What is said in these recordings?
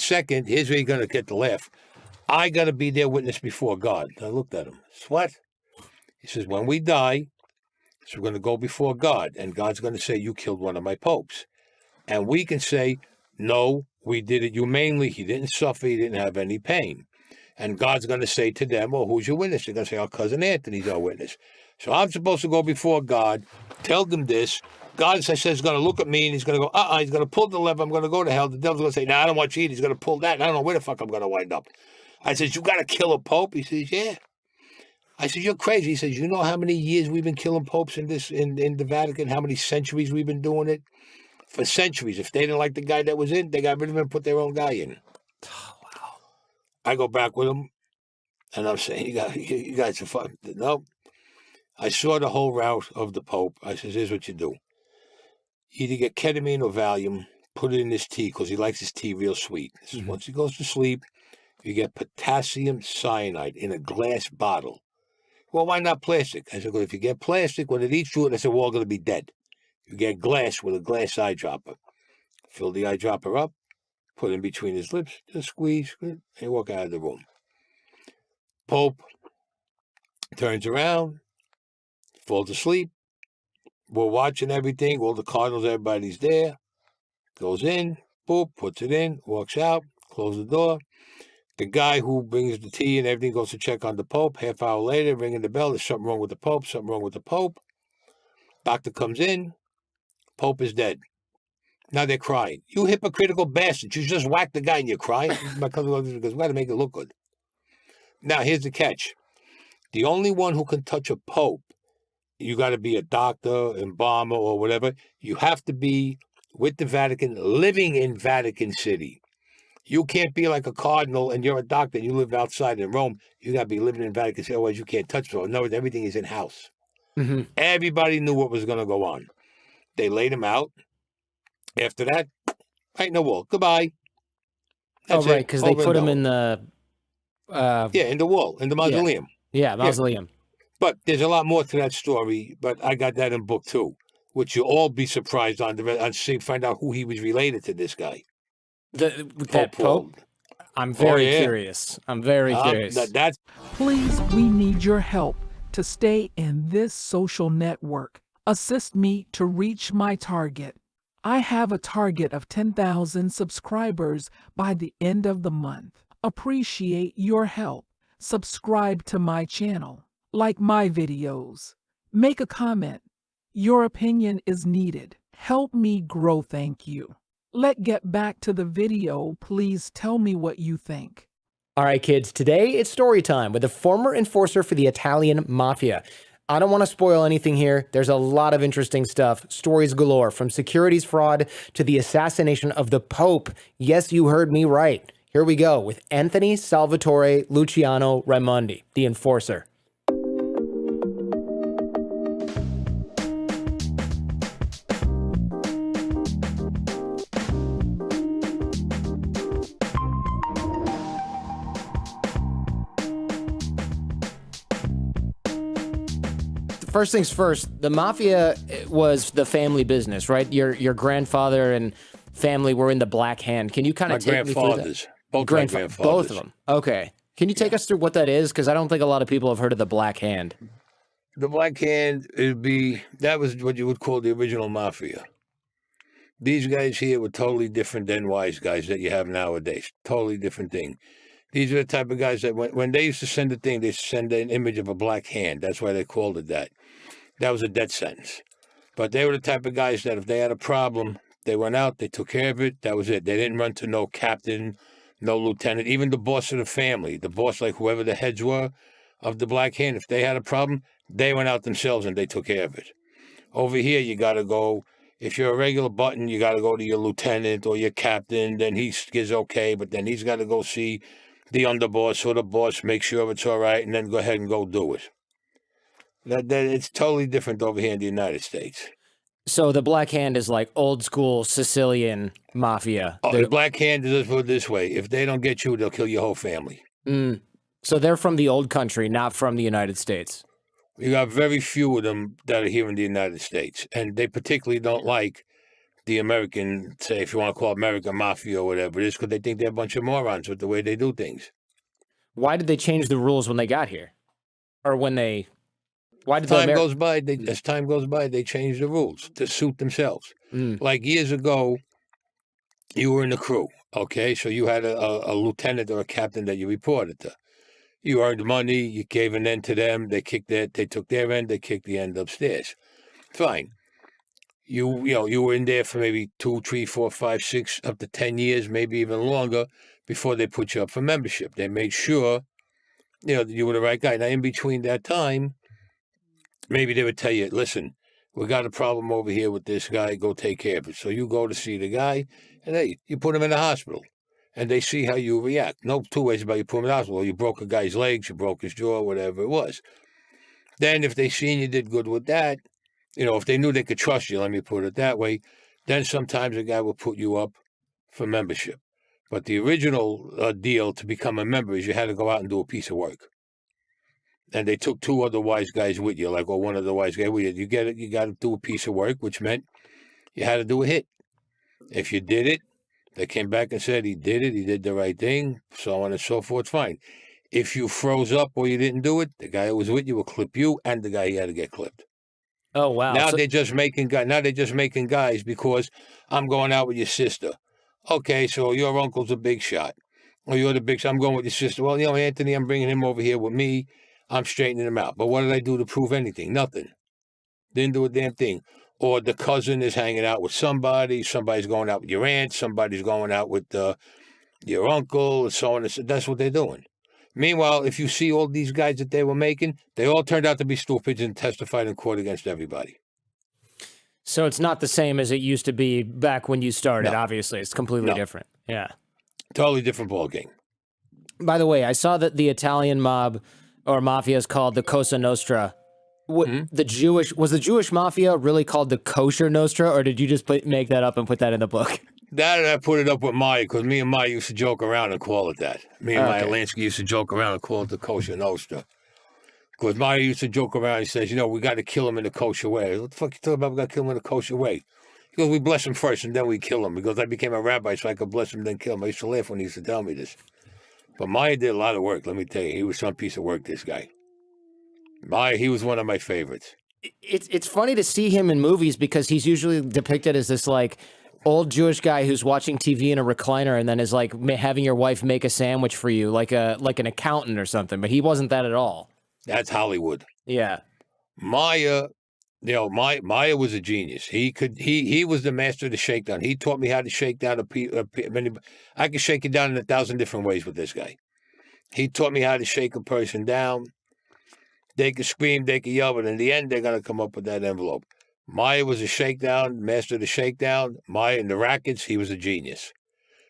second, here's where you're going to get the laugh. I got to be their witness before God. I looked at him. What? He says, when we die, so we're going to go before God, and God's going to say, you killed one of my popes. And we can say, no, we did it humanely. He didn't suffer. He didn't have any pain. And God's going to say to them, well, who's your witness? They're going to say, our cousin Anthony's our witness. So I'm supposed to go before God, tell them this. God, as I said, is going to look at me, and he's going to go, he's going to pull the lever. I'm going to go to hell. The devil's going to say, no, I don't want you to eat. He's going to pull that, and I don't know where the fuck I'm going to wind up. I says, you got to kill a pope? He says, yeah. I said, you're crazy. He says, you know how many years we've been killing popes in the Vatican? How many centuries we've been doing it? For centuries. If they didn't like the guy that was in, they got rid of him and put their own guy in. Oh, wow. I go back with him, and I'm saying, you guys are fun. No. I saw the whole route of the Pope. I says, here's what you do. You either get ketamine or Valium, put it in his tea, because he likes his tea real sweet. This is once he goes to sleep, you get potassium cyanide in a glass bottle. Well, why not plastic? I said, well, if you get plastic, when it eats through it, I said, we're all going to be dead. You get glass with a glass eyedropper. Fill the eyedropper up, put it in between his lips, just squeeze, and walk out of the room. Pope turns around, falls asleep. We're watching everything. All the cardinals, everybody's there. Goes in, boop, puts it in, walks out, closes the door. The guy who brings the tea and everything goes to check on the Pope. Half hour later, ringing the bell. There's something wrong with the Pope, something wrong with the Pope. Doctor comes in. Pope is dead. Now they're crying. You hypocritical bastards. You just whacked the guy and you're crying. My cousin goes, because we got to make it look good. Now, here's the catch. The only one who can touch a Pope, you got to be a doctor, embalmer, or whatever. You have to be with the Vatican, living in Vatican City. You can't be like a cardinal and you're a doctor and you live outside in Rome. You got to be living in Vatican City, otherwise you can't touch it. No, everything is in-house. Mm-hmm. Everybody knew what was going to go on. They laid him out. After that, right in the wall. Goodbye. That's right, because they put him in the... in the wall, in the mausoleum. Yeah, mausoleum. Yeah. But there's a lot more to that story, but I got that in book 2, which you'll all be surprised on find out who he was related to, this guy. That Pope? I'm very curious. I'm very curious. Please, we need your help to stay in this social network. Assist me to reach my target. I have a target of 10,000 subscribers by the end of the month. Appreciate your help. Subscribe to my channel. Like my videos. Make a comment. Your opinion is needed. Help me grow, thank you. Let's get back to the video. Please tell me what you think. All right, kids, today it's story time with a former enforcer for the Italian Mafia. I don't want to spoil anything here. There's a lot of interesting stuff. Stories galore, from securities fraud to the assassination of the Pope. Yes, you heard me right. Here we go with Anthony Salvatore Luciano Raimondi, the enforcer. First things first, the Mafia was the family business, right? Your grandfather and family were in the Black Hand. Can you kind of take me through that? Both grandfathers. Both of them. Okay. Can you take us through what that is? Because I don't think a lot of people have heard of the Black Hand. The Black Hand, that was what you would call the original Mafia. These guys here were totally different than wise guys that you have nowadays. Totally different thing. These are the type of guys that when they used to send a thing, they send an image of a black hand. That's why they called it that. That was a death sentence. But they were the type of guys that if they had a problem, they went out, they took care of it, that was it. They didn't run to no captain, no lieutenant, even the boss of the family, the boss, like whoever the heads were of the Black Hand. If they had a problem, they went out themselves and they took care of it. Over here, you got to go. If you're a regular button, you got to go to your lieutenant or your captain. Then he is okay, but then he's got to go see the underboss or the boss, make sure it's all right, and then go ahead and go do it. It's totally different over here in the United States. So the Black Hand is like old school Sicilian Mafia. The Black Hand is put this way. If they don't get you, they'll kill your whole family. So they're from the old country, not from the United States. You got very few of them that are here in the United States. And they particularly don't like the American, say, if you want to call it American Mafia or whatever it is, because they think they're a bunch of morons with the way they do things. Why did they change the rules when they got here? Or when they... Why did As time goes by, they change the rules to suit themselves. Like years ago, you were in the crew, okay? So you had a lieutenant or a captain that you reported to. You earned money, you gave an end to them, they took their end, they kicked the end upstairs. Fine. You were in there for maybe 2, 3, 4, 5, 6, up to 10 years, maybe even longer, before they put you up for membership. They made sure, that you were the right guy. Now, in between that time, maybe they would tell you, listen, we got a problem over here with this guy, go take care of it. So you go to see the guy, and hey, you put him in the hospital, and they see how you react. No two ways about you put him in the hospital. You broke a guy's legs, you broke his jaw, whatever it was. Then if they seen you did good with that, if they knew they could trust you, let me put it that way, then sometimes a guy will put you up for membership. But the original deal to become a member is you had to go out and do a piece of work. And they took 2 other wise guys with you, or one other wise guy with you. You get it, you got to do a piece of work, which meant you had to do a hit. If you did it, they came back and said he did it, he did the right thing, so on and so forth, fine. If you froze up or you didn't do it, the guy who was with you will clip you and the guy he had to get clipped. Oh, wow. Now they're just making guys because I'm going out with your sister. Okay, so your uncle's a big shot. Or you're the big shot. I'm going with your sister. Well, Anthony, I'm bringing him over here with me. I'm straightening him out. But what did I do to prove anything? Nothing. Didn't do a damn thing. Or the cousin is hanging out with somebody. Somebody's going out with your aunt. Somebody's going out with your uncle, and so on. That's what they're doing. Meanwhile, if you see all these guys that they were making, they all turned out to be stupids and testified in court against everybody. So it's not the same as it used to be back when you started, No. Obviously. It's completely different. Yeah. Totally different ballgame. By the way, I saw that the Italian mob or mafia is called the Cosa Nostra. Was the Jewish mafia really called the Kosher Nostra, or did you just make that up and put that in the book? That I put it up with Maya, because me and Maya used to joke around and call it that. Me and Maya Lansky used to joke around and call it the Kosher Nostra. Because Maya used to joke around and says, we got to kill him in the kosher way. What the fuck you talking about? We got to kill him in the kosher way. He goes, we bless him first and then we kill him. Because I became a rabbi so I could bless him then kill him. I used to laugh when he used to tell me this. But Maya did a lot of work, let me tell you. He was some piece of work, this guy. Maya, he was one of my favorites. It's funny to see him in movies because he's usually depicted as this old Jewish guy who's watching TV in a recliner and then is having your wife make a sandwich for you, like an accountant or something. But he wasn't that at all. That's Hollywood. Yeah. Maya, Maya was a genius. He was the master of the shakedown. He taught me how to shake down I could shake it down in 1,000 different ways with this guy. He taught me how to shake a person down. They could scream, they could yell, but in the end, they're going to come up with that envelope. Maya was a shakedown, master of the shakedown. Maya in the rackets, he was a genius.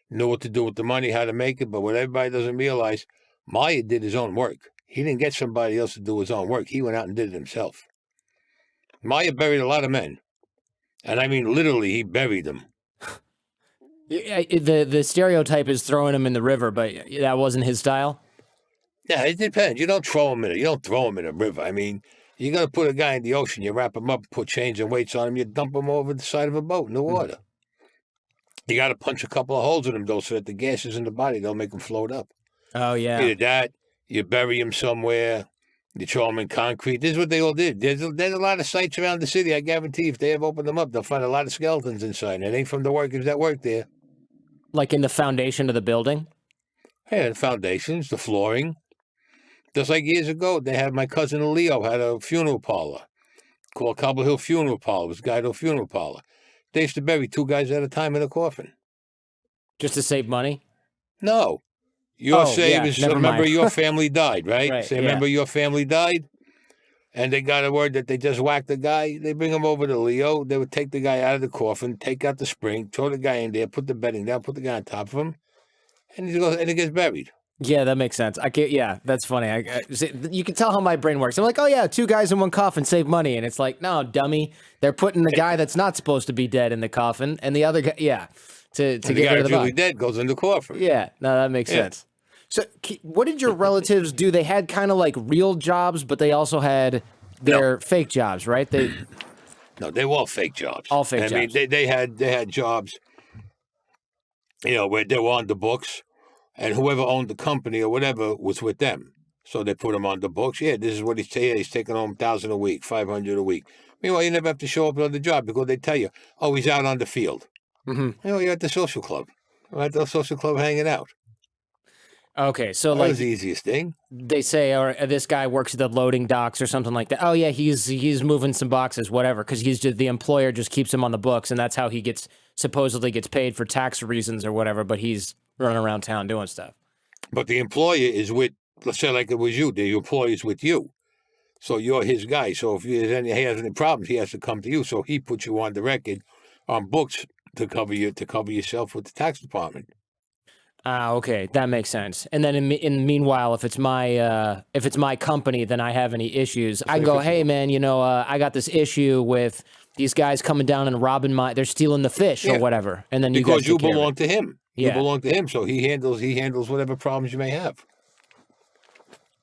Knew what to do with the money, how to make it, but what everybody doesn't realize, Maya did his own work. He didn't get somebody else to do his own work. He went out and did it himself. Maya buried a lot of men. And I mean, literally, he buried them. The stereotype is throwing him in the river, but that wasn't his style? Yeah, it depends. You don't throw him in a river. I mean, you got to put a guy in the ocean. You wrap him up, put chains and weights on him. You dump him over the side of a boat in the water. You got to punch a couple of holes in him, though, so that the gases in the body don't make him float up. Oh, yeah. Either that, you bury him somewhere, you throw him in concrete. This is what they all did. There's a lot of sites around the city. I guarantee if they ever open them up, they'll find a lot of skeletons inside. And it ain't from the workers that work there. Like in the foundation of the building? Yeah, the foundations, the flooring. Just like years ago, they had my cousin Leo had a funeral parlor called Cobble Hill Funeral Parlor. It was Guido Funeral Parlor. They used to bury 2 guys at a time in a coffin. Just to save money? No. Remember your family died, right? Remember your family died? And they got a word that they just whacked the guy. They bring him over to Leo. They would take the guy out of the coffin, take out the spring, throw the guy in there, put the bedding down, put the guy on top of him, and he gets buried. Yeah, that makes sense. Yeah, that's funny. You can tell how my brain works. I'm like, oh yeah, 2 guys in one coffin save money, and it's like, no, dummy. They're putting the guy that's not supposed to be dead in the coffin, and the other guy, to get rid of the body. The guy really dead goes in the coffin. Yeah, no, that makes sense. So, what did your relatives do? They had kind of like real jobs, but they also had their fake jobs, right? No, they were all fake jobs. All fake I mean, jobs. they had jobs, where they were on the books, and whoever owned the company or whatever was with them. So they put him on the books. Yeah, this is what he's taking. He's taking home 1,000 a week, 500 a week. Meanwhile, you never have to show up on the job because they tell you, oh, he's out on the field. Mm-hmm. You're at the social club. We're at the social club hanging out. Okay, so That was the easiest thing. they say, or this guy works at the loading docks or something like that. Oh yeah, he's moving some boxes, whatever, because the employer just keeps him on the books, and that's how he supposedly gets paid for tax reasons or whatever. But he's running around town doing stuff. But the employer is with, let's say, like it was you. The employer is with you, so you're his guy. So if he has any problems, he has to come to you. So he puts you on the record, on books to cover yourself with the tax department. Okay, that makes sense. And then in meanwhile, if it's my company, then I have any issues, I go, hey man, I got this issue with these guys coming down and robbing they're stealing the fish or whatever, and then because you belong belong to him. You belong to him, so he handles whatever problems you may have.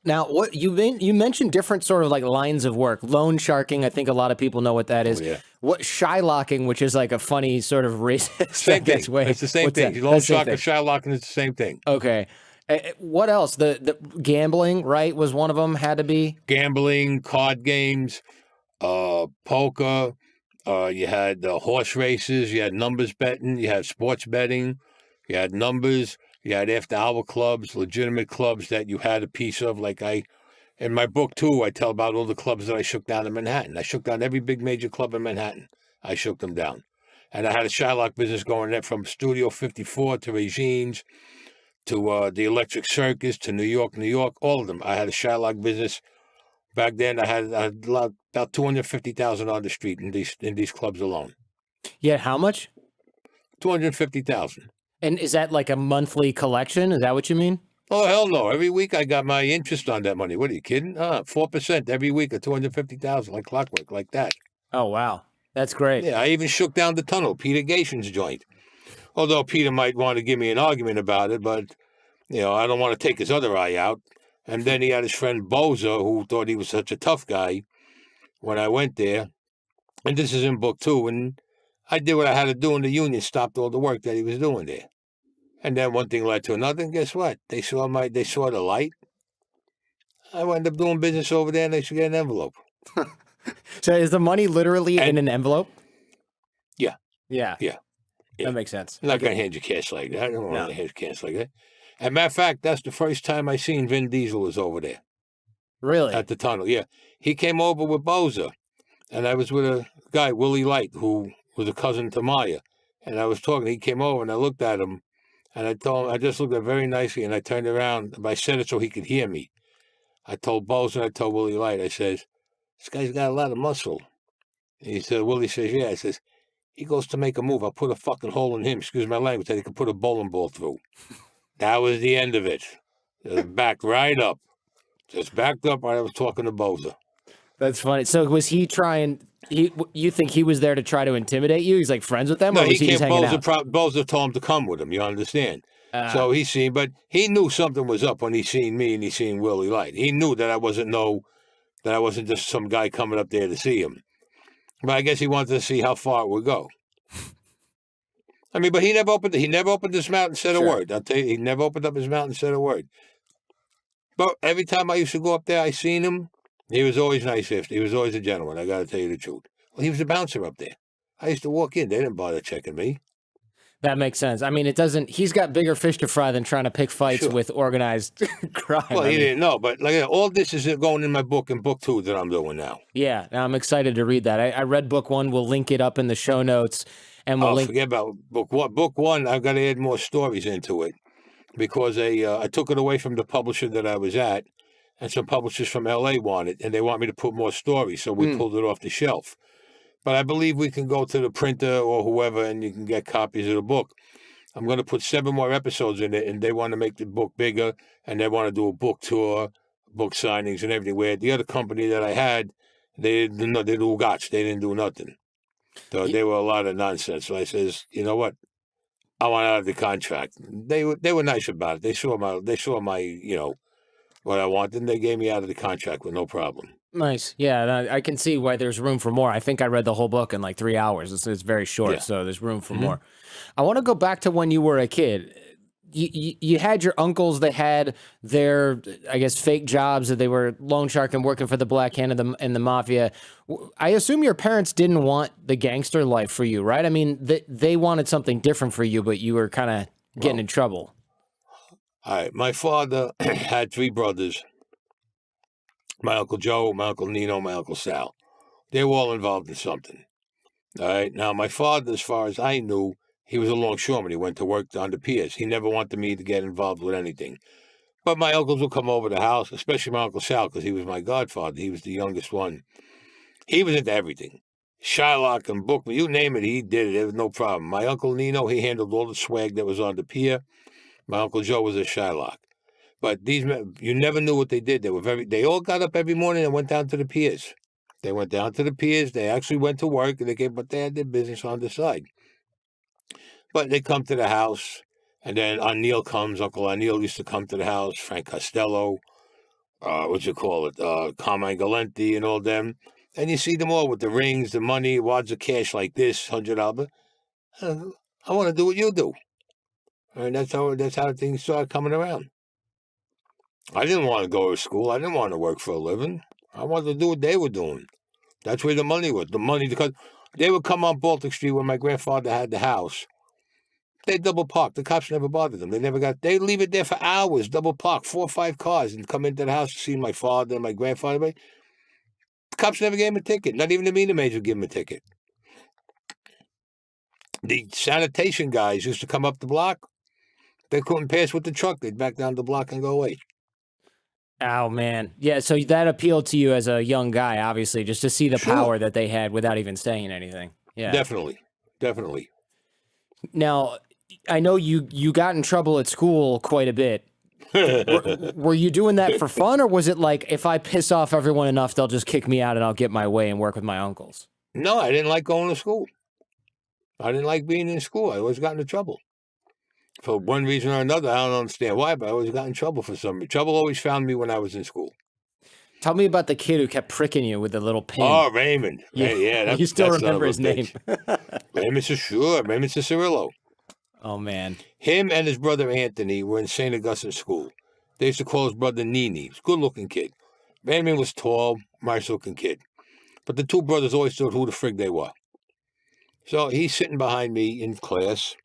Now, what you mentioned different sort of like lines of work. Loan sharking, I think a lot of people know what that is. Oh, yeah. What Shylocking, which is like a funny sort of racist. Same thing. It's the same thing. Loan sharking, Shylocking is the same thing. Okay. What else? The gambling, right, was one of them. Had to be gambling, card games, poker. You had horse races. You had numbers betting. You had sports betting. You had numbers. You had after-hour clubs, legitimate clubs that you had a piece of. Like in my book, too, I tell about all the clubs that I shook down in Manhattan. I shook down every big major club in Manhattan. I shook them down. And I had a Shylock business going there from Studio 54 to Regine's to the Electric Circus to New York, all of them. I had a Shylock business. Back then, I had about $250,000 on the street in these clubs alone. Yeah, how much? $250,000. And is that like a monthly collection? Is that what you mean? Oh, hell no. Every week I got my interest on that money. What are you kidding? 4% every week of $250,000, like clockwork, like that. Oh, wow. That's great. Yeah, I even shook down the tunnel, Peter Gation's joint. Although Peter might want to give me an argument about it, but, I don't want to take his other eye out. And then he had his friend Boza, who thought he was such a tough guy when I went there. And this is in book 2, and I did what I had to do, and the union stopped all the work that he was doing there. And then one thing led to another, and guess what? They saw the light. I wound up doing business over there, and they should get an envelope. So is the money literally in an envelope? Yeah. Yeah. That makes sense. I'm not going to hand you cash like that. I don't want to hand you cash like that. As a matter of fact, that's the first time I seen Vin Diesel was over there. Really? At the tunnel, yeah. He came over with Boza, and I was with a guy, Willie Light, who was a cousin to Maya. And I was talking, he came over, and I looked at him, and I told him, I just looked at him very nicely, and I turned around, and I said it so he could hear me. I told Boza, and I told Willie Light, I says, this guy's got a lot of muscle. And he said, Willie says, yeah. I says, he goes to make a move, I'll put a fucking hole in him, excuse my language, that he could put a bowling ball through. That was the end of it. Just backed right up. Just backed up while I was talking to Boza. That's funny. So was he trying... You think he was there to try to intimidate you? He's like friends with them? No, or was he just hanging out? Boza told him to come with him, you understand? So he seen, but he knew something was up when he seen me and he seen Willie Light. He knew that I wasn't just some guy coming up there to see him. But I guess he wanted to see how far it would go. I mean, but he never opened his mouth and said a word. I'll tell you, he never opened up his mouth and said a word. But every time I used to go up there, I seen him. He was always nice. He was always a gentleman. I got to tell you the truth. Well, he was a bouncer up there. I used to walk in. They didn't bother checking me. That makes sense. I mean, he's got bigger fish to fry than trying to pick fights with organized crime. Well, he didn't know, but like all this is going in my book and book 2 that I'm doing now. Yeah, I'm excited to read that. I read book 1. We'll link it up in the show notes. And we'll forget about book 1. Book 1, I've got to add more stories into it because I took it away from the publisher that I was at, and some publishers from L.A. want it, and they want me to put more stories, so we pulled it off the shelf. But I believe we can go to the printer or whoever, and you can get copies of the book. I'm going to put 7 more episodes in it, and they want to make the book bigger, and they want to do a book tour, book signings, and everything. Where the other company that I had, they do guts. They didn't do nothing. So they were a lot of nonsense. So I says, you know what? I want out of the contract. They were nice about it. They saw my what I wanted, and they gave me out of the contract with no problem. Nice. Yeah, I can see why there's room for more. I think I read the whole book in like 3 hours. It's very short, Yeah. so there's room for Mhm. more. I want to go back to when you were a kid. You had your uncles that had their, I guess, fake jobs, that they were loan sharking, working for the Black Hand and the Mafia. I assume your parents didn't want the gangster life for you, right? I mean, they wanted something different for you, but you were kind of getting Well, in trouble. all right. My father had 3 brothers. My Uncle Joe, my Uncle Nino, my Uncle Sal. They were all involved in something. All right. Now, my father, as far as I knew, he was a longshoreman. He went to work on the piers. He never wanted me to get involved with anything. But my uncles would come over to the house, especially my Uncle Sal, because he was my godfather. He was the youngest one. He was into everything. Shylock and Bookman, you name it, he did it. There was no problem. My Uncle Nino, he handled all the swag that was on the pier. My Uncle Joe was a Shylock. But these men, you never knew what they did. They all got up every morning and went down to the piers. They went down to the piers. They actually went to work, but they had their business on the side. But they come to the house, and then O'Neill comes. Uncle O'Neill used to come to the house. Frank Costello, Carmine Galenti, and all them. And you see them all with the rings, the money, wads of cash like this, $100. I want to do what you do, and that's how things started coming around. I didn't want to go to school. I didn't want to work for a living. I wanted to do what they were doing. That's where the money was. The money, because they would come on Baltic Street where my grandfather had the house. They double park. The cops never bothered them. They leave it there for hours, double park, 4 or 5 cars, and come into the house to see my father and my grandfather. But the cops never gave him a ticket. Not even the meter maids would give him a ticket. The sanitation guys used to come up the block. They couldn't pass with the truck. They'd back down the block and go away. Oh man. Yeah, so that appealed to you as a young guy, obviously, just to see the Sure. power that they had without even saying anything. Yeah. Definitely. Now, I know you got in trouble at school quite a bit. Were you doing that for fun, or was it like, if I piss off everyone enough, they'll just kick me out and I'll get my way and work with my uncles? No, I didn't like going to school. I didn't like being in school. I always got into trouble. For one reason or another, I don't understand why, but I always got in trouble for some reason. Trouble always found me when I was in school. Tell me about the kid who kept pricking you with the little pin. Oh, Raymond. Yeah, you still remember his name. Raymond Cicerillo. Oh, man. Him and his brother Anthony were in St. Augustine School. They used to call his brother Nini. He's a good-looking kid. Raymond was tall, nice-looking kid. But the 2 brothers always thought who the frig they were. So he's sitting behind me in class,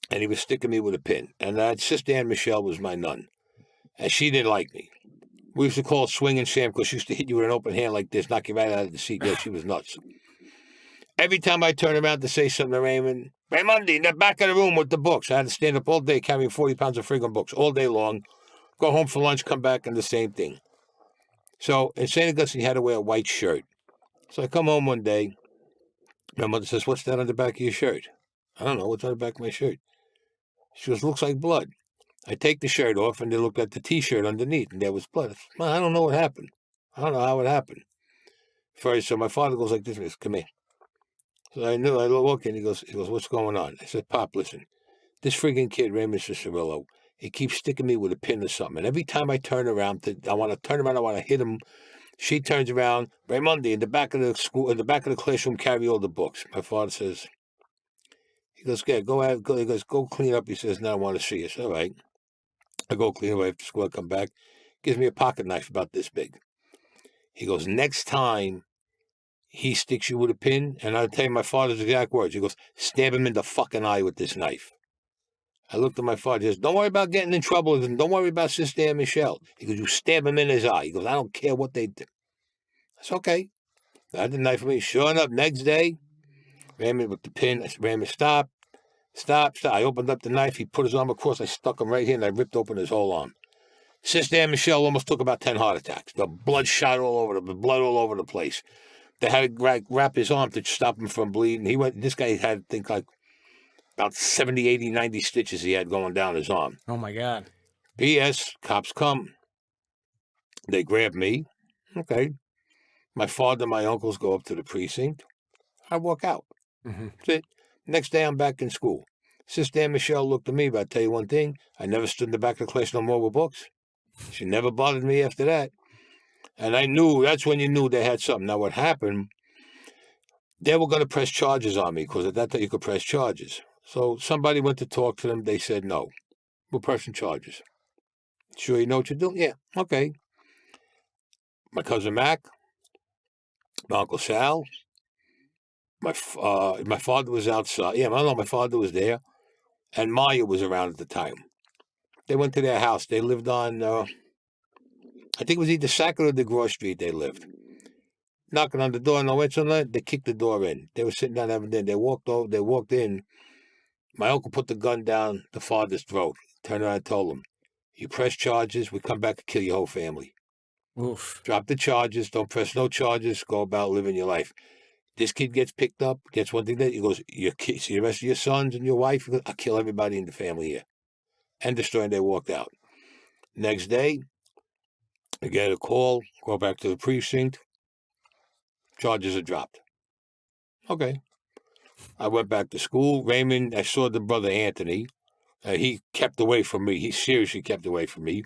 and he was sticking me with a pin. And Sister Ann Michelle was my nun, and she didn't like me. We used to call it Swinging Sam because she used to hit you with an open hand like this, knock you right out of the seat. Yeah, she was nuts. Every time I turned around to say something to Raymond, Raimondi, in the back of the room with the books. I had to stand up all day carrying 40 pounds of friggin' books all day long, go home for lunch, come back, and the same thing. So in St. Augustine, you had to wear a white shirt. So I come home one day. My mother says, "What's that on the back of your shirt?" I don't know. What's on the back of my shirt? She goes, "Looks like blood." I take the shirt off, and they looked at the T-shirt underneath, and there was blood. Well, I don't know what happened. I don't know how it happened. First, so my father goes like this, he goes, "Come here." So I look, and he goes, "What's going on?" I said, "Pop, listen, this friggin' kid, Raymond Cicerillo, he keeps sticking me with a pin or something. And every time I turn around, I want to hit him. She turns around, Raimondi, in the back of the school, in the back of the classroom, carry all the books." My father says, he goes, "Yeah, go ahead." He goes, "Go clean up." He says, "No, I want to see you." I said, "All right." I go clean away after school. I come back, gives me a pocket knife about this big. He goes, "Next time he sticks you with a pin," and I'll tell you my father's exact words. He goes, "Stab him in the fucking eye with this knife." I looked at my father. He says, "Don't worry about getting in trouble. And don't worry about Sister Ann Michelle." He goes, "You stab him in his eye." He goes, "I don't care what they do." That's okay. I had the knife with me. Sure enough, next day, Raymond with the pin. I said, "Raymond, stop. Stop. I opened up the knife. He put his arm across. I stuck him right here, and I ripped open his whole arm. Sister Ann Michelle almost took about 10 heart attacks. The blood shot all over blood all over the place. They had to wrap his arm to stop him from bleeding. This guy had, I think, like about 70, 80, 90 stitches he had going down his arm. Oh, my God. BS, cops come. They grab me. Okay. My father and my uncles go up to the precinct. I walk out. Mm-hmm. That's it. Next day, I'm back in school. Sister Ann Michelle looked at me, but I'll tell you one thing. I never stood in the back of the class no more with books. She never bothered me after that. And I knew, that's when you knew they had something. Now, what happened, they were going to press charges on me because at that time you could press charges. So somebody went to talk to them. They said, no, we're pressing charges. Sure you know what you're doing? Yeah, okay. My cousin Mac, my Uncle Sal, my father was outside. Yeah, I know my father was there. And Maya was around at the time. They went to their house. They lived on, I think it was either Sackett or DeGraw Street they lived. Knocking on the door, no answer, they kicked the door in. They were sitting down having dinner. They walked in. My uncle put the gun down the father's throat. Turned around and told him, you press charges, we come back and kill your whole family. Oof. Drop the charges, don't press no charges, go about living your life. This kid gets picked up, gets one thing that he goes, your kids, the rest of your sons and your wife, he goes, I'll kill everybody in the family here. End of story, and they walked out. Next day, I get a call, go back to the precinct, charges are dropped. Okay. I went back to school. Raymond, I saw the brother Anthony. He kept away from me. He seriously kept away from me.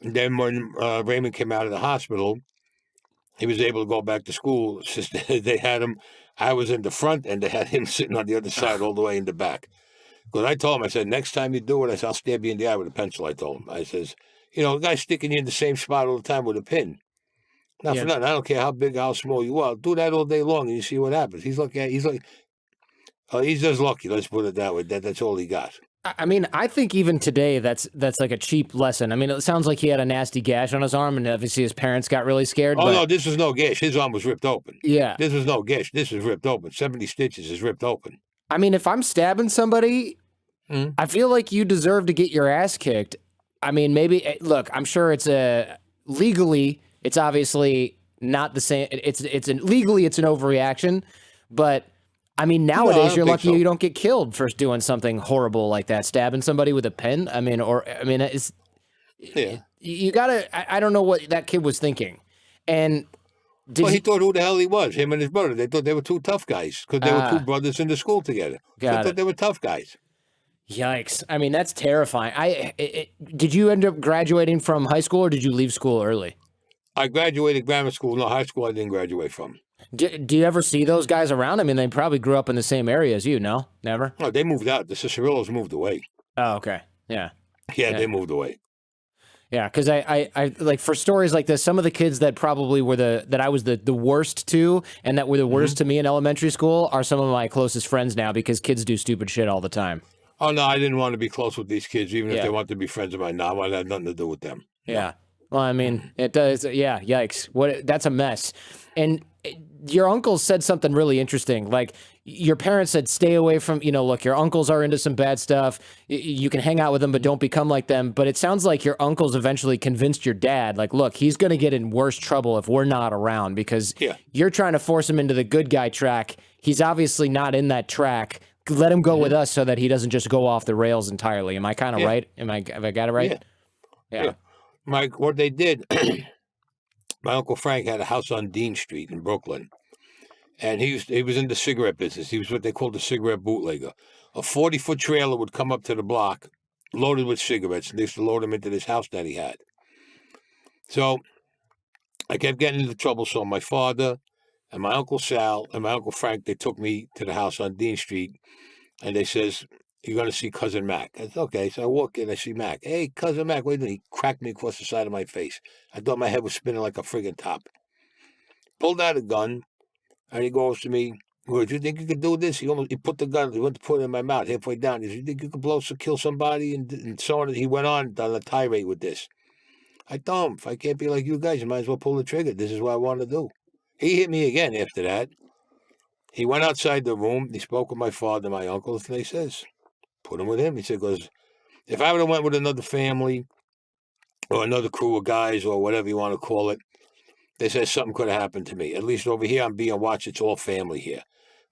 And then when Raymond came out of the hospital, he was able to go back to school. They had him, I was in the front, and they had him sitting on the other side all the way in the back. Because I told him, I said, next time you do it, I said, I'll stab you in the eye with a pencil, I told him. I says, you know, the guy's sticking you in the same spot all the time with a pin. Not for nothing. I don't care how big or how small you are. Do that all day long, and you see what happens. He's just lucky, let's put it that way. That's all he got. I mean, I think even today, that's like a cheap lesson. I mean, it sounds like he had a nasty gash on his arm, and obviously his parents got really scared. Oh, no, this was no gash. His arm was ripped open. Yeah. This was no gash. This was ripped open. 70 stitches is ripped open. I mean, if I'm stabbing somebody, I feel like you deserve to get your ass kicked. I mean, maybe, look, I'm sure it's legally, it's obviously not the same. Legally, it's an overreaction, but I mean, nowadays you're lucky you don't get killed for doing something horrible like that, stabbing somebody with a pen. I mean, it's, you gotta, I don't know what that kid was thinking. And he thought who the hell he was, him and his brother. They thought they were two tough guys because they were two brothers in the school together. They thought they were tough guys. Yikes. I mean, that's terrifying. Did you end up graduating from high school or did you leave school early? I graduated grammar school. No, high school I didn't graduate from. Do you ever see those guys around? I mean, they probably grew up in the same area as you, no? Never? No, they moved out. The Cicerillos moved away. Oh, okay. Yeah. Yeah, they moved away. Yeah, because I like for stories like this, some of the kids that probably were that I was the worst to and that were the worst to me in elementary school are some of my closest friends now because kids do stupid shit all the time. Oh, no, I didn't want to be close with these kids, even if they wanted to be friends of mine. No, I had nothing to do with them. Yeah. Well, I mean, it does. Yeah. Yikes. That's a mess. And your uncle said something really interesting. Like your parents said, stay away from, look, your uncles are into some bad stuff. You can hang out with them, but don't become like them. But it sounds like your uncles eventually convinced your dad, like, look, he's going to get in worse trouble if we're not around because you're trying to force him into the good guy track. He's obviously not in that track. Let him go with us so that he doesn't just go off the rails entirely. Am I kind of right? Have I got it right? Yeah. What they did, my Uncle Frank had a house on Dean Street in Brooklyn. And he was in the cigarette business. He was what they called a cigarette bootlegger. A 40-foot trailer would come up to the block loaded with cigarettes. And they used to load them into this house that he had. So I kept getting into trouble. So my father and my Uncle Sal and my Uncle Frank, they took me to the house on Dean Street. And they says, you're going to see Cousin Mac. I said, okay. So I walk in, I see Mac. Hey, Cousin Mac, what are you doing? He cracked me across the side of my face. I thought my head was spinning like a friggin' top. Pulled out a gun, and he goes to me, do you think you could do this? He put the gun, he went to put it in my mouth, halfway down. He said, you think you could kill somebody? And so on. He went on a tirade with this. I told him, if I can't be like you guys, you might as well pull the trigger. This is what I want to do. He hit me again after that. He went outside the room. He spoke with my father and my uncle, and he says, put him with him. He said, because if I would have went with another family or another crew of guys or whatever you want to call it, they said something could have happened to me. At least over here, I'm being watched. It's all family here.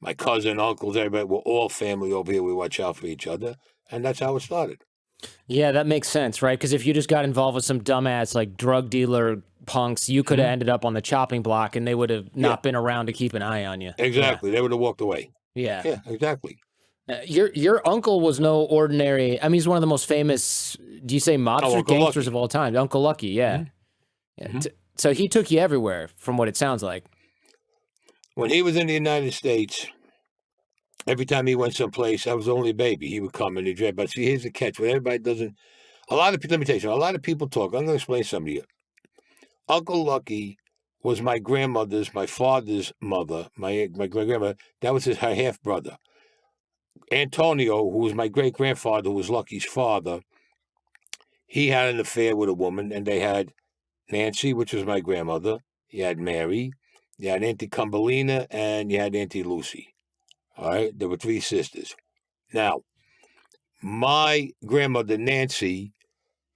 My cousin, uncles, everybody, we're all family over here. We watch out for each other. And that's how it started. Yeah, that makes sense, right? Because if you just got involved with some dumbass, like drug dealer punks, you could have ended up on the chopping block and they would have not been around to keep an eye on you. Exactly. They would have walked away. Yeah. Yeah, exactly. Your uncle was no ordinary. I mean, he's one of the most famous, do you say mobster gangsters of all time? Uncle Lucky, yeah. So he took you everywhere, from what it sounds like. When he was in the United States, every time he went someplace, I was only a baby. He would come and he'd drive. But see, here's the catch. What everybody doesn't... A lot of people, let me tell you something. A lot of people talk. I'm going to explain something to you. Uncle Lucky was my grandmother's, my father's mother, my great-grandmother. That was her half-brother. Antonio, who was my great-grandfather, who was Lucky's father, he had an affair with a woman, and they had Nancy, which was my grandmother. You had Mary. You had Auntie Cumberlina, and you had Auntie Lucy. All right? There were 3 sisters. Now, my grandmother, Nancy,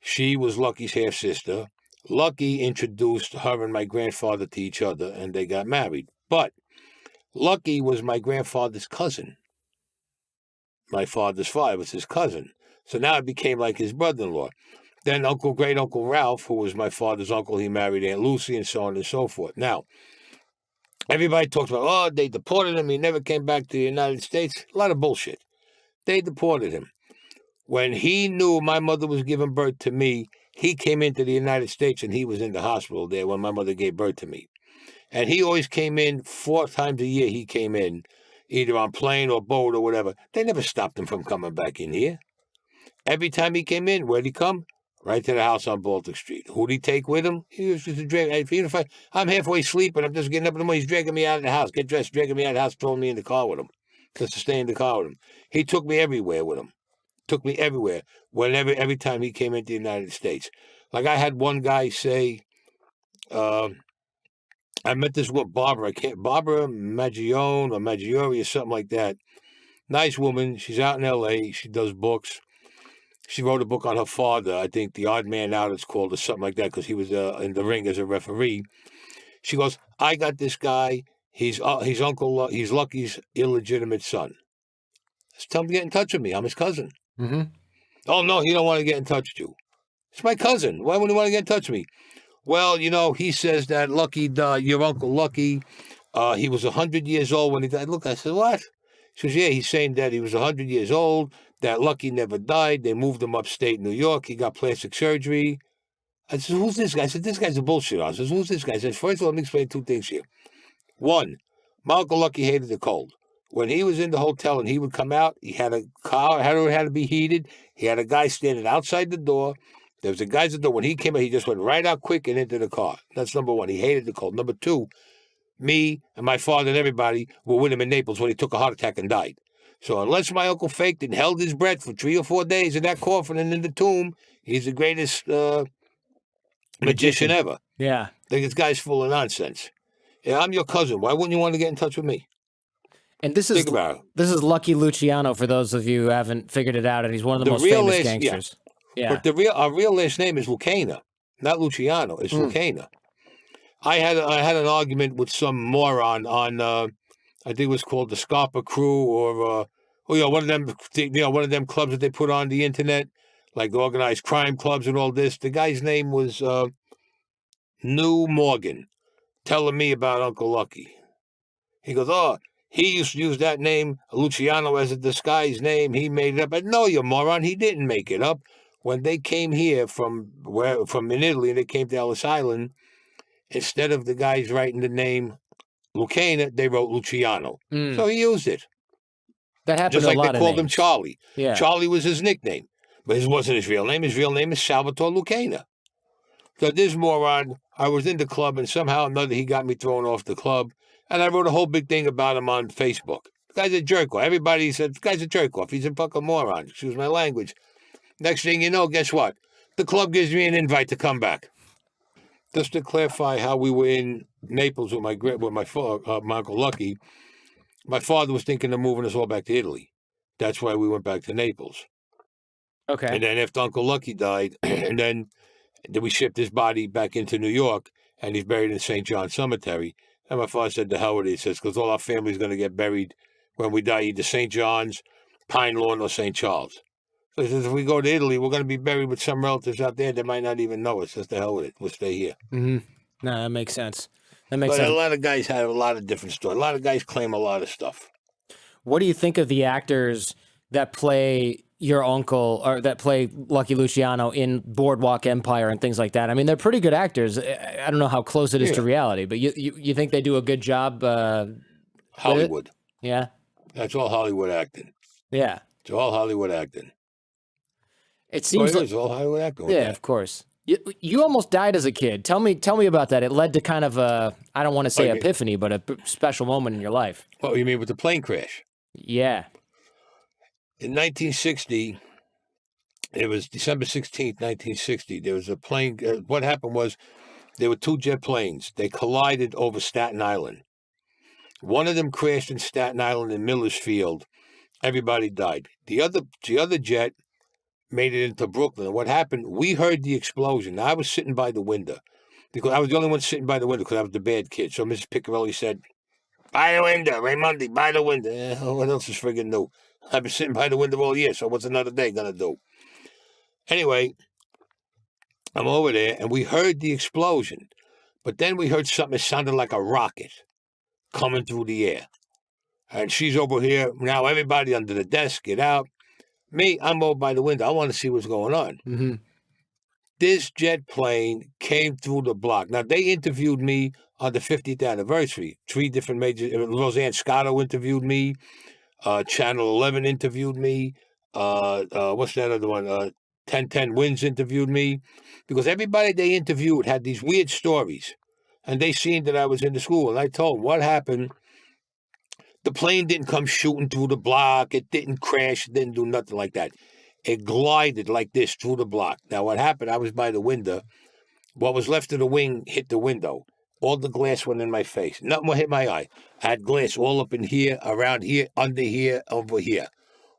she was Lucky's half-sister. Lucky introduced her and my grandfather to each other, and they got married. But Lucky was my grandfather's cousin. My father's father was his cousin. So now it became like his brother-in-law. Then great-uncle Ralph, who was my father's uncle, he married Aunt Lucy, and so on and so forth. Now, everybody talks about, oh, they deported him. He never came back to the United States. A lot of bullshit. They deported him. When he knew my mother was giving birth to me, he came into the United States, and he was in the hospital there when my mother gave birth to me. And he always came in 4 times a year. He came in, either on plane or boat or whatever. They never stopped him from coming back in here. Every time he came in, where'd he come? Right to the house on Baltic Street. Who'd he take with him? He was just a drag. Even if I'm halfway asleep I'm just getting up in the morning, he's dragging me out of the house. Get dressed, dragging me out of the house, throwing me in the car with him. Just to stay in the car with him. He took me everywhere with him. Took me everywhere. Every time he came into the United States. Like I had one guy say, I met this woman, Barbara Maggione or Maggiore or something like that. Nice woman. She's out in L.A. She does books. She wrote a book on her father. I think The Odd Man Out it's called or something like that because he was in the ring as a referee. She goes, I got this guy. He's Lucky's illegitimate son. Just tell him to get in touch with me. I'm his cousin. Mm-hmm. Oh, no, he don't want to get in touch with you. It's my cousin. Why wouldn't he want to get in touch with me? Well, he says that Lucky died, your Uncle Lucky, he was 100 years old when he died. Look, I said, what? She says, yeah, he's saying that he was 100 years old, that Lucky never died. They moved him upstate New York. He got plastic surgery. I said, who's this guy? I said, this guy's a bullshit. I said, who's this guy? I said, first of all, let me explain 2 things here. One, my Uncle Lucky hated the cold. When he was in the hotel and he would come out, he had a car, had to be heated. He had a guy standing outside the door. There was a guy at the door. When he came out, he just went right out quick and into the car. That's number 1. He hated the cold. Number 2, me and my father and everybody were with him in Naples when he took a heart attack and died. So unless my uncle faked and held his breath for 3 or 4 days in that coffin and in the tomb, he's the greatest magician ever. Yeah. I think this guy's full of nonsense. Yeah, I'm your cousin. Why wouldn't you want to get in touch with me? And this Think about it. This is Lucky Luciano for those of you who haven't figured it out, and he's one of the most famous gangsters. Yeah. But our real last name is Lucana, not Luciano. It's Lucana. I had an argument with some moron on I think it was called the Scarpa Crew or one of them clubs that they put on the internet, like the organized crime clubs and all this. The guy's name was New Morgan, telling me about Uncle Lucky. He goes, oh, he used to use that name, Luciano, as a disguised name. He made it up. But no, you moron, he didn't make it up. When they came here from in Italy and they came to Ellis Island, instead of the guys writing the name Lucana, they wrote Luciano. So he used it. That happened just to a like lot they of called him names. Charlie. Yeah. Charlie was his nickname, but it wasn't his real name. His real name is Salvatore Lucana. So this moron, I was in the club, and somehow or another he got me thrown off the club, and I wrote a whole big thing about him on Facebook. The guy's a jerk off. Everybody said, the guy's a jerk off. He's a fucking moron. Excuse my language. Next thing you know, guess what? The club gives me an invite to come back. Just to clarify how we were in Naples with my Uncle Lucky, my father was thinking of moving us all back to Italy. That's why we went back to Naples. Okay. And then after Uncle Lucky died, and then we shipped his body back into New York, and he's buried in St. John's Cemetery. And my father said, the hell with it. He says, because all our family's going to get buried when we die, either St. John's, Pine Lawn, or St. Charles. So he says, if we go to Italy, we're going to be buried with some relatives out there that might not even know us. Just the hell with it. We'll stay here. Mm-hmm. No, that makes sense. But a lot of guys have a lot of different stories. A lot of guys claim a lot of stuff. What do you think of the actors that play your uncle or that play Lucky Luciano in Boardwalk Empire and things like that. I mean, they're pretty good actors. I don't know how close it is to reality, but you think they do a good job? Hollywood. Yeah. That's all Hollywood acting. Yeah. It's all Hollywood acting. It seems it's all Hollywood acting. Yeah, of course. You almost died as a kid. Tell me about that. It led to kind of I don't want to say epiphany, but a special moment in your life. What you mean with the plane crash? Yeah. In 1960, it was December 16th, 1960. There was a plane. What happened was there were two jet planes. They collided over Staten Island. One of them crashed in Staten Island in Miller's Field. Everybody died. The other jet made it into Brooklyn. What happened, we heard the explosion. I was sitting by the window because I was the only one sitting by the window because I was the bad kid. So Mrs. Piccarelli said, by the window, Raimondi, by the window. What else is friggin' new? I've been sitting by the window all year, so what's another day going to do? Anyway, I'm over there, and we heard the explosion. But then we heard something that sounded like a rocket coming through the air. And she's over here. Now everybody under the desk, get out. Me, I'm over by the window. I want to see what's going on. Mm-hmm. This jet plane came through the block. Now, they interviewed me on the 50th anniversary. 3 different major... Roseanne Scotto interviewed me. Channel 11 interviewed me. What's that other one? 1010 Wins interviewed me. Because everybody they interviewed had these weird stories. And they seen that I was in the school. And I told them what happened. The plane didn't come shooting through the block. It didn't crash. It didn't do nothing like that. It glided like this through the block. Now, what happened, I was by the window. What was left of the wing hit the window. All the glass went in my face. Nothing more hit my eye. I had glass all up in here, around here, under here, over here.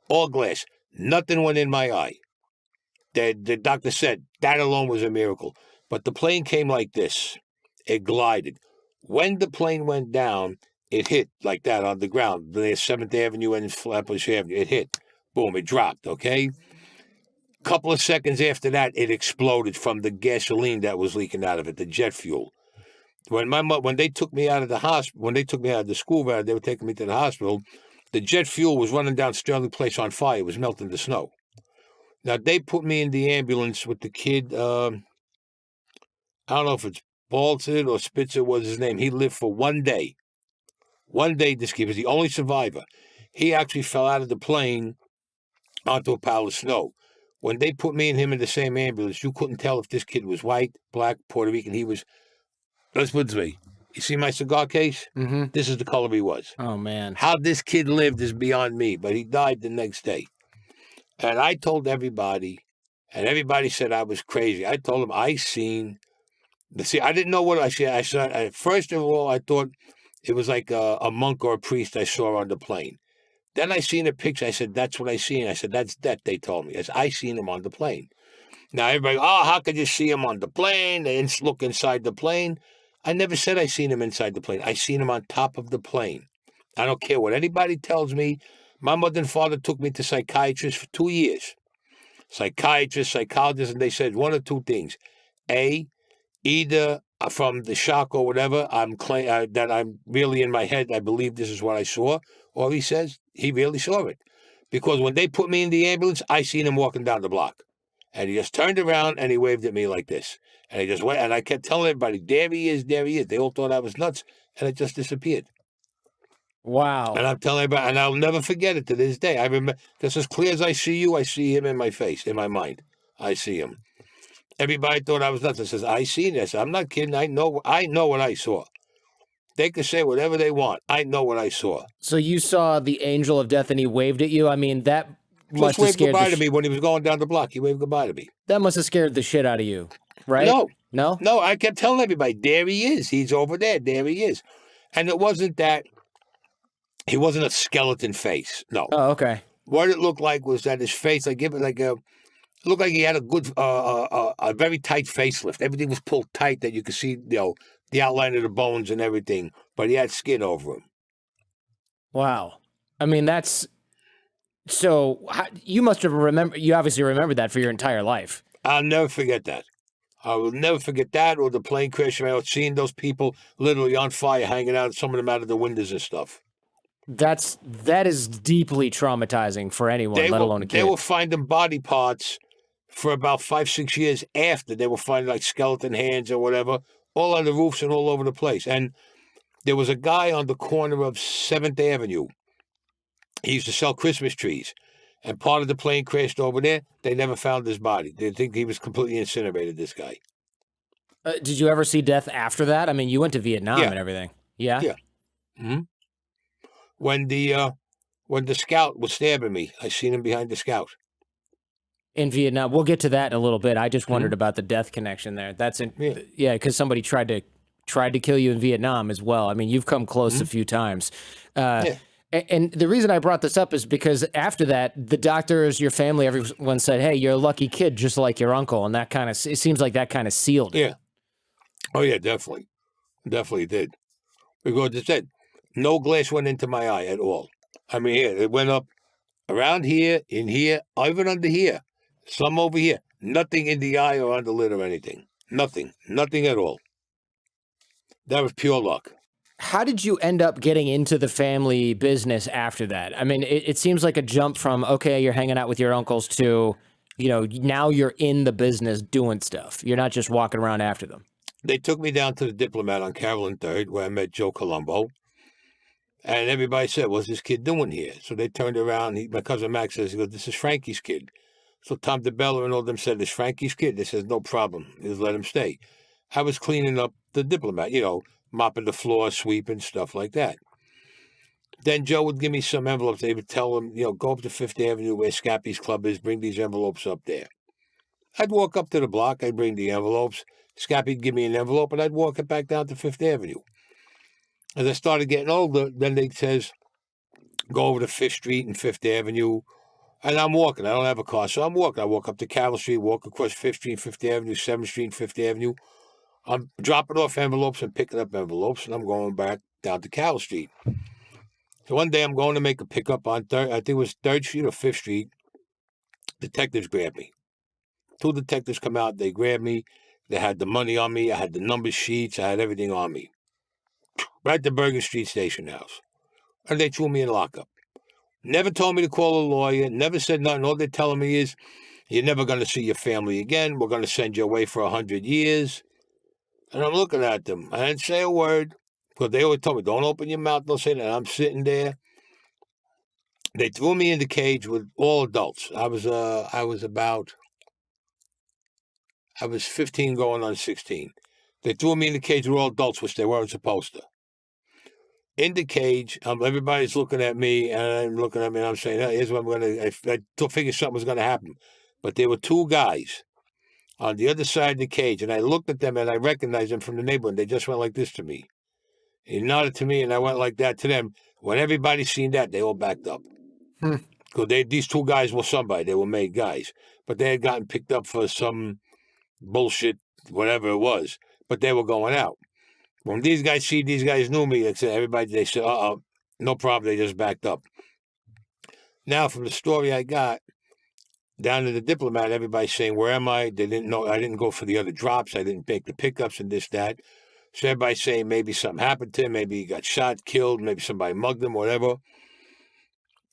All glass. Nothing went in my eye. The doctor said that alone was a miracle. But the plane came like this. It glided. When the plane went down, it hit like that on the ground. The 7th Avenue and Flatbush Avenue. It hit. Boom, it dropped, okay? Couple of seconds after that, it exploded from the gasoline that was leaking out of it, the jet fuel. When they took me out of the hospital, when they took me out of the school van, they were taking me to the hospital, the jet fuel was running down Sterling Place on fire. It was melting the snow. Now, they put me in the ambulance with the kid, I don't know if it's Balton or Spitzer was his name. He lived for 1 day. 1 day, this kid was the only survivor. He actually fell out of the plane onto a pile of snow. When they put me and him in the same ambulance, you couldn't tell if this kid was white, black, Puerto Rican. He was, let's put it this way. You see my cigar case? Mm-hmm. This is the color he was. Oh, man. How this kid lived is beyond me, but he died the next day. And I told everybody, and everybody said I was crazy. I told them I didn't know what I said. First of all, I thought it was like a monk or a priest I saw on the plane. Then I seen a picture. I said, that's what I seen. I said, that's that, they told me. I seen him on the plane. Now, everybody, how could you see him on the plane? They didn't look inside the plane. I never said I seen him inside the plane. I seen him on top of the plane. I don't care what anybody tells me. My mother and father took me to psychiatrists for 2 years. Psychiatrists, psychologists, and they said one or two things. A, either from the shock or whatever, that I'm really in my head, I believe this is what I saw. Or he says he really saw it. Because when they put me in the ambulance, I seen him walking down the block. And he just turned around and he waved at me like this. And he just went, and I kept telling everybody, there he is, there he is. They all thought I was nuts, and it just disappeared. Wow. And I'm telling everybody, and I'll never forget it to this day. I remember, just as clear as I see you, I see him in my face, in my mind. I see him. Everybody thought I was nuts. I says, I seen this. I'm not kidding. I know what I saw. They could say whatever they want. I know what I saw. So you saw the angel of death and he waved at you? I mean, that must have waved scared goodbye to me when he was going down the block. He waved goodbye to me. That must have scared the shit out of you, right? No, I kept telling everybody, there he is. He's over there. There he is. And it wasn't that, he wasn't a skeleton face. No. Oh, okay. What it looked like was that his face, it looked like he had a good, a very tight facelift. Everything was pulled tight that you could see, the outline of the bones and everything, but he had skin over him. Wow. I mean, you must have you obviously remembered that for your entire life. I'll never forget that. I will never forget that or the plane crash. I was seeing those people literally on fire, hanging out, some of them out of the windows and stuff. That is deeply traumatizing for anyone, let alone a kid. They were finding body parts for about 5-6 years after. They were finding like skeleton hands or whatever, all on the roofs and all over the place. And there was a guy on the corner of 7th Avenue. He used to sell Christmas trees. And part of the plane crashed over there. They never found his body. They think he was completely incinerated, this guy. Did you ever see death after that? I mean, you went to Vietnam and everything. Yeah? Yeah. Mm-hmm. When the scout was stabbing me, I seen him behind the scout. In Vietnam. We'll get to that in a little bit. I just wondered about the death connection there. Because somebody tried to kill you in Vietnam as well. I mean, you've come close a few times. And the reason I brought this up is because after that, the doctors, your family, everyone said, hey, you're a lucky kid, just like your uncle. And that it seems like that kind of sealed it. Yeah. Oh, yeah, definitely. Definitely did. Because it said, no glass went into my eye at all. I mean, it went up around here, in here, even under here, some over here. Nothing in the eye or on the lid or anything. Nothing. Nothing at all. That was pure luck. How did you end up getting into the family business after that? I mean, it seems like a jump from, okay, you're hanging out with your uncles to, now you're in the business doing stuff. You're not just walking around after them. They took me down to the Diplomat on Carroll and 3rd, where I met Joe Colombo. And everybody said, what's this kid doing here? So they turned around. My cousin Max says, he goes, this is Frankie's kid. So Tom DeBella and all them said, this is Frankie's kid. They says, no problem. Just let him stay. I was cleaning up the Diplomat, mopping the floor, sweeping, stuff like that. Then Joe would give me some envelopes. They would tell him, go up to 5th Avenue where Scappy's Club is, bring these envelopes up there. I'd walk up to the block, I'd bring the envelopes. Scappy'd give me an envelope, and I'd walk it back down to 5th Avenue. As I started getting older, then they says, go over to 5th Street and 5th Avenue. And I'm walking. I don't have a car, so I'm walking. I walk up to Carroll Street, walk across 5th Street, 5th Avenue, 7th Street, and 5th Avenue. I'm dropping off envelopes and picking up envelopes, and I'm going back down to Carroll Street. So one day I'm going to make a pickup on 3rd, I think it was 3rd Street or 5th Street. Detectives grabbed me. 2 detectives come out. They grabbed me. They had the money on me. I had the number sheets. I had everything on me. Right to Bergen Street Station House. And they threw me in lockup. Never told me to call a lawyer. Never said nothing. All they're telling me is, you're never going to see your family again. We're going to send you away for 100 years. And I'm looking at them. I didn't say a word. Because they always told me, don't open your mouth, don't say that. I'm sitting there. They threw me in the cage with all adults. I was 15 going on 16. They threw me in the cage with all adults, which they weren't supposed to. In the cage, everybody's looking at me, and I'm looking at me, and I'm saying, here's what I'm going to... I figured something was going to happen. But there were 2 guys on the other side of the cage, and I looked at them, and I recognized them from the neighborhood. They just went like this to me. He nodded to me, and I went like that to them. When everybody seen that, they all backed up. Because these 2 guys were somebody. They were made guys. But they had gotten picked up for some bullshit, whatever it was. But they were going out. When these guys knew me, they said, uh-oh, no problem. They just backed up. Now, from the story I got, down to the Diplomat, everybody's saying, where am I? They didn't know. I didn't go for the other drops. I didn't make the pickups and this, that. So everybody's saying maybe something happened to him. Maybe he got shot, killed. Maybe somebody mugged him, whatever.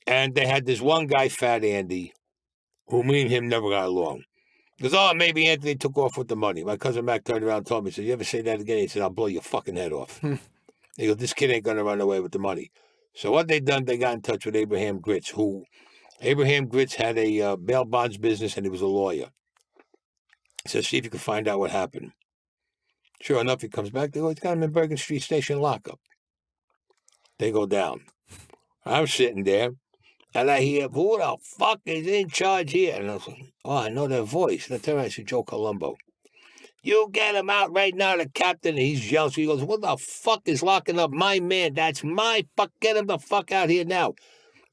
And they had this one guy, Fat Andy, who me and him never got along. He goes, maybe Anthony took off with the money. My cousin Mac turned around and told me, he said, you ever say that again? He said, I'll blow your fucking head off. He goes, this kid ain't going to run away with the money. So what they done, they got in touch with Abraham Gritz, Abraham Gritz had a bail bonds business, and he was a lawyer. He said, see if you can find out what happened. Sure enough, he comes back. They go, he's got him in Bergen Street Station lockup. They go down. I'm sitting there, and I hear, who the fuck is in charge here? And I was like, I know that voice. And I turn around, I see Joe Colombo. You get him out right now, the captain. And he's yelling. So he goes, what the fuck is locking up my man? That's my fuck. Get him the fuck out here now.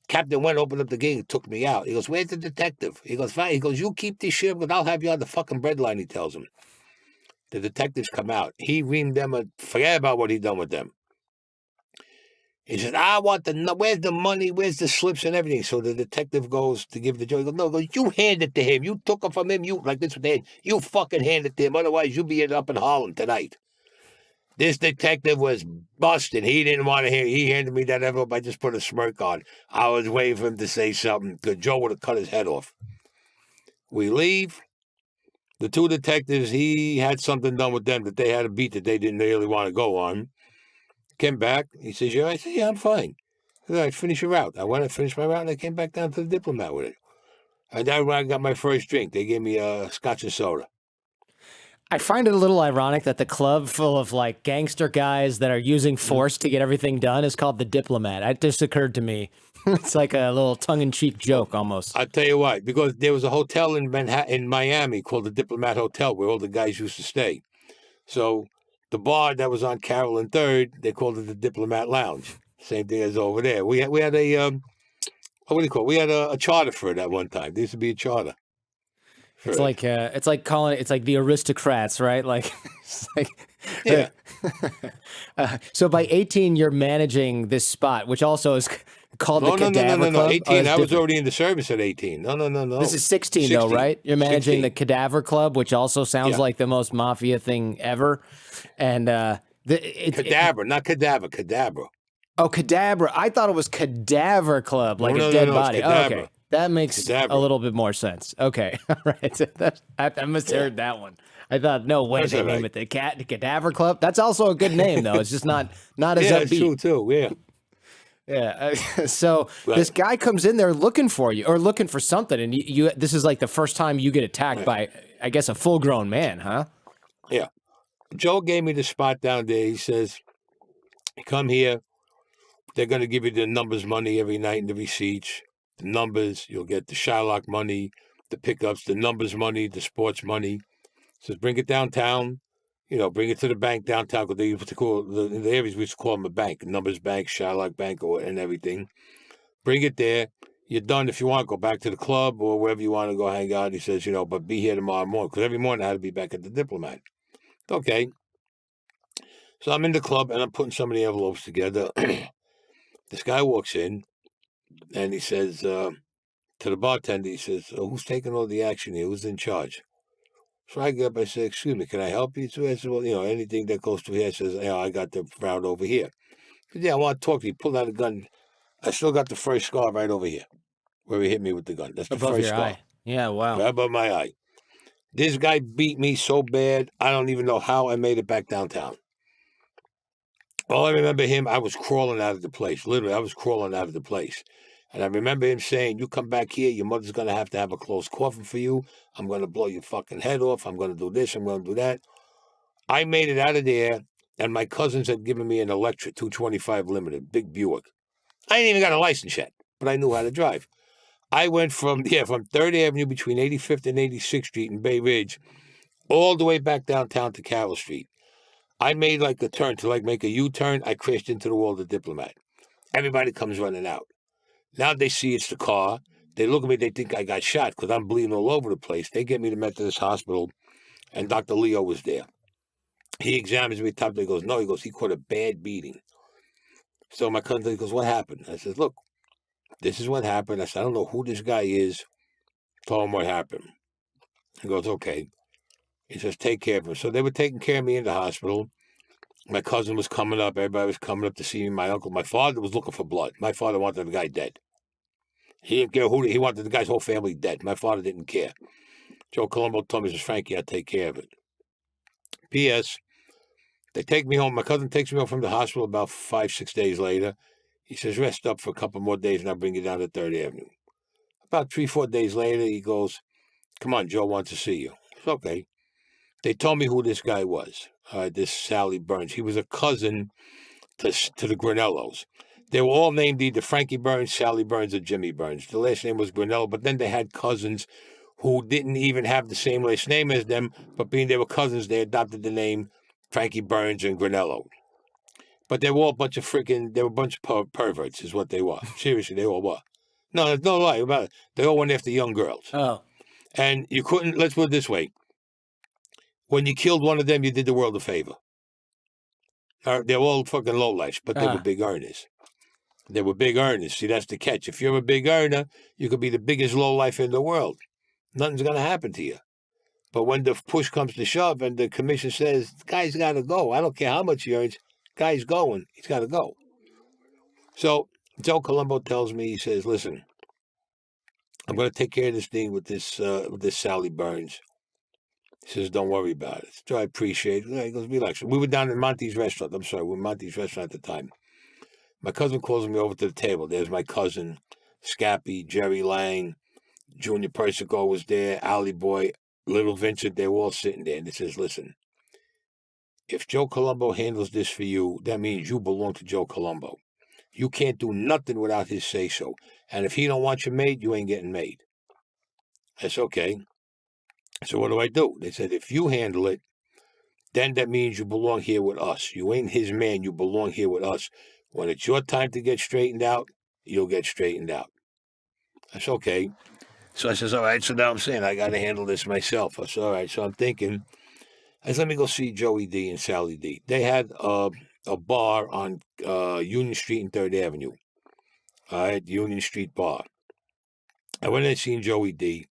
Captain went, opened up the gate, and took me out. He goes, where's the detective? He goes, fine. He goes, you keep this shit, but I'll have you on the fucking bread line, he tells him. The detectives come out. He reamed them, forget about what he done with them. He said, I want where's the money, where's the slips and everything? So the detective goes to give the Joe. He goes, no, you hand it to him. You took it from him. You, like this with the hand. You fucking hand it to him. Otherwise, you'll be up in Holland tonight. This detective was busted. He didn't want to hear. He handed me that envelope. I just put a smirk on. I was waiting for him to say something, because Joe would have cut his head off. We leave. The two detectives, he had something done with them that they had a beat that they didn't really want to go on. Came back. He says, yeah. I said, yeah, I'm fine. He said, all right, finish your route. I went and finished my route, and I came back down to the Diplomat with it. And that's when I got my first drink. They gave me a scotch and soda. I find it a little ironic that the club full of like gangster guys that are using force to get everything done is called the Diplomat. That just occurred to me. It's like a little tongue-in-cheek joke almost. I'll tell you why. Because there was a hotel in Miami called the Diplomat Hotel where all the guys used to stay. So the bar that was on Carroll and 3rd, they called it the Diplomat Lounge. Same thing as over there. We had a what do you call it? We had a charter for it at one time. There used to be a charter. It's like the aristocrats, right? Like, it's like yeah. So by 18, you're managing this spot, which also is called the Cadaver No. Club. 18. I was already in the service at 18. No. This is 16 though, right? You're managing 16. the Cadaver Club, which also sounds like the most mafia thing ever. And Cadaver, not Cadaver, Cadabra. Oh, Cadabra. I thought it was Cadaver Club, like a dead body. Oh, okay. That makes a little bit more sense. Okay. All right. I must have heard that one. I thought, no way, they name it the Cadaver Club. That's also a good name, though. It's just not as upbeat. Yeah, it's true, too. Yeah. Yeah. So this guy comes in there looking for you, or looking for something, and you this is like the first time you get attacked by, I guess, a full-grown man, huh? Yeah. Joe gave me the spot down there. He says, come here. They're going to give you the numbers money every night and the receipts. The numbers, you'll get the Shylock money, the pickups, the numbers money, the sports money. Says, bring it downtown. Bring it to the bank downtown, because they used to call in the areas we used to call them a bank, Numbers Bank, Shylock Bank, and everything. Bring it there. You're done. If you want, go back to the club or wherever you want to go hang out. He says, but be here tomorrow morning, because every morning I had to be back at the Diplomat. Okay. So I'm in the club and I'm putting some of the envelopes together. This guy walks in and he says to the bartender, he says, who's taking all the action here? Who's in charge? So I get up, I say, excuse me, can I help you? So I said, well, anything that goes through here. Says, I got the route over here. He said, yeah, I want to talk to you. Pulled out a gun. I still got the first scar right over here, where he hit me with the gun. That's the above first your scar. Eye. Yeah, wow. Right above my eye. This guy beat me so bad, I don't even know how I made it back downtown. All I remember I was crawling out of the place. Literally, I was crawling out of the place. And I remember him saying, you come back here, your mother's going to have a closed coffin for you. I'm going to blow your fucking head off. I'm going to do this. I'm going to do that. I made it out of there, and my cousins had given me an Electra 225 Limited, big Buick. I ain't even got a license yet, but I knew how to drive. I went from 3rd Avenue between 85th and 86th Street in Bay Ridge, all the way back downtown to Carroll Street. I made like a turn to make a U-turn. I crashed into the wall of the Diplomat. Everybody comes running out. Now they see it's the car. They look at me. They think I got shot because I'm bleeding all over the place. They get me to Methodist Hospital, and Dr. Leo was there. He examines me top. He goes, no. He goes, he caught a bad beating. So my cousin goes, what happened? I said, look, this is what happened. I said, I don't know who this guy is. Told him what happened. He goes, okay. He says, take care of him. So they were taking care of me in the hospital. My cousin was coming up. Everybody was coming up to see me. My uncle, my father was looking for blood. My father wanted the guy dead. He didn't care he wanted the guy's whole family dead. My father didn't care. Joe Colombo told me, he says, Frankie, I'll take care of it. P.S. They take me home. My cousin takes me home from the hospital about 5-6 days later. He says, rest up for a couple more days and I'll bring you down to 3rd Avenue. About 3-4 days later, he goes, come on, Joe wants to see you. It's okay. They told me who this guy was, this Sally Burns. He was a cousin to the Granellos. They were all named either Frankie Burns, Sally Burns, or Jimmy Burns. The last name was Granello, but then they had cousins who didn't even have the same last name as them, but being they were cousins, they adopted the name Frankie Burns and Granello. But they were all a bunch of perverts is what they were. Seriously, they all were. No, there's no lie about it. They all went after young girls. Oh. And you couldn't, let's put it this way. When you killed one of them, you did the world a favor. They were all fucking lowlifes, but they were big earners. They were big earners. See, that's the catch. If you're a big earner, you could be the biggest lowlife in the world. Nothing's going to happen to you. But when the push comes to shove and the commission says, the guy's got to go, I don't care how much he earns, guy's going, he's got to go. So Joe Colombo tells me, he says, listen, I'm going to take care of this thing with this Sally Burns. He says, don't worry about it. So I appreciate it. He goes, relax. We were down at Monty's restaurant. I'm sorry, we were at Monty's restaurant at the time. My cousin calls me over to the table. There's my cousin, Scappy, Jerry Lang, Junior Persico was there, Alley Boy, Little Vincent. They were all sitting there. And he says, listen, if Joe Colombo handles this for you, that means you belong to Joe Colombo. You can't do nothing without his say-so. And if he don't want you made, you ain't getting made. That's okay. So what do? They said, if you handle it, then that means you belong here with us. You ain't his man. You belong here with us. When it's your time to get straightened out, you'll get straightened out. That's okay. So I says, all right. So now I'm saying I got to handle this myself. I said, all right. So I'm thinking, I said, let me go see Joey D and Sally D. They had a bar on Union Street and 3rd Avenue. All right, Union Street bar. I went and I seen Joey D.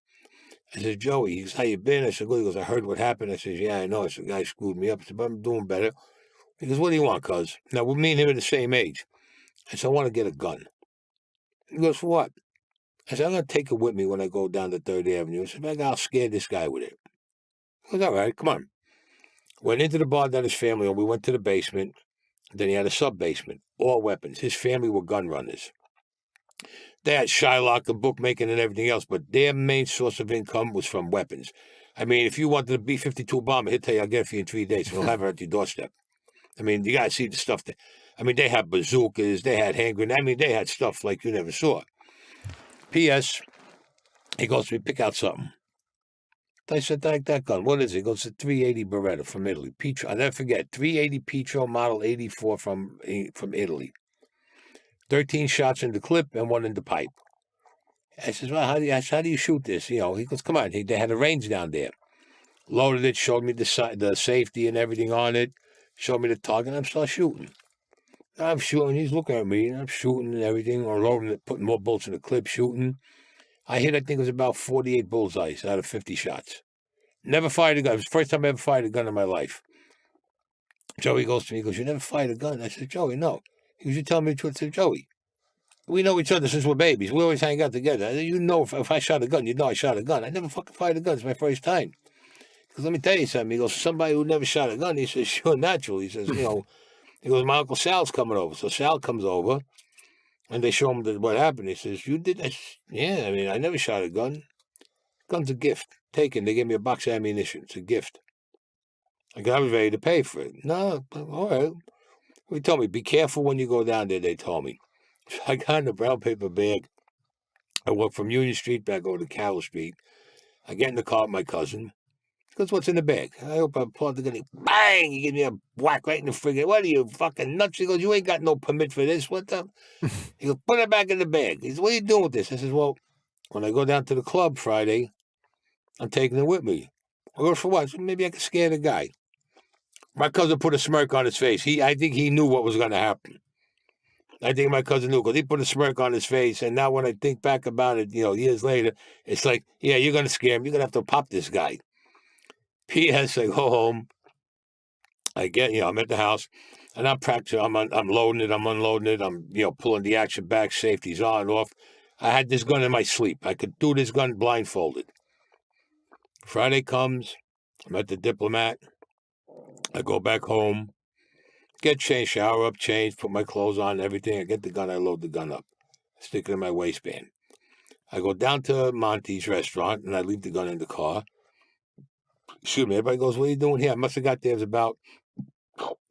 I said, Joey, he goes, how you been? I said, good. He goes, I heard what happened. I said, yeah, I know. I said, the guy screwed me up. I said, but I'm doing better. He goes, what do you want, cuz? Now, me and him are the same age. I said, I want to get a gun. He goes, for what? I said, I'm going to take it with me when I go down to 3rd Avenue. I said, maybe I'll scare this guy with it. He goes, all right, come on. Went into the bar that his family owned. We went to the basement. Then he had a sub-basement. All weapons. His family were gun runners. They had Shylock, the bookmaking, and everything else, but their main source of income was from weapons. I mean, if you wanted a B-52 bomber, he'll tell you, I'll get it for you in 3 days. We'll have it at your doorstep. I mean, you got to see the stuff. I mean, they had bazookas, they had hand grenades. I mean, they had stuff like you never saw. P.S., he goes to me, pick out something. I said, like that gun. What is it? He goes, it's a 380 Beretta from Italy. Pietro, I'll never forget, 380 Pietro model 84 from Italy. 13 shots in the clip and 1 in the pipe. I says, well, how do you shoot this? You know, he goes, come on. They had a range down there. Loaded it, showed me the safety and everything on it, showed me the target, and I'm still shooting. I'm shooting. He's looking at me, and I'm shooting and everything, or loading it, putting more bullets in the clip, shooting. I hit, I think it was about 48 bullseyes out of 50 shots. Never fired a gun. It was the first time I ever fired a gun in my life. Joey goes to me, he goes, you never fired a gun? I said, Joey, no. He goes, you telling me the truth? I said, Joey, we know each other since we're babies. We always hang out together. You know if I shot a gun, you know I shot a gun. I never fucking fired a gun. It's my first time. Because let me tell you something. He goes, somebody who never shot a gun, he says, sure, natural. He says, you know, he goes, my Uncle Sal's coming over. So Sal comes over, and they show him what happened. He says, you did that? Yeah, I mean, I never shot a gun. Gun's a gift. Taken. They gave me a box of ammunition. It's a gift. I was ready to pay for it. No, all right. He told me, be careful when you go down there, they told me. So I got in a brown paper bag. I walked from Union Street back over to Carroll Street. I get in the car with my cousin. He goes, what's in the bag? I hope I pull out the gun. Bang! He gives me a whack right in the friggin'. What are you, fucking nuts? He goes, you ain't got no permit for this. What the? He goes, put it back in the bag. He says, what are you doing with this? I says, well, when I go down to the club Friday, I'm taking it with me. I go, for what? Maybe I can scare the guy. My cousin put a smirk on his face. I think he knew what was going to happen. I think my cousin knew because he put a smirk on his face. And now when I think back about it, years later, it's like, yeah, you're going to scare him. You're going to have to pop this guy. P.S. I go home. I get, I'm at the house. And I'm practicing. I'm loading it. I'm unloading it. I'm, pulling the action back. Safety's on and off. I had this gun in my sleep. I could do this gun blindfolded. Friday comes. I'm at the Diplomat. I go back home, get changed, shower up, change, put my clothes on, everything. I get the gun, I load the gun up, stick it in my waistband. I go down to Monty's restaurant, and I leave the gun in the car. Excuse me, everybody goes, what are you doing here? I must have got there, it was about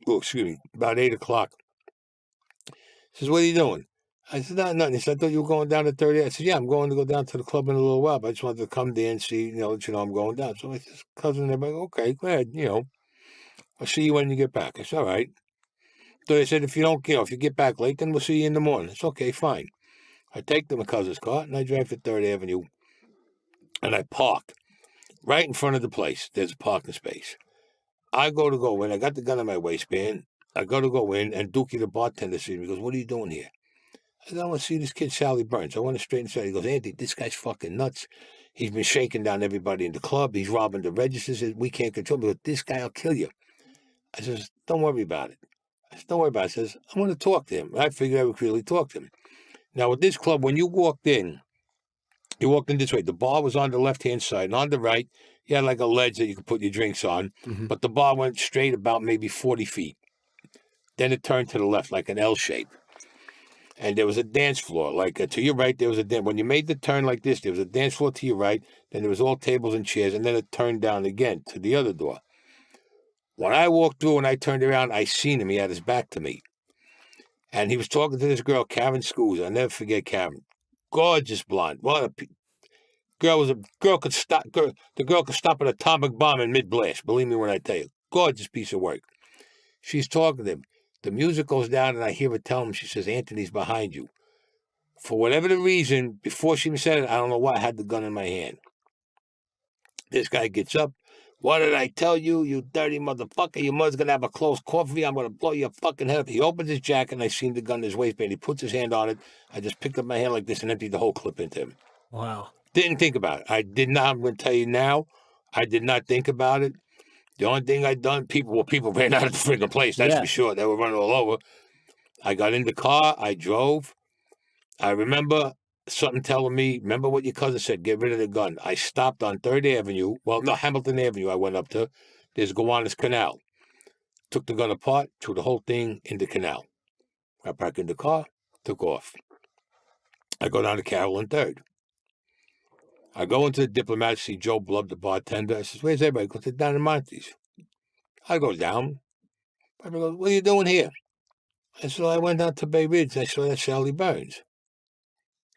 8 o'clock. He says, what are you doing? I said, nothing. He said, I thought you were going down to 30. I said, yeah, I'm going to go down to the club in a little while, but I just wanted to come there and see, let you know I'm going down. So I said, cousin, everybody, okay, go ahead, I'll see you when you get back. I said, all right. So they said, if you don't, if you get back late, then we'll see you in the morning. It's okay, fine. I take my cousin's car, and I drive to 3rd Avenue, and I park right in front of the place. There's a parking space. I go in. I got the gun in my waistband. I go in, and Dookie, the bartender, sees me. He goes, what are you doing here? I said, I want to see this kid, Sally Burns. I want to straighten this out. He goes, Andy, this guy's fucking nuts. He's been shaking down everybody in the club. He's robbing the registers. We can't control him. But this guy will kill you. I says, don't worry about it. I said, don't worry about it. I says, I want to talk to him. I figured I would really talk to him. Now, with this club, when you walked in this way. The bar was on the left-hand side. And on the right, you had like a ledge that you could put your drinks on. Mhm. But the bar went straight about maybe 40 feet. Then it turned to the left like an L shape. And there was a dance floor. Like to your right, there was a dance. When you made the turn like this, there was a dance floor to your right. Then there was all tables and chairs. And then it turned down again to the other door. When I walked through and I turned around, I seen him. He had his back to me. And he was talking to this girl, Karen Schools. I'll never forget Karen. Gorgeous blonde. What a girl could stop. The girl could stop an atomic bomb in mid-blast. Believe me when I tell you. Gorgeous piece of work. She's talking to him. The music goes down, and I hear her tell him, she says, Anthony's behind you. For whatever the reason, before she even said it, I don't know why, I had the gun in my hand. This guy gets up. What did I tell you, you dirty motherfucker? Your mother's going to have a close call for me. I'm going to blow your fucking head up. He opens his jacket, and I seen the gun in his waistband. He puts his hand on it. I just picked up my hand like this and emptied the whole clip into him. Wow. Didn't think about it. I did not. I'm going to tell you now, I did not think about it. The only thing I'd done, people ran out of the freaking place, that's for sure. They were running all over. I got in the car. I drove. I remember something telling me, remember what your cousin said, get rid of the gun. I stopped on 3rd Avenue. Well, no, Hamilton Avenue I went up to. There's Gowanus Canal. Took the gun apart, threw the whole thing in the canal. I parked in the car, took off. I go down to Carroll and 3rd. I go into the Diplomat, see Joe Blub, the bartender. I says, where's everybody? Go to down in Monty's. I go down. I go, what are you doing here? I said, I went down to Bay Ridge. I saw that Sally Burns.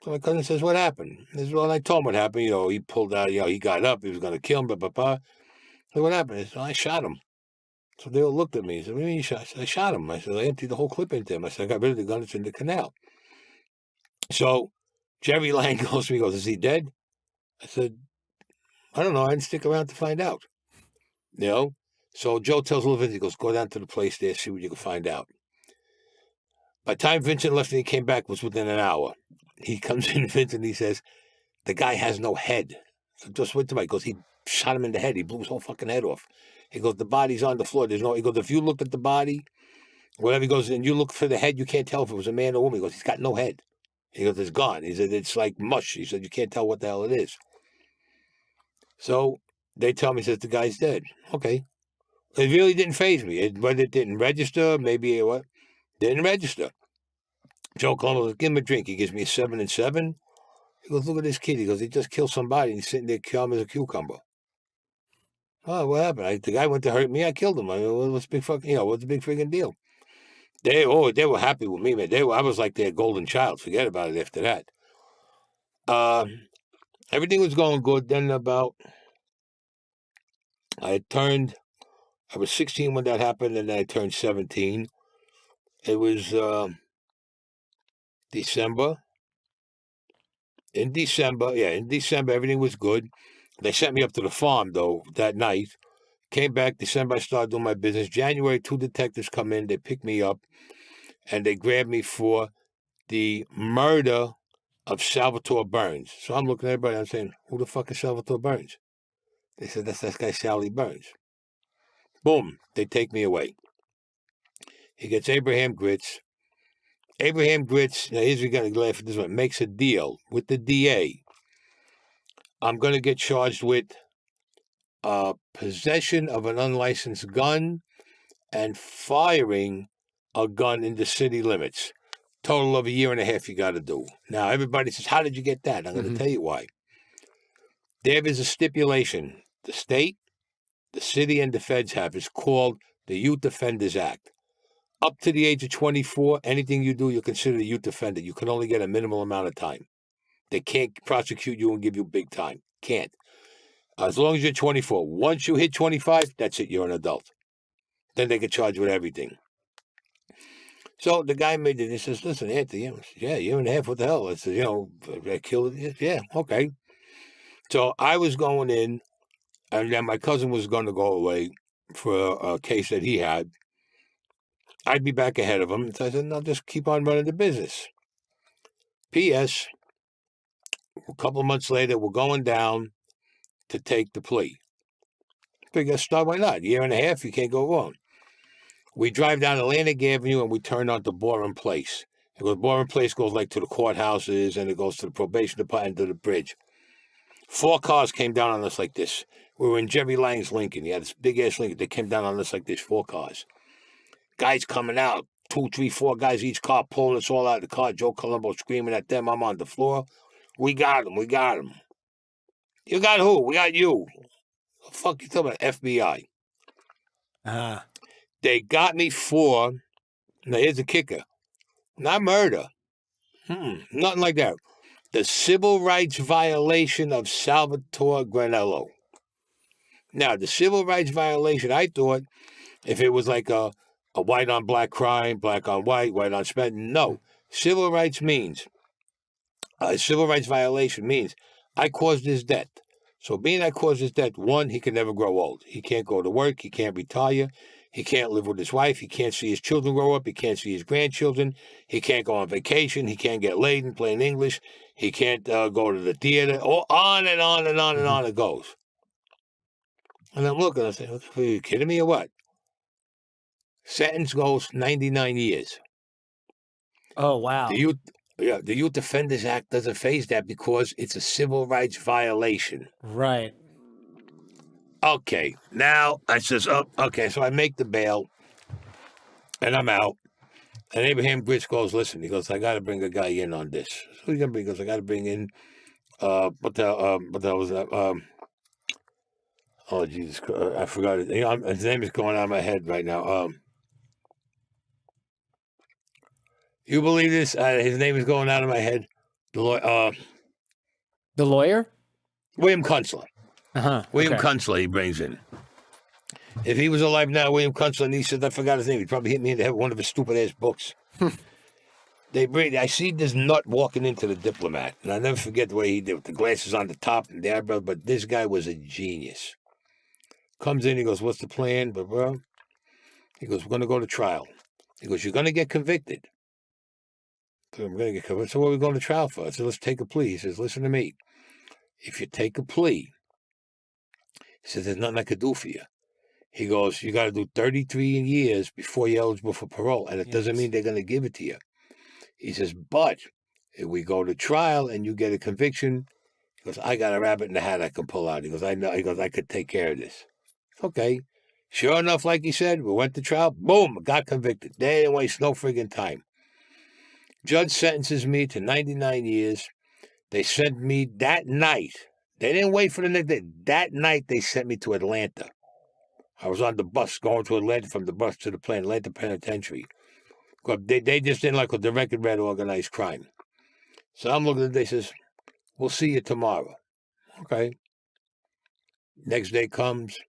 So my cousin says, what happened? I said, well, I told him what happened. He pulled out, he got up. He was going to kill him, I said, what happened? I said, I shot him. So they all looked at me. He said, what do you mean you shot? I said, I shot him. I said, I emptied the whole clip into him. I said, I got rid of the gun. It's in the canal. So Jerry Lang goes to me, is he dead? I said, I don't know. I didn't stick around to find out. So Joe tells little Vincent, he goes, go down to the place there, see what you can find out. By the time Vincent left and he came back, was within an hour. He comes in, Vincent, he says, the guy has no head. So just wait till he goes, he shot him in the head. He blew his whole fucking head off. He goes, the body's on the floor. He goes, if you look at the body, whatever, he goes, and you look for the head, you can't tell if it was a man or a woman. He goes, he's got no head. He goes, it's gone. He said, it's like mush. He said, you can't tell what the hell it is. So they tell me, says, the guy's dead. Okay. It really didn't faze me. Whether it didn't register, maybe what, didn't register. Joe Colombo goes, give him a drink. He gives me a 7 and 7. He goes, look at this kid. He goes, he just killed somebody. And he's sitting there calm as a cucumber. Oh, what happened? The guy went to hurt me. I killed him. I mean, what's the big fucking, what's the big freaking deal? They were happy with me, man. I was like their golden child. Forget about it after that. Everything was going good. Then I was 16 when that happened, and then I turned 17. It was December. In December, everything was good. They sent me up to the farm, though, that night. Came back December, I started doing my business. January, 2 detectives come in. They pick me up, and they grab me for the murder of Salvatore Burns. So I'm looking at everybody, I'm saying, who the fuck is Salvatore Burns? They said, that's that guy Sally Burns. Boom, they take me away. He gets Abraham Gritz. Abraham Gritz, now here's, you're going to laugh at this one, makes a deal with the DA. I'm going to get charged with possession of an unlicensed gun and firing a gun in the city limits. Total of 1.5 years you got to do. Now, everybody says, how did you get that? I'm going to tell you why. There is a stipulation. The state, the city, and the feds have. It's called the Youth Offenders Act. Up to the age of 24, anything you do, you're considered a youth offender. You can only get a minimal amount of time. They can't prosecute you and give you big time. Can't. As long as you're 24. Once you hit 25, that's it. You're an adult. Then they can charge you with everything. So the guy made it. He says, listen, Anthony, 1.5 years, what the hell? I said, I killed it. Yeah, okay. So I was going in, and then my cousin was going to go away for a case that he had. I'd be back ahead of him. So I said, no, just keep on running the business. P.S. A couple of months later, we're going down to take the plea. Figure, start, why not? A year and a half, you can't go wrong. We drive down Atlantic Avenue and we turn onto Boren Place. Boren Place goes like to the courthouses and it goes to the probation department, to the bridge. 4 cars came down on us like this. We were in Jerry Lang's Lincoln. He had this big-ass Lincoln. They came down on us like this, 4 cars. Guys coming out, 2, 3, 4 guys each car, pulling us all out of the car. Joe Colombo screaming at them. I'm on the floor. We got him. We got him. You got who? We got you. The fuck you talking about? FBI. They got me for, now here's the kicker, not murder. Nothing like that. The civil rights violation of Salvatore Granello. Now, the civil rights violation, I thought, if it was like a white on black crime, black on white, white on Hispanic, no. Civil rights violation means I caused his death. So being I caused his death, 1, he can never grow old. He can't go to work. He can't retire. He can't live with his wife. He can't see his children grow up. He can't see his grandchildren. He can't go on vacation. He can't get laid and play in English. He can't go to the theater. Oh, on and on and on and on it goes. And I'm looking, I say, are you kidding me or what? Sentence goes 99 years. Oh, wow. The Youth Defenders Act doesn't phase that because it's a civil rights violation. Right. Okay, now I says, okay, so I make the bail, and I'm out. And Abraham Gritz goes, listen, he goes, I got to bring a guy in on this. So he goes, I got to bring in, what the was that? Oh, Jesus Christ, I forgot it. His name is going out of my head right now. You believe this? His name is going out of my head. The lawyer? William Kunstler. William okay. Kunstler he brings in. If he was alive now, William Kunstler, and he said, I forgot his name, he'd probably hit me in the head with one of his stupid-ass books. I see this nut walking into the Diplomat, and I'll never forget the way he did with the glasses on the top and the eyebrows, but this guy was a genius. Comes in, he goes, what's the plan? But, bro, he goes, we're going to go to trial. He goes, you're going to get convicted. I'm going to get convicted. So what are we going to trial for? I said, let's take a plea. He says, listen to me. If you take a plea, he says, there's nothing I could do for you. He goes, you got to do 33 years before you're eligible for parole, and it doesn't mean they're going to give it to you. He says, but if we go to trial and you get a conviction, he goes, I got a rabbit in the hat I can pull out. He goes, I know. He goes, I could take care of this. Okay. Sure enough, like he said, we went to trial. Boom, got convicted. They didn't waste no friggin' time. Judge sentences me to 99 years. They sent me that night. They didn't wait for the next day. That night, they sent me to Atlanta. I was on the bus going to Atlanta, from the bus to the plane, Atlanta Penitentiary. They just didn't like a directed red organized crime. So I'm looking at it, they says, we'll see you tomorrow. Okay. Next day comes.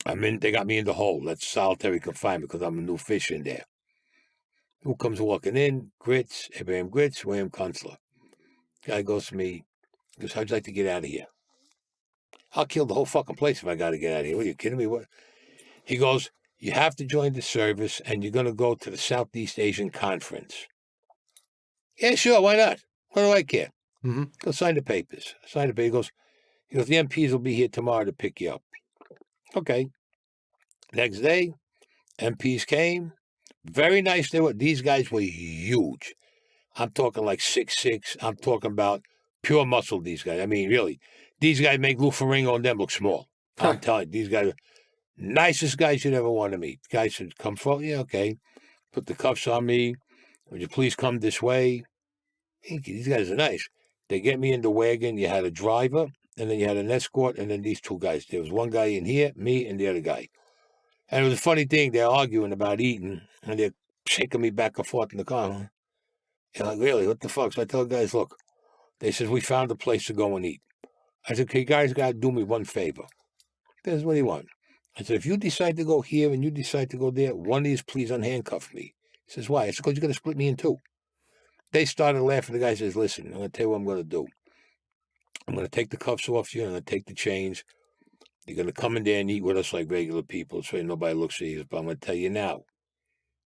They got me in the hole. That's solitary confinement because I'm a new fish in there. Who comes walking in? Abraham Gritz, William Kunstler. Guy goes to me, he goes, how'd you like to get out of here? I'll kill the whole fucking place if I got to get out of here. What, are you kidding me? What? He goes, you have to join the service and you're going to go to the Southeast Asian Conference. Yeah, sure, why not? What do I care? Go sign the papers. Sign the papers. He goes, the MPs will be here tomorrow to pick you up. Okay. Next day, MPs came. Very nice they were. These guys were huge. I'm talking like 6'6". I'm talking about pure muscle, these guys. I mean, really. These guys make Lou Ferrigno and them look small. I'm telling you, these guys are nicest guys you'd ever want to meet. Guys said, come forward. Yeah, okay. Put the cuffs on me. Would you please come this way? These guys are nice. They get me in the wagon. You had a driver, and then you had an escort, and then these 2 guys. There was one guy in here, me, and the other guy. And it was a funny thing. They're arguing about eating, and they're shaking me back and forth in the car. You're like, really? What the fuck? So I tell the guys, look. They says, we found a place to go and eat. I said, okay, guys, got to do me one favor. This is what he wants. I said, if you decide to go here and you decide to go there, one of these please unhandcuff me. He says, why? I said, because you're going to split me in 2. They started laughing. The guy says, listen, I'm going to tell you what I'm going to do. I'm going to take the cuffs off you. I'm going to take the chains. You're going to come in there and eat with us like regular people so nobody looks at you. But I'm going to tell you now.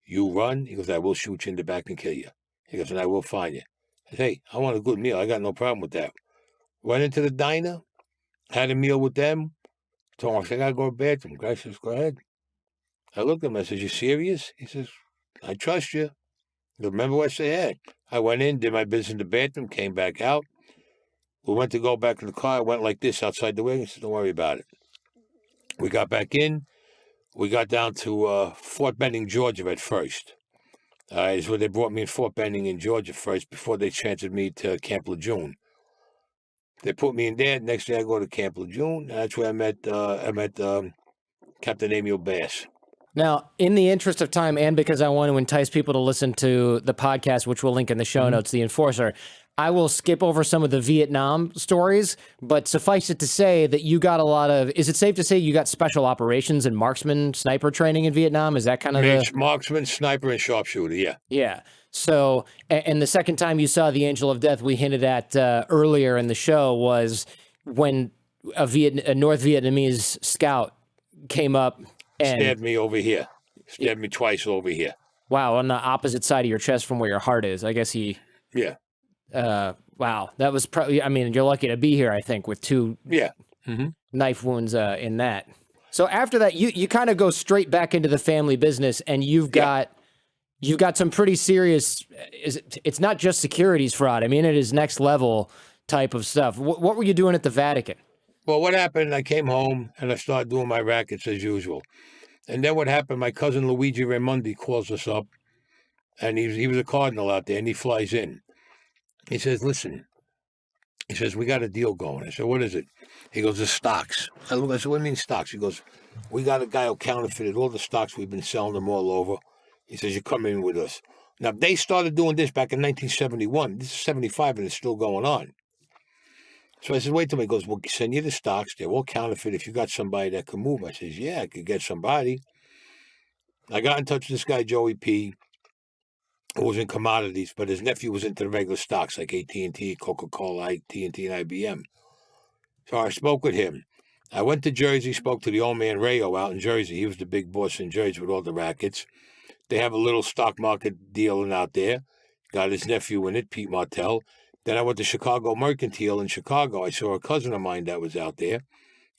You run. He goes, I will shoot you in the back and kill you. He goes, and I will find you. I said, hey, I want a good meal. I got no problem with that. Went into the diner, had a meal with them. Told him, I said, I got to go to the bathroom. Guy says, go ahead. I looked at him. I said, you serious? He says, I trust you. Remember what I said? I went in, did my business in the bathroom, came back out. We went to go back in the car. I went like this outside the window. He said, don't worry about it. We got back in. We got down to Fort Benning, Georgia at first. Is where they brought me in Fort Benning in Georgia first before they transferred me to Camp Lejeune. They put me in there. Next day I go to Camp Lejeune. That's where I met Captain Emil Bass. Now, in the interest of time, and because I want to entice people to listen to the podcast, which we'll link in the show notes, The Enforcer, I will skip over some of the Vietnam stories, but suffice it to say that you got a lot of, is it safe to say you got special operations and marksman sniper training in Vietnam? Is that kind of the... Marksman, sniper, and sharpshooter, yeah. Yeah. So, and the second time you saw the Angel of Death we hinted at earlier in the show was when a North Vietnamese scout came up and... Stabbed me over here. Stabbed me twice over here. Wow, on the opposite side of your chest from where your heart is. I guess he... Yeah. Wow, that was probably, I mean, you're lucky to be here, I think, with two knife wounds in that. So after that, you kind of go straight back into the family business, and you've got some pretty serious, it's not just securities fraud. I mean, it is next level type of stuff. What were you doing at the Vatican? Well, what happened, I came home, and I started doing my rackets as usual. And then what happened, my cousin Luigi Raimondi calls us up, and he was a cardinal out there, and he flies in. He says, listen, he says, we got a deal going. I said, what is it? He goes, the stocks. I said, what do you mean stocks? He goes, we got a guy who counterfeited all the stocks. We've been selling them all over. He says, you come in with us. Now, they started doing this back in 1971. This is 75, and it's still going on. So I said, wait till me. He goes, we'll send you the stocks. They're all counterfeit. If you got somebody that can move. I says, yeah, I could get somebody. I got in touch with this guy, Joey P., who was in commodities, but his nephew was into the regular stocks like AT&T, Coca-Cola, AT&T, and IBM. So I spoke with him. I went to Jersey, spoke to the old man Rayo out in Jersey. He was the big boss in Jersey with all the rackets. They have a little stock market dealing out there. Got his nephew in it, Pete Martell. Then I went to Chicago Mercantile in Chicago. I saw a cousin of mine that was out there.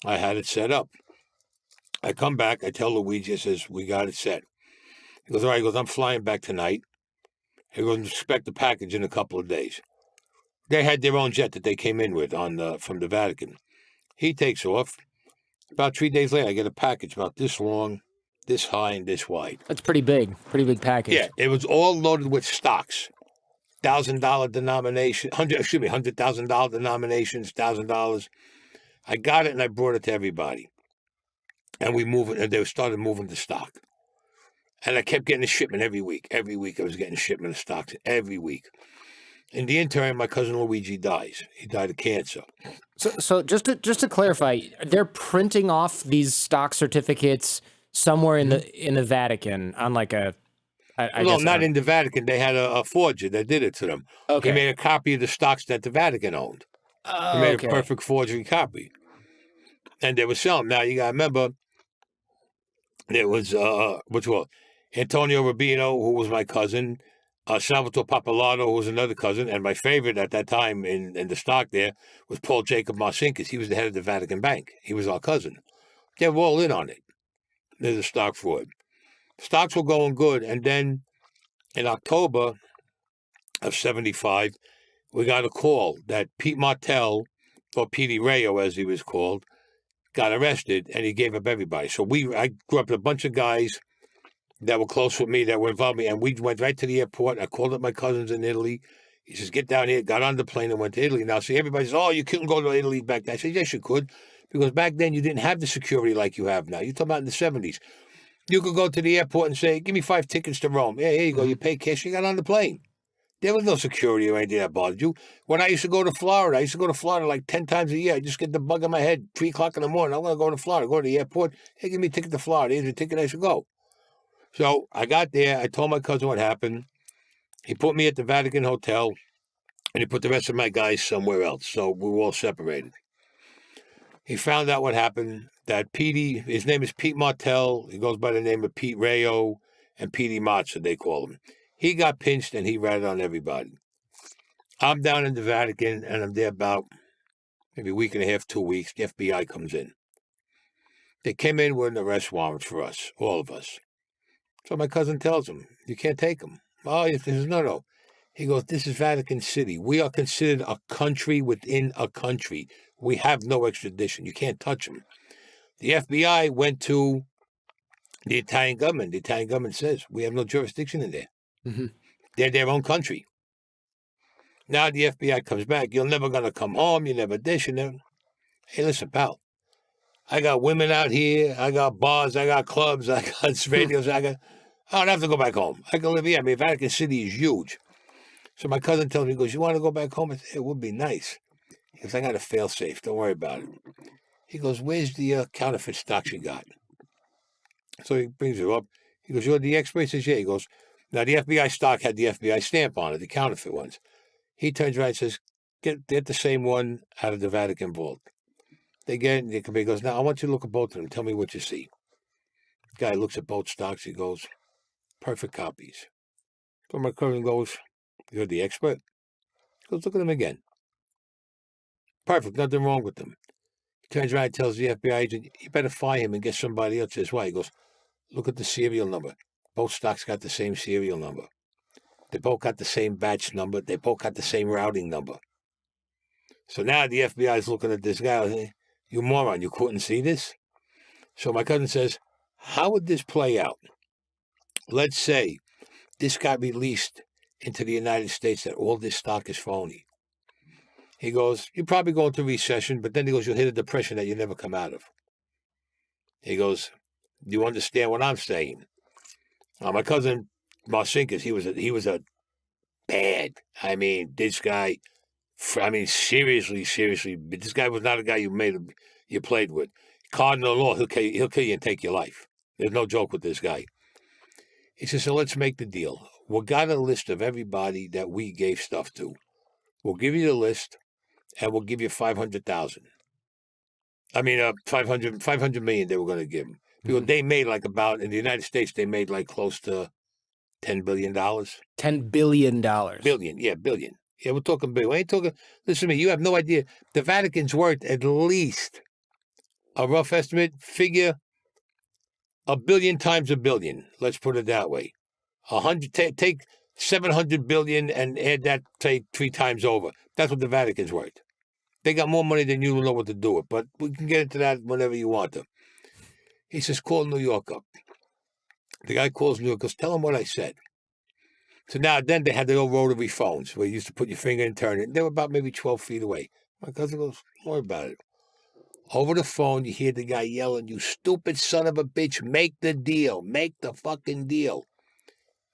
I had it set up. I come back. I tell Luigi, I says, we got it set. He goes, all right. He goes, I'm flying back tonight. He goes, expect the package in a couple of days. They had their own jet that they came in with from the Vatican. He takes off. About 3 days later, I get a package about this long, this high, and this wide. That's pretty big package. Yeah, it was all loaded with stocks. $1,000 denomination, $100,000 denominations, $1,000. I got it and I brought it to everybody. And we moved it, and they started moving the stock. And I kept getting a shipment every week. Every week I was getting a shipment of stocks every week. In the interim, my cousin Luigi dies. He died of cancer. So just to clarify, they're printing off these stock certificates somewhere in the Vatican on like a. No, not in the Vatican. They had a forger that did it to them. Okay. He made a copy of the stocks that the Vatican owned. He made a perfect forgery copy, and they were selling. Now you got to remember, there was Antonio Rubino, who was my cousin, Salvatore Pappalardo, who was another cousin, and my favorite at that time in the stock there was Paul Jacob Marcinkus. He was the head of the Vatican Bank. He was our cousin. They were all in on it. There's a stock fraud. Stocks were going good, and then in October of 75, we got a call that Pete Martell, or Petey Rayo as he was called, got arrested, and he gave up everybody. So I grew up with a bunch of guys that were close with me, that were involved with me, and we went right to the airport. I called up my cousins in Italy. He says, get down here, got on the plane and went to Italy. Now, see, everybody says, oh, you couldn't go to Italy back then. I said, yes, you could, because back then you didn't have the security like you have now. You're talking about in the 70s. You could go to the airport and say, give me 5 tickets to Rome. Yeah, here you go. You pay cash, you got on the plane. There was no security or anything that bothered you. When I used to go to Florida, like 10 times a year. I just get the bug in my head, 3 o'clock in the morning. I want to go to Florida, go to the airport. Hey, give me a ticket to Florida. Here's a ticket, I should go. So I got there. I told my cousin what happened. He put me at the Vatican Hotel, and he put the rest of my guys somewhere else. So we were all separated. He found out what happened, that Petey, his name is Pete Martell. He goes by the name of Pete Rayo and Petey Matza, they call him. He got pinched, and he ratted on everybody. I'm down in the Vatican, and I'm there about maybe a week and a half, 2 weeks. The FBI comes in. They came in with an arrest warrant for us, all of us. So my cousin tells him, you can't take him. Oh, he says, no. He goes, this is Vatican City. We are considered a country within a country. We have no extradition. You can't touch them. The FBI went to the Italian government. The Italian government says, we have no jurisdiction in there. Mm-hmm. They're their own country. Now the FBI comes back. You're never going to come home. You never this. You never. Hey, listen, pal. I got women out here. I got bars. I got clubs. I got radios. I don't have to go back home. I can live here. I mean, Vatican City is huge. So my cousin tells me, he goes, you want to go back home? I said, it would be nice. He goes, I got a fail safe. Don't worry about it. He goes, where's the counterfeit stocks you got? So he brings it up. He goes, you're the expert? He says, yeah. He goes, now the FBI stock had the FBI stamp on it, the counterfeit ones. He turns around and says, get the same one out of the Vatican vault. They get it, he goes, now I want you to look at both of them. Tell me what you see. The guy looks at both stocks. He goes, perfect copies. So my cousin goes, you're the expert? He goes, look at them again. Perfect, nothing wrong with them. He turns around and tells the FBI agent, you better fire him and get somebody else. Says, why? He goes, look at the serial number. Both stocks got the same serial number. They both got the same batch number. They both got the same routing number. So now the FBI is looking at this guy. You moron, you couldn't see this? So my cousin says, how would this play out? Let's say this got released into the United States that all this stock is phony. He goes, you're probably going through recession, but then he goes, you'll hit a depression that you never come out of. He goes, do you understand what I'm saying? My cousin Marcinkus, he was a bad. I mean, this guy. I mean, seriously, this guy was not a guy you played with. Cardinal law, he'll kill you and take your life. There's no joke with this guy. He says, so let's make the deal. We got a list of everybody that we gave stuff to. We'll give you the list, and we'll give you 500,000. I mean, 500 million they were going to give him. Because they made in the United States, they made close to $10 billion. $10 billion. Billion. Yeah, we're talking billion. We ain't talking, listen to me, you have no idea. The Vatican's worth at least, a rough estimate, figure, 1 billion times 1 billion. Let's put it that way. Take 700 billion and add that, say, 3 times over. That's what the Vatican's worth. They got more money than you know what to do with, but we can get into that whenever you want to. He says, call New York up. The guy calls New York, goes, tell him what I said. So now, then they had the old rotary phones where you used to put your finger and turn it. They were about maybe 12 feet away. My cousin goes, don't worry about it. Over the phone, you hear the guy yelling, you stupid son of a bitch, make the deal. Make the fucking deal.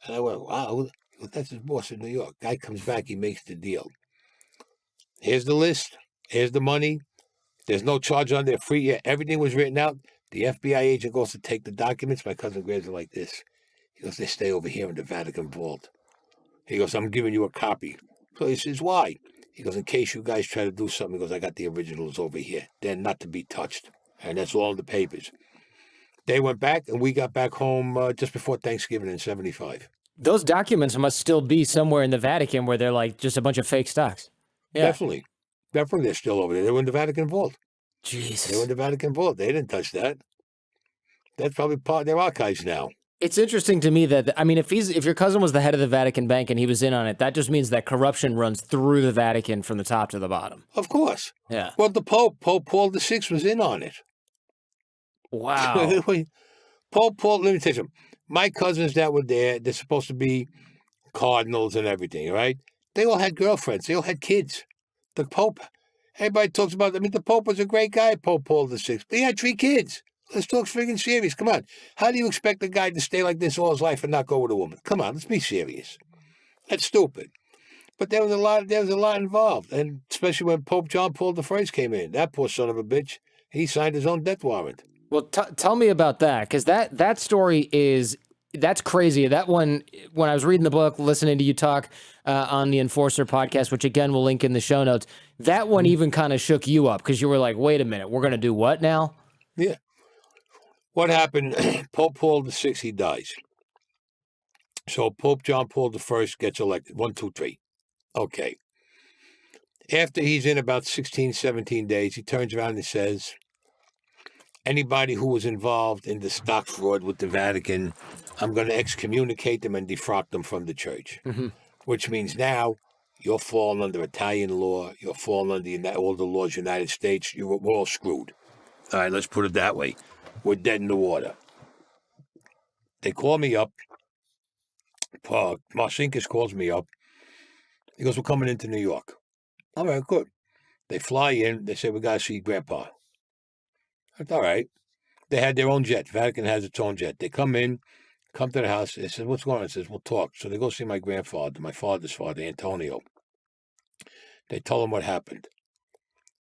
And I went, wow, that's his boss in New York. Guy comes back, he makes the deal. Here's the list. Here's the money. There's no charge on there. Free. Yeah, everything was written out. The FBI agent goes to take the documents. My cousin grabs it like this. He goes, they stay over here in the Vatican vault. He goes, I'm giving you a copy. So he says, why? He goes, in case you guys try to do something, he goes, I got the originals over here. They're not to be touched. And that's all in the papers. They went back, and we got back home just before Thanksgiving in 1975. Those documents must still be somewhere in the Vatican where they're just a bunch of fake stocks. Yeah. Definitely. They're still over there. They were in the Vatican vault. Jesus. They were in the Vatican vault. They didn't touch that. That's probably part of their archives now. It's interesting to me that, I mean, if your cousin was the head of the Vatican Bank and he was in on it, that just means that corruption runs through the Vatican from the top to the bottom. Of course. Yeah. Well, the Pope Paul VI was in on it. Wow. Paul, let me tell you something. My cousins that were there, they're supposed to be cardinals and everything, right? They all had girlfriends. They all had kids. The Pope, everybody talks about, the Pope was a great guy, Pope Paul VI. But he had 3 kids. Let's talk friggin' serious. Come on. How do you expect a guy to stay like this all his life and not go with a woman? Come on, let's be serious. That's stupid. But there was a lot involved. And especially when Pope John Paul I came in. That poor son of a bitch, he signed his own death warrant. Well, tell me about that, because that story that's crazy. That one, when I was reading the book, listening to you talk on the Enforcer podcast, which again we'll link in the show notes, that one even kind of shook you up because you were like, wait a minute, we're going to do what now? Yeah. What happened? Pope Paul VI, he dies. So Pope John Paul I gets elected. 1, 2, 3. Okay. After he's in about 16, 17 days, he turns around and says, anybody who was involved in the stock fraud with the Vatican, I'm going to excommunicate them and defrock them from the church. Which means now you're falling under Italian law, you're falling under all the laws of the United States, we're all screwed. All right, let's put it that way. We're dead in the water. They call me up. Marcinkus calls me up. He goes, we're coming into New York. All right, good. They fly in. They say, we got to see Grandpa. That's all right. They had their own jet. Vatican has its own jet. They come in, come to the house. They said, what's going on? I says, we'll talk. So they go see my grandfather, my father's father, Antonio. They told him what happened.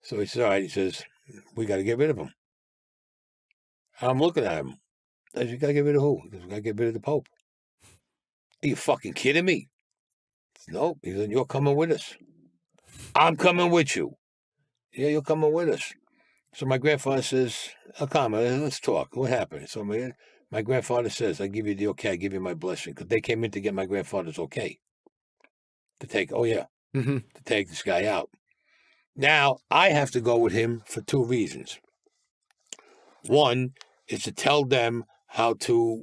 So he says, all right. He says, we got to get rid of him. And I'm looking at him. I said, you got to get rid of who? He goes, we got to get rid of the Pope. Are you fucking kidding me? Nope. He said, you're coming with us. I'm coming with you. Yeah, you're coming with us. So my grandfather says, come, let's talk. What happened? So my grandfather says, I give you the okay, I give you my blessing. Because they came in to get my grandfather's okay. To take, to take this guy out. Now, I have to go with him for two reasons. One is to tell them how to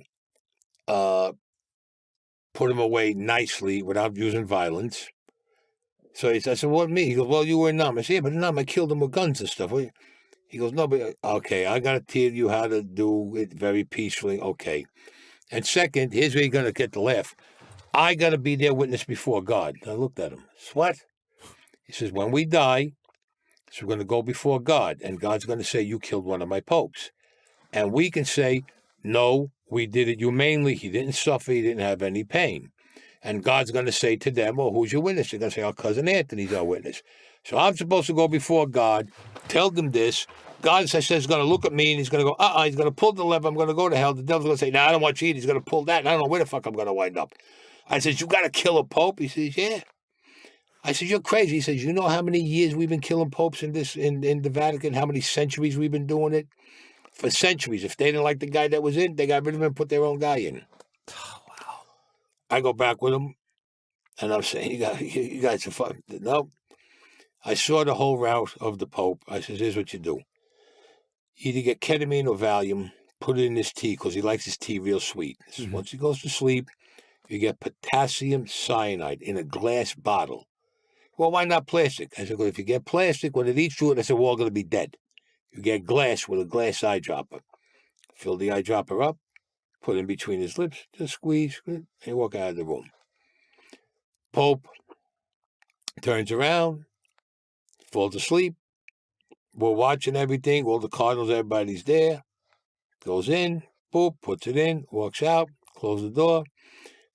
put him away nicely without using violence. So I said, what me? He goes, well, you were in Nam. I said, yeah, but in Nam, I killed him with guns and stuff. He goes, no, but okay, I got to tell you how to do it very peacefully. Okay. And second, here's where you're going to get the laugh. I got to be their witness before God. I looked at him. What? He says, when we die, so we're going to go before God, and God's going to say, you killed one of my popes. And we can say, no, we did it humanely. He didn't suffer. He didn't have any pain. And God's going to say to them, well, who's your witness? They're going to say, our cousin Anthony's our witness. So I'm supposed to go before God, tell them this. God says he's going to look at me, and he's going to go, he's going to pull the lever. I'm going to go to hell. The devil's going to say, no, I don't want you to eat. He's going to pull that, and I don't know where the fuck I'm going to wind up. I says, you got to kill a pope? He says, yeah. I said, you're crazy. He says, you know how many years we've been killing popes in the Vatican? How many centuries we've been doing it? For centuries. If they didn't like the guy that was in, they got rid of him and put their own guy in. Oh, wow. I go back with him, and I'm saying, you guys are fucking... No. I saw the whole route of the Pope. I says, here's what you do. Either get ketamine or Valium, put it in his tea, because he likes his tea real sweet. Once he goes to sleep, you get potassium cyanide in a glass bottle. Well, why not plastic? I said, well, if you get plastic, when it eats through it, I said, we're all going to be dead. You get glass with a glass eyedropper. Fill the eyedropper up, put it in between his lips, just squeeze, and you walk out of the room. Pope turns around, falls asleep. We're watching everything. All the cardinals, everybody's there. Goes in, boop, puts it in, walks out, closes the door.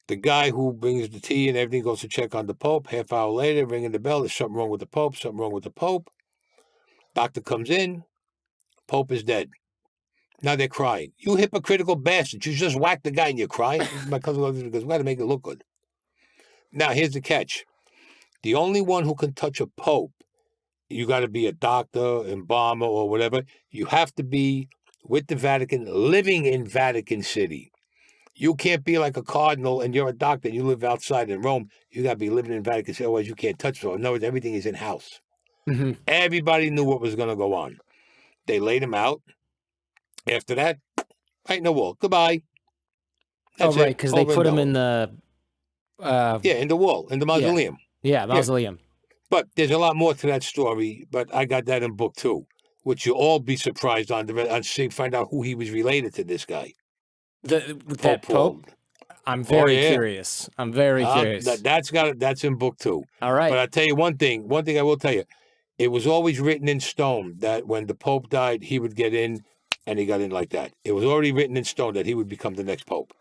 The guy who brings the tea and everything goes to check on the Pope. Half hour later, ringing the bell. There's something wrong with the Pope, something wrong with the Pope. Doctor comes in. Pope is dead. Now they're crying. You hypocritical bastards. You just whacked the guy and you're crying. My cousin goes, we got to make it look good. Now, here's the catch. The only one who can touch a Pope, you got to be a doctor, embalmer, or whatever. You have to be with the Vatican, living in Vatican City. You can't be like a cardinal and you're a doctor and you live outside in Rome. You got to be living in Vatican City, otherwise you can't touch it. In other words, everything is in-house. Everybody knew what was going to go on. They laid him out. After that, right in the wall. Goodbye. That's right, because they put him in the... in the wall, in the mausoleum. Yeah, mausoleum. Yeah. But there's a lot more to that story, but I got that in book 2, which you'll all be surprised on find out who he was related to, this guy. That Pope? I'm very curious. I'm very curious. That's in book 2. All right. But I'll tell you one thing I will tell you. It was always written in stone that when the Pope died, he would get in, and he got in like that. It was already written in stone that he would become the next Pope.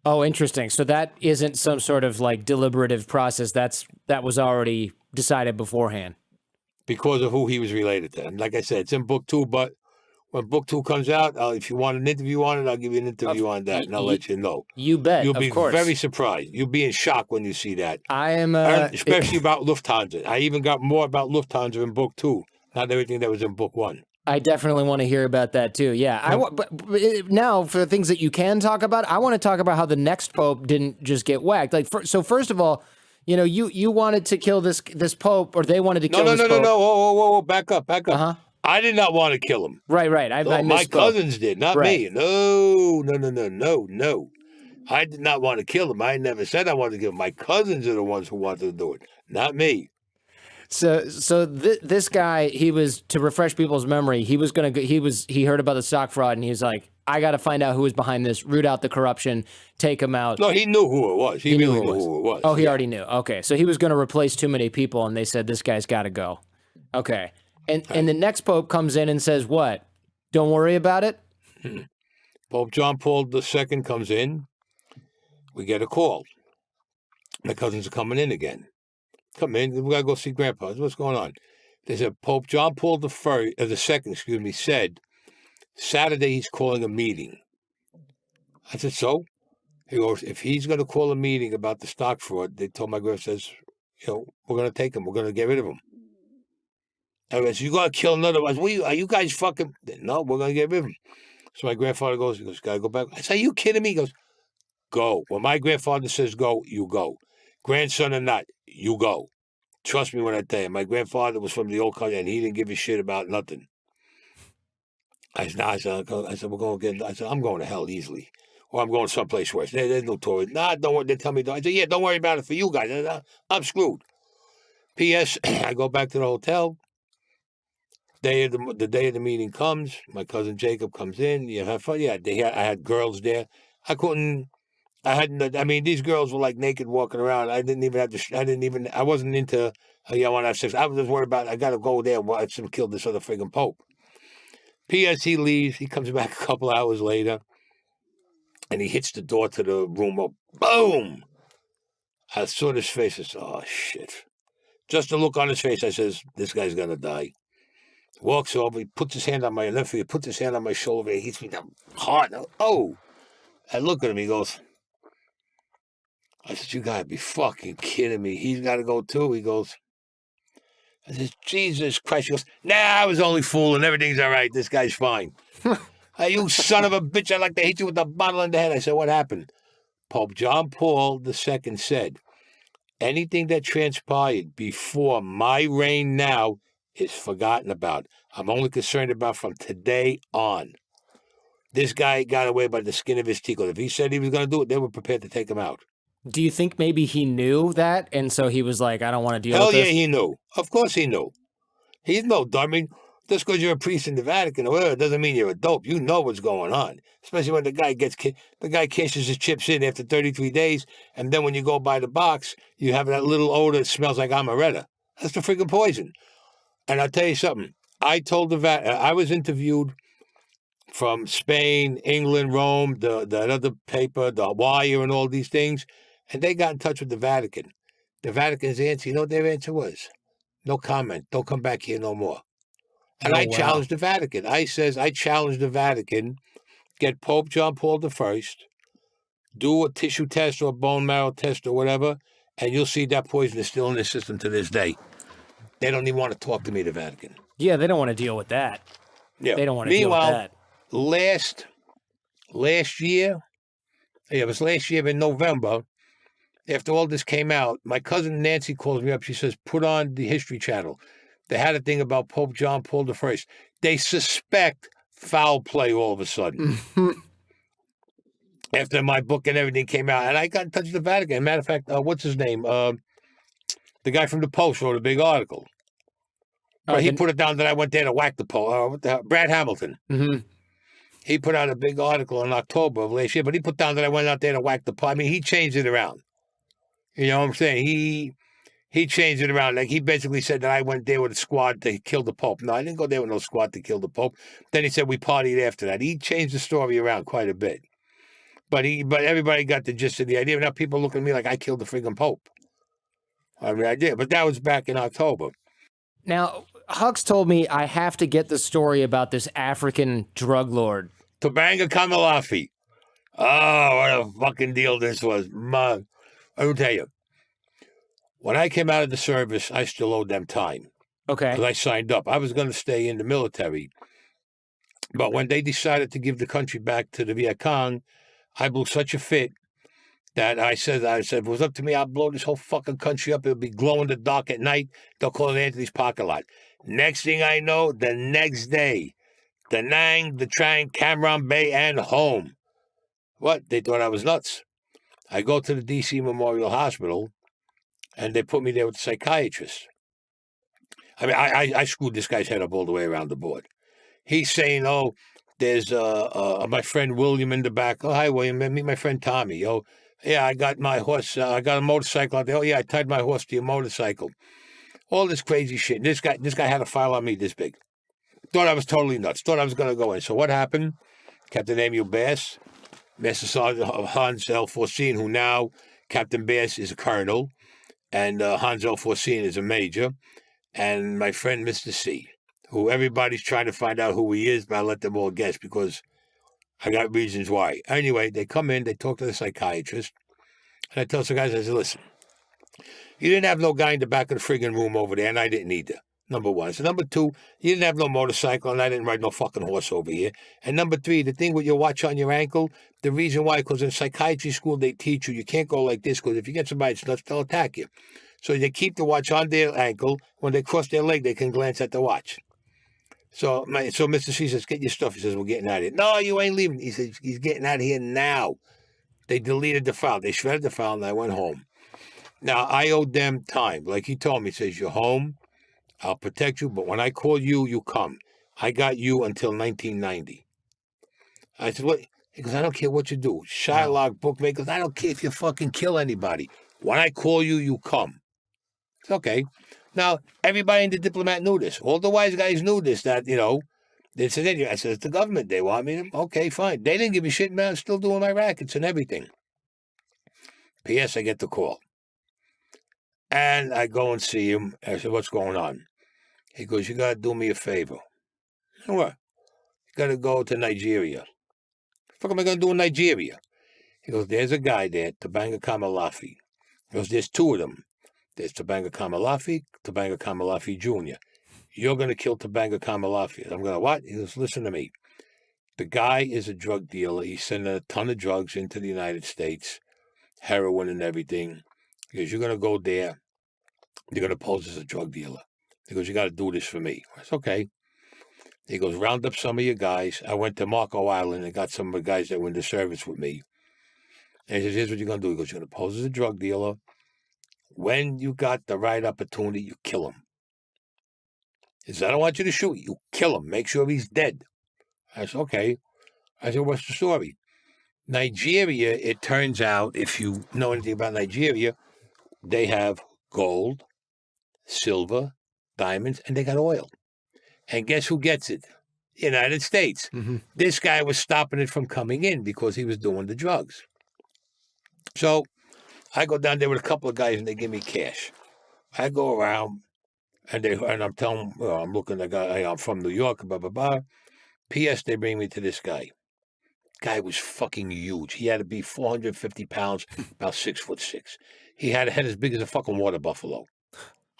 Oh, interesting. So that isn't some sort of like deliberative process. That was already decided beforehand. Because of who he was related to. And like I said, it's in book 2, but when book 2 comes out, if you want an interview on it, I'll give you an interview on that, and I'll let you know. You bet, You'll be of course. very surprised. You'll be in shock when you see that. I am... especially about Lufthansa. I even got more about Lufthansa in book 2, not everything that was in book 1. I definitely want to hear about that too. Yeah. But now, for the things that you can talk about, I want to talk about how the next Pope didn't just get whacked. So first of all, You know, you wanted to kill this Pope, or they wanted to kill this Pope. No. Whoa. Back up. Uh-huh. I did not want to kill him. Right. I My misspoke. cousins did, not Right. me. No. I did not want to kill him. I never said I wanted to kill him. My cousins are the ones who wanted to do it, not me. So this guy, he was, to refresh people's memory, he heard about the stock fraud, and he was like, I got to find out who was behind this, root out the corruption, take him out. No, he knew who it was. He really knew who it was. Oh, he already knew. Okay, so he was going to replace too many people, and they said, this guy's got to go. Okay, and the next Pope comes in and says, what? Don't worry about it? Pope John Paul II comes in. We get a call. My cousins are coming in again. Come in. We got to go see Grandpa. What's going on? They said Pope John Paul II, said Saturday he's calling a meeting. I said, so? He goes, if he's going to call a meeting about the stock fraud, they told my grandpa, says, we're going to take him. We're going to get rid of him. I said, you got to kill another one. Are you guys fucking? No, we're going to get rid of him. So my grandfather goes, got to go back. I said, are you kidding me? He goes, go. When my grandfather says go, you go. Grandson or not, you go. Trust me when I tell you. My grandfather was from the old country, and he didn't give a shit about nothing. I said, we're going to get. I said, I'm going to hell easily, or I'm going someplace worse. There's no Tory. Nah, don't worry. They tell me. I said, yeah, don't worry about it for you guys. I'm screwed. P.S. I go back to the hotel. The day of the meeting comes. My cousin Jacob comes in. You have fun. Yeah, I had girls there. I mean, these girls were like naked walking around. I wasn't into, I want to have sex. I was just worried about, I got to go there and watch them kill this other friggin' Pope. P.S. He leaves. He comes back a couple hours later, and he hits the door to the room up. Boom! I saw his face. I said, oh, shit. Just the look on his face, I says, this guy's going to die. Walks over. He puts his hand on my left. He puts his hand on my shoulder. He hits me down hard. Oh! I look at him. He goes, I said, you got to be fucking kidding me. He's got to go too. He goes, I said, Jesus Christ. He goes, nah, I was only fooling. Everything's all right. This guy's fine. Hey, you son of a bitch. I'd like to hit you with a bottle in the head. I said, what happened? Pope John Paul II said, anything that transpired before my reign now is forgotten about. I'm only concerned about from today on. This guy got away by the skin of his teeth. If he said he was going to do it, they were prepared to take him out. Do you think maybe he knew that, and so he was like, I don't want to deal with this? Hell yeah, he knew. Of course he knew. He's no dumb. I mean, just because you're a priest in the Vatican or whatever, doesn't mean you're a dope. You know what's going on. Especially when the guy cashes his chips in after 33 days, and then when you go by the box, you have that little odor that smells like amaretto. That's the freaking poison. And I'll tell you something. I told the Vatican, I was interviewed from Spain, England, Rome, the other paper, the Wire, and all these things. And they got in touch with the Vatican. The Vatican's answer, you know what their answer was? No comment. Don't come back here no more. And I challenged the Vatican. I challenged the Vatican, get Pope John Paul I, do a tissue test or a bone marrow test or whatever, and you'll see that poison is still in the system to this day. They don't even want to talk to me, the Vatican. Yeah, they don't want to deal with that. Yeah. They don't want to deal with that. Last year, it was last year in November, after all this came out, my cousin Nancy calls me up. She says, put on the History Channel. They had a thing about Pope John Paul I. They suspect foul play all of a sudden. After my book and everything came out. And I got in touch with the Vatican. Matter of fact, what's his name? The guy from the Post wrote a big article. He put it down that I went there to whack the Pope. Brad Hamilton. Mm-hmm. He put out a big article in October of last year, but he put down that I went out there to whack the Pope. I mean, he changed it around. You know what I'm saying? He changed it around. Like, he basically said that I went there with a squad to kill the Pope. No, I didn't go there with no squad to kill the Pope. Then he said we partied after that. He changed the story around quite a bit. But everybody got the gist of the idea. Now people look at me like I killed the freaking Pope. I mean, I did. But that was back in October. Now, Hux told me I have to get the story about this African drug lord. Tobanga Kamalafi. Oh, what a fucking deal this was. Man. I will tell you, when I came out of the service, I still owed them time. Okay. Because I signed up. I was going to stay in the military. But when they decided to give the country back to the Viet Cong, I blew such a fit that I said, if it was up to me, I'd blow this whole fucking country up. It'll be glow in the dark at night. They'll call it Anthony's parking lot. Next thing I know, the next day, Da Nang, the Trang, Cam Bay, and home. What? They thought I was nuts. I go to the D.C. Memorial Hospital, and they put me there with a psychiatrist. I mean, I screwed this guy's head up all the way around the board. He's saying, oh, there's my friend William in the back. Oh, hi, William. Meet my friend Tommy. Oh, yeah, I got my horse. I got a motorcycle out there. Oh, yeah, I tied my horse to your motorcycle. All this crazy shit. And this guy had a file on me this big. Thought I was totally nuts. Thought I was going to go in. So what happened? Captain Emil Bass, Master Sergeant Hans L. Forcine, who now, Captain Bass is a colonel, and Hans L. Forcine is a major, and my friend Mr. C, who everybody's trying to find out who he is, but I let them all guess because I got reasons why. Anyway, they come in, they talk to the psychiatrist, and I tell some guys, I said, listen, you didn't have no guy in the back of the friggin' room over there, and I didn't either. Number one. So number two, you didn't have no motorcycle, and I didn't ride no fucking horse over here. And number three, the thing with your watch on your ankle, the reason why, because in psychiatry school they teach you can't go like this, because if you get somebody that's nuts, they'll attack you. So they keep the watch on their ankle. When they cross their leg, they can glance at the watch. So Mr. C says, get your stuff. He says, we're getting out of here. No, you ain't leaving. He says, he's getting out of here now. They deleted the file. They shredded the file, and I went home. Now, I owed them time. Like he told me, he says, you're home. I'll protect you, but when I call you, you come. I got you until 1990. I said, what? He goes, I don't care what you do. Shylock, bookmakers, I don't care if you fucking kill anybody. When I call you, you come. It's okay. Now, everybody in the diplomat knew this. All the wise guys knew this, that, they said, I said, it's the government. They want me to, okay, fine. They didn't give me shit, man. I'm still doing my rackets and everything. P.S. I get the call. And I go and see him. I said, what's going on? He goes, you got to do me a favor. What? You got to go to Nigeria. What the fuck am I going to do in Nigeria? He goes, there's a guy there, Tabanga Kamalafi. He goes, there's two of them. There's Tabanga Kamalafi Jr. You're going to kill Tabanga Kamalafi. I'm going to what? He goes, listen to me. The guy is a drug dealer. He's sending a ton of drugs into the United States, heroin and everything. He goes, you're going to go there. You're going to pose as a drug dealer. He goes, you got to do this for me. I said, okay. He goes, round up some of your guys. I went to Marco Island and got some of the guys that were in the service with me. And he says, here's what you're going to do. He goes, you're going to pose as a drug dealer. When you got the right opportunity, you kill him. He says, I don't want you to shoot. You kill him. Make sure he's dead. I said, okay. I said, what's the story? Nigeria, it turns out, if you know anything about Nigeria, they have gold, silver, diamonds, and they got oil. And guess who gets it? The United States. Mm-hmm. This guy was stopping it from coming in because he was doing the drugs. So I go down there with a couple of guys and they give me cash. I go around and I'm telling them, well, I'm looking at the guy, I'm from New York, blah, blah, blah. P.S. They bring me to this guy. Guy was fucking huge. He had to be 450 pounds, about 6'6". He had a head as big as a fucking water buffalo.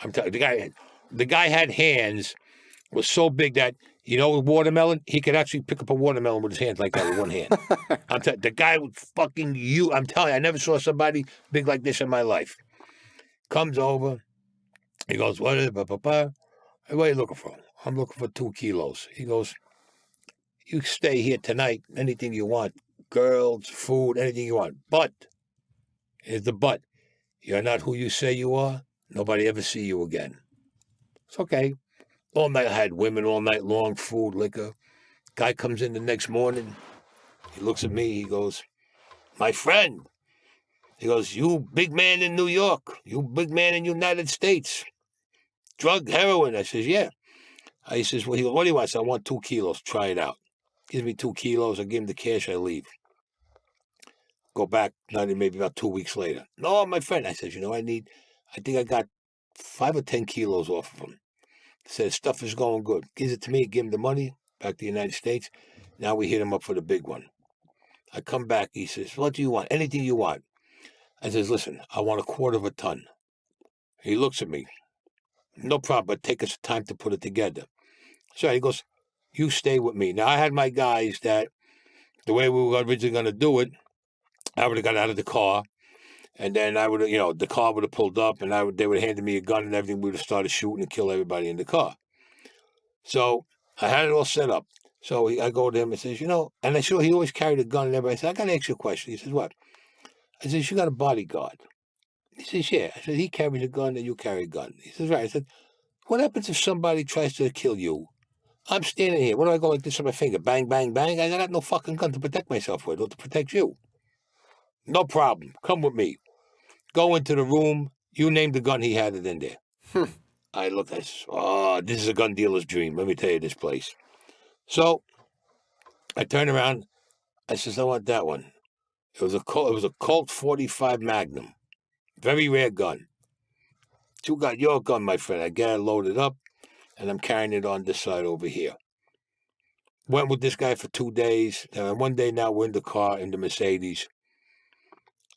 I'm telling you, the guy had hands, was so big that, with watermelon, he could actually pick up a watermelon with his hands like that with one hand. I'm telling you, the guy was fucking huge. I'm telling you, I never saw somebody big like this in my life. Comes over. He goes, what is it? What are you looking for? I'm looking for 2 kilos. He goes, you stay here tonight, anything you want. Girls, food, anything you want. But, here's the but. You're not who you say you are. Nobody ever see you again. It's okay. All night I had women all night long, food, liquor. Guy comes in the next morning. He looks at me. He goes, my friend. He goes, you big man in New York. You big man in the United States. Drug, heroin. I says, yeah. He says, well, what do you want? I said, I want 2 kilos. Try it out. Gives me 2 kilos. I give him the cash. I leave. Go back, maybe about 2 weeks later. No, my friend. I says, I think I got 5 or 10 kilos off of him. Said, stuff is going good. Gives it to me, give him the money, back to the United States. Now we hit him up for the big one. I come back, he says, what do you want? Anything you want. I says, listen, I want 1/4 ton. He looks at me. No problem, but take us time to put it together. So he goes, you stay with me. Now I had my guys that, the way we were originally going to do it, I would have got out of the car. And then I would, the car would have pulled up, and they would have handed me a gun and everything. We would have started shooting and kill everybody in the car. So I had it all set up. So I go to him and says, and I saw he always carried a gun and everybody. I said, I got to ask you a question. He says, what? I said, you got a bodyguard? He says, yeah. I said, he carries a gun and you carry a gun. He says, right. I said, what happens if somebody tries to kill you? I'm standing here. What do I go like this on my finger? Bang, bang, bang. I got no fucking gun to protect myself with or to protect you. No problem. Come with me. Go into the room. You name the gun, he had it in there. I looked, I said, this is a gun dealer's dream. Let me tell you this place. So I turned around. I says, I want that one. It was a Colt 45 Magnum. Very rare gun. You got your gun, my friend. I got it loaded up, and I'm carrying it on this side over here. Went with this guy for 2 days. And one day now we're in the car, in the Mercedes.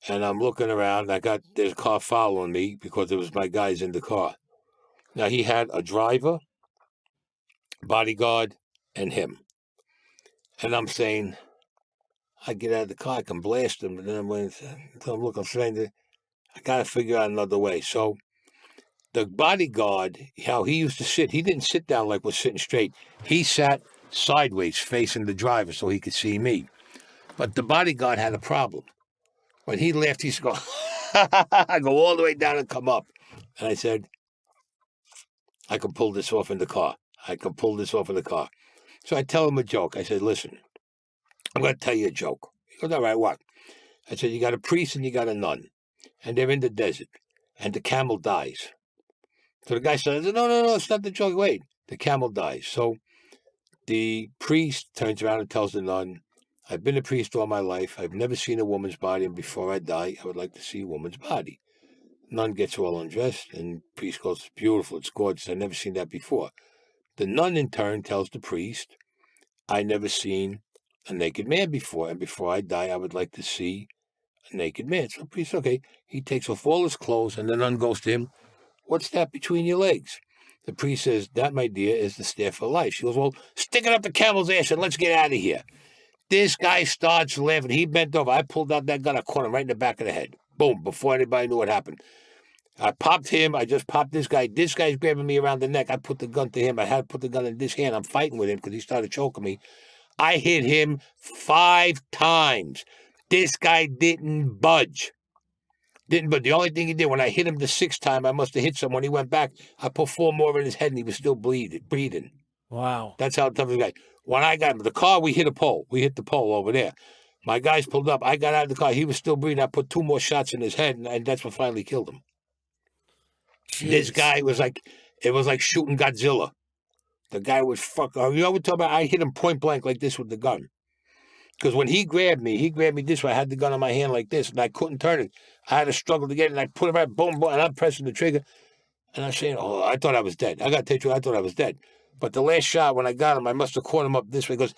And I'm looking around. There's a car following me because it was my guys in the car. Now, he had a driver, bodyguard, and him. And I'm saying, I get out of the car, I can blast him. And then I'm saying, I got to figure out another way. So the bodyguard, how he used to sit, he didn't sit down like we're sitting straight. He sat sideways facing the driver so he could see me. But the bodyguard had a problem. When he left, he used to go, I go all the way down and come up. And I said, I can pull this off in the car. So I tell him a joke. I said, listen, I'm going to tell you a joke. He goes, all right, what? I said, you got a priest and you got a nun. And they're in the desert. And the camel dies. So the guy says, no, it's not the joke. Wait, the camel dies. So the priest turns around and tells the nun, I've been a priest all my life. I've never seen a woman's body, and before I die, I would like to see a woman's body. Nun gets all undressed, and the priest goes, it's beautiful, it's gorgeous. I've never seen that before. The nun, in turn, tells the priest, I never seen a naked man before, and before I die, I would like to see a naked man. So the priest, okay, he takes off all his clothes, and the nun goes to him, what's that between your legs? The priest says, that, my dear, is the staff of life. She goes, well, stick it up the camel's ass and let's get out of here. This guy starts laughing. He bent over. I pulled out that gun. I caught him right in the back of the head. Boom, before anybody knew what happened. I popped him. I just popped this guy. This guy's grabbing me around the neck. I put the gun to him. I had to put the gun in this hand. I'm fighting with him because he started choking me. I hit him 5 times. This guy didn't budge. But the only thing he did, when I hit him the 6th time, I must have hit someone. He went back. I put 4 more in his head, and he was still breathing. Wow. That's how tough the guy. When I got him, the car, we hit a pole. We hit the pole over there. My guys pulled up. I got out of the car. He was still breathing. I put 2 more shots in his head, and that's what finally killed him. Jeez. This guy was like, it was like shooting Godzilla. The guy was fuck. You know what I'm talking about? I hit him point blank like this with the gun. Because when he grabbed me this way. I had the gun in my hand like this, and I couldn't turn it. I had to struggle to get it, and I put it right, boom, boom, and I'm pressing the trigger. And I'm saying, I thought I was dead. I got to tell you, I thought I was dead. But the last shot, when I got him, I must have caught him up this way because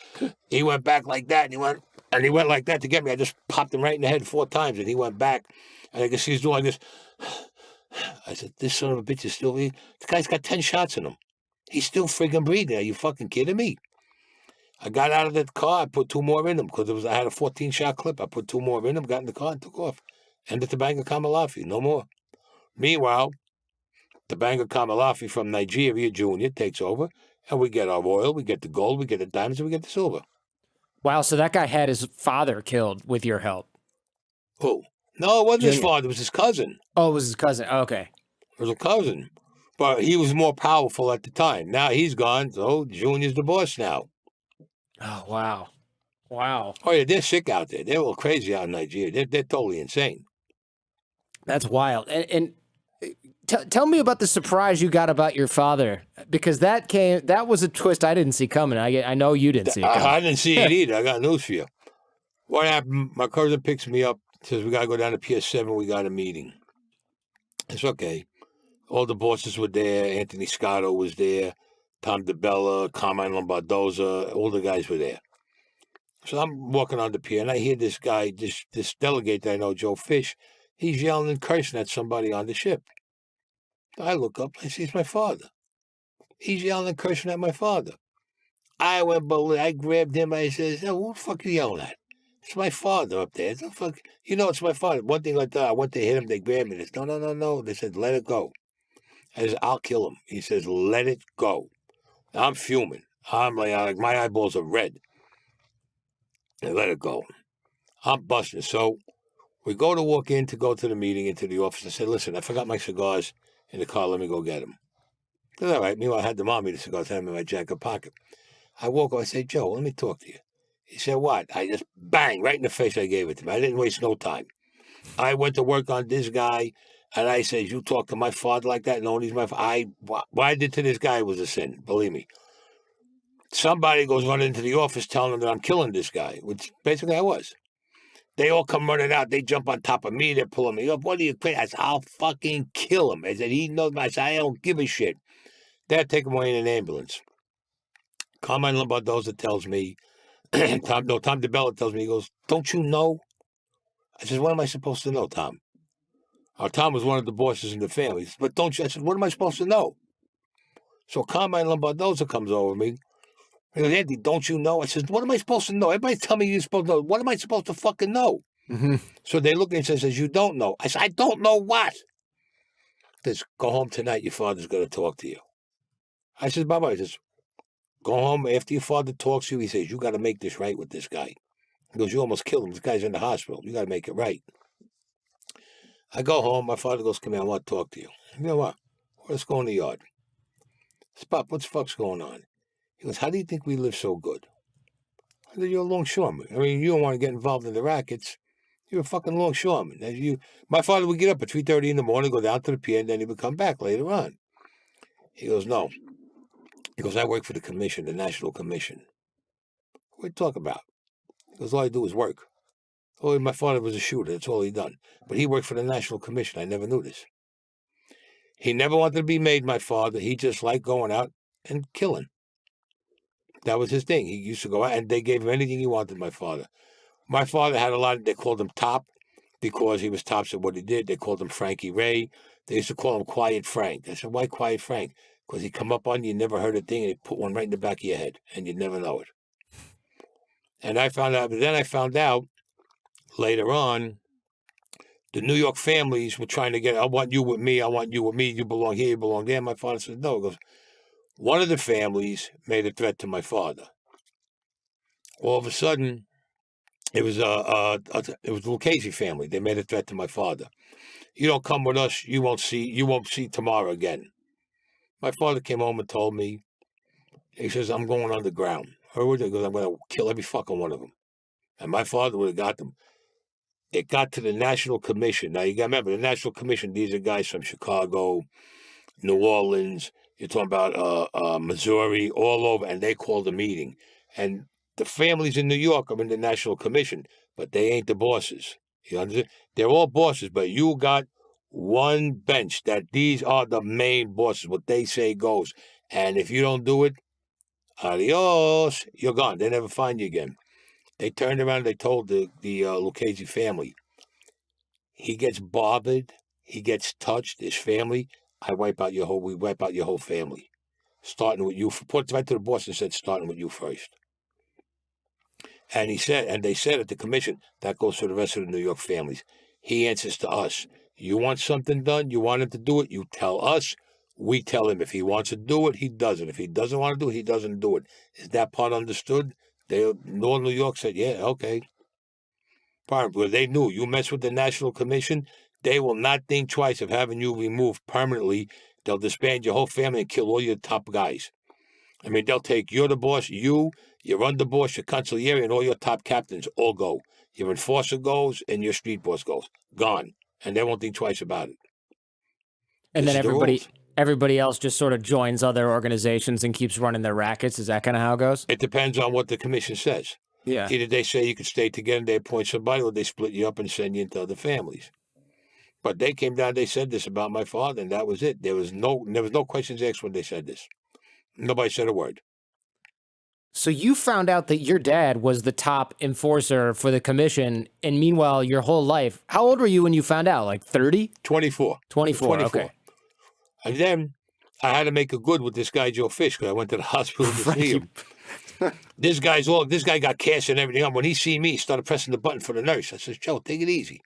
he went back like that, and he went like that to get me. I just popped him right in the head 4 times, and he went back. And I guess he's doing this. I said, this son of a bitch is still here. The guy's got 10 shots in him. He's still friggin' breathing. Are you fucking kidding me? I got out of the car. I put 2 more in him because I had a 14-shot clip. I put 2 more in him, got in the car, and took off. Ended the Banga Kamalafi. No more. Meanwhile, the Banga Kamalafi from Nigeria Jr. takes over, and we get our oil, we get the gold, we get the diamonds, and we get the silver. Wow, so that guy had his father killed with your help. Who? No, it wasn't his father. It was his cousin. Oh, it was his cousin. Oh, okay. It was a cousin. But he was more powerful at the time. Now he's gone, so Junior's the boss now. Oh, wow. Wow. Oh, yeah, they're sick out there. They're all crazy out in Nigeria. They're totally insane. That's wild. And tell me about the surprise you got about your father, because that was a twist I didn't see coming. I know you didn't see it coming. I didn't see it either. I got news for you. What happened, my cousin picks me up, says, we got to go down to Pier 7. We got a meeting. It's okay. All the bosses were there. Anthony Scotto was there. Tom DeBella, Carmine Lombardoza, all the guys were there. So I'm walking on the pier, and I hear this guy, this delegate that I know, Joe Fish, he's yelling and cursing at somebody on the ship. I look up, I see it's my father. He's yelling and cursing at my father. I grabbed him, I says, who the fuck are you yelling at? It's my father up there. It's a fuck. It's my father. One thing like that, I went to hit him. They grabbed me. They said, no. They said, let it go. I said, I'll kill him. He says, let it go. I'm fuming. I'm like my eyeballs are red. And let it go. I'm busting. So we go to walk in to go to the meeting, into the office. I said, listen, I forgot my cigars in the car. Let me go get them. That's all right. Meanwhile, I had the mommy the cigars. I had them in my jacket pocket. I walk over. I say, Joe, let me talk to you. He said, what? I just bang right in the face. I gave it to him. I didn't waste no time. I went to work on this guy, and I said, you talk to my father like that? No, he's my father. What I did to this guy was a sin. Believe me. Somebody goes running into the office telling them that I'm killing this guy, which basically I was. They all come running out. They jump on top of me. They're pulling me up. What are you crazy? I said, I'll fucking kill him. I said, he knows. I said, I don't give a shit. They'd take him away in an ambulance. Carmine Lombardoza tells me, Tom DeBella tells me, he goes, don't you know? I said, what am I supposed to know, Tom? Tom was one of the bosses in the family. Said, but don't you? I said, what am I supposed to know? So Carmine Lombardoza comes over to me. He goes, Andy, don't you know? I said, what am I supposed to know? Everybody's telling me you're supposed to know. What am I supposed to fucking know? Mm-hmm. So they look at me and says, you don't know. I said, I don't know what? He says, go home tonight. Your father's going to talk to you. I says, Baba, he says, go home after your father talks to you. He says, you got to make this right with this guy. He goes, you almost killed him. This guy's in the hospital. You got to make it right. I go home. My father goes, come here. I want to talk to you. You know what? Let's go in the yard. Pop, what the fuck's going on? He goes, how do you think we live so good? I said, you're a longshoreman. I mean, you don't want to get involved in the rackets. You're a fucking longshoreman. My father would get up at 3:30 in the morning, go down to the pier, and then he would come back later on. He goes, no. He goes, I work for the commission, the National Commission. What are you talking about? He goes, all I do is work. Oh, my father was a shooter. That's all he done. But he worked for the National Commission. I never knew this. He never wanted to be made my father. He just liked going out and killing. That was his thing. He used to go out, and they gave him anything he wanted, my father. My father had a lot they called him Top because he was tops at what he did. They called him Frankie Ray. They used to call him Quiet Frank. I said, why Quiet Frank? Because he'd come up on you, never heard a thing, and he'd put one right in the back of your head, and you'd never know it. And I found out, but then I found out later on, the New York families were trying to get, I want you with me, I want you with me, you belong here, you belong there. My father said, no. He goes, one of the families made a threat to my father. All of a sudden, it was the Lucchese family. They made a threat to my father. You don't come with us, you won't see tomorrow again. My father came home and told me, he says, I'm going underground. He goes, I'm going to kill every fucking one of them. And my father would have got them. It got to the National Commission. Now, you got to remember, the National Commission, these are guys from Chicago, New Orleans, you're talking about Missouri, all over, and they called a meeting. And the families in New York are in the National Commission, but they ain't the bosses. You understand? They're all bosses, but you got one bench that these are the main bosses. What they say goes. And if you don't do it, adios, you're gone. They never find you again. They turned around, they told the Lucchese family, he gets bothered, he gets touched, his family, we wipe out your whole family. Starting with you, put right to the boss and said, starting with you first. And he said, and they said at the commission, that goes for the rest of the New York families. He answers to us. You want something done, you want him to do it, you tell us, we tell him. If he wants to do it, he does it. If he doesn't want to do it, he doesn't do it. Is that part understood? Northern New York said, yeah, okay. Because they knew you mess with the National Commission, they will not think twice of having you removed permanently. They'll disband your whole family and kill all your top guys. I mean, they'll take, you're the boss, your underboss, your consigliere, and all your top captains all go. Your enforcer goes, and your street boss goes. Gone. And they won't think twice about it. And then everybody else just sort of joins other organizations and keeps running their rackets. Is that kind of how it goes? It depends on what the commission says. Yeah. Either they say you can stay together and they appoint somebody, or they split you up and send you into other families. But they came down, they said this about my father, and that was it. There was no questions asked when they said this. Nobody said a word. So you found out that your dad was the top enforcer for the commission, and meanwhile, your whole life, how old were you when you found out? Like 30? 24. 24, okay. And then I had to make a good with this guy, Joe Fish, because I went to the hospital to see him. This guy got cash and everything. When he seen me, he started pressing the button for the nurse. I says, Joe, take it easy.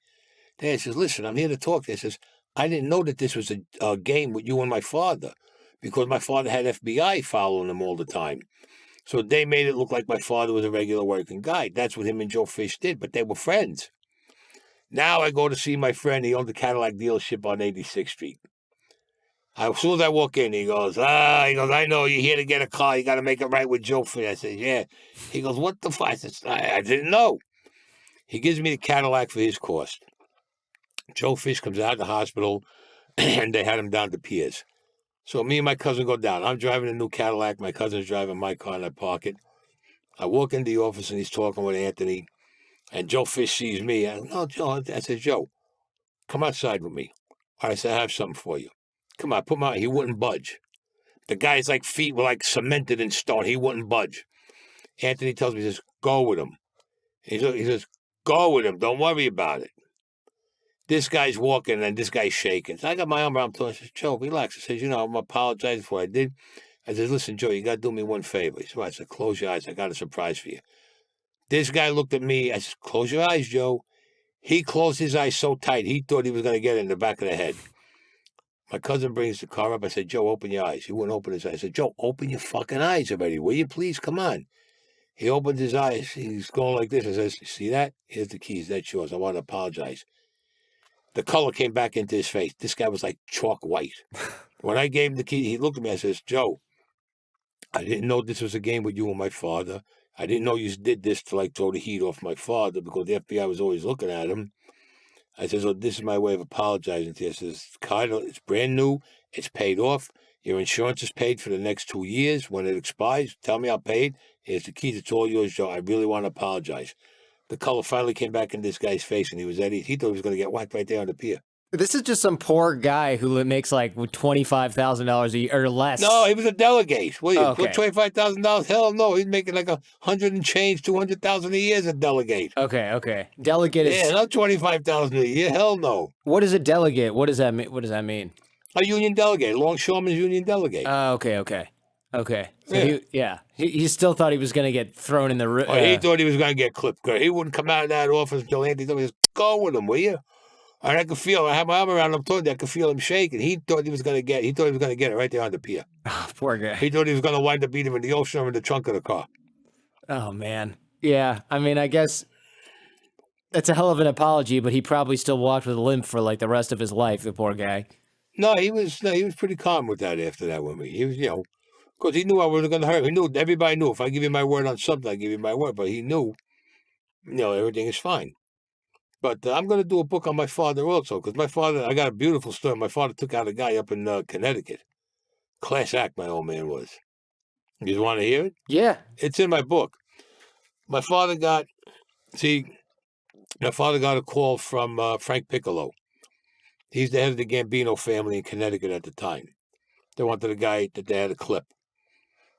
Dad says, listen, I'm here to talk to you. I says, I didn't know that this was a game with you and my father, because my father had FBI following him all the time. So they made it look like my father was a regular working guy. That's what him and Joe Fish did, but they were friends. Now I go to see my friend. He owned a Cadillac dealership on 86th Street. As soon as I walk in, he goes, I know you're here to get a car. You got to make it right with Joe Fish. I said, yeah. He goes, what the fuck? I said, I didn't know. He gives me the Cadillac for his cost. Joe Fish comes out of the hospital, and they had him down to Piers. So me and my cousin go down. I'm driving a new Cadillac. My cousin's driving my car, and I park it. I walk into the office, and he's talking with Anthony. And Joe Fish sees me. I said, Joe, come outside with me. I said, I have something for you. Come on, put him out. He wouldn't budge. The guy's feet were cemented in stone. He wouldn't budge. Anthony tells me, he says, go with him. He says, go with him. Don't worry about it. This guy's walking and this guy's shaking. So I got my arm around him. I says, Joe, relax. I says, I'm apologizing for what I did. I says, listen, Joe, you got to do me one favor. He said, I said, close your eyes. I got a surprise for you. This guy looked at me. I said, close your eyes, Joe. He closed his eyes so tight, he thought he was going to get it in the back of the head. My cousin brings the car up. I said, Joe, open your eyes. He wouldn't open his eyes. I said, Joe, open your fucking eyes already. Will you please? Come on. He opened his eyes. He's going like this. I says, see that? Here's the keys. That's yours. I want to apologize. The color came back into his face. This guy was like chalk white. When I gave him the key, he looked at me. I says, Joe, I didn't know this was a game with you and my father. I didn't know you did this to throw the heat off my father, because the FBI was always looking at him. I says, this is my way of apologizing to you. I says, it's brand new. It's paid off. Your insurance is paid for the next 2 years. When it expires, tell me I'll pay it. Here's the keys. It's all yours, Joe. I really want to apologize. The color finally came back in this guy's face, and he was at ease. He thought he was going to get whacked right there on the pier. This is just some poor guy who makes $25,000 a year or less. No, he was a delegate. What, okay. $25,000? Hell no. He's making $100 and change, $200,000 a year as a delegate. Okay. Delegate is... Yeah, not $25,000 a year. Hell no. What is a delegate? What does that mean? What does that mean? A union delegate. Longshoreman's union delegate. Okay. So he still thought he was going to get thrown in the... He thought he was going to get clipped. He wouldn't come out of that office until Anthony told me, go with him, will you? And I could feel, I had my arm around him, I could feel him shaking. He thought he was going to get it right there on the pier. Oh, poor guy. He thought he was going to wind up either in the ocean or in the trunk of the car. Oh, man. Yeah, I mean, I guess that's a hell of an apology, but he probably still walked with a limp for the rest of his life, the poor guy. No, he was pretty calm with that after that with me. He was, because he knew I wasn't going to hurt him. He knew, everybody knew, if I give you my word on something, I give you my word. But he knew, everything is fine. But I'm going to do a book on my father also, because my father, I got a beautiful story. My father took out a guy up in Connecticut. Class act, my old man was. You want to hear it? Yeah. It's in my book. My father got a call from Frank Piccolo. He's the head of the Gambino family in Connecticut at the time. They wanted a guy that they had a clip.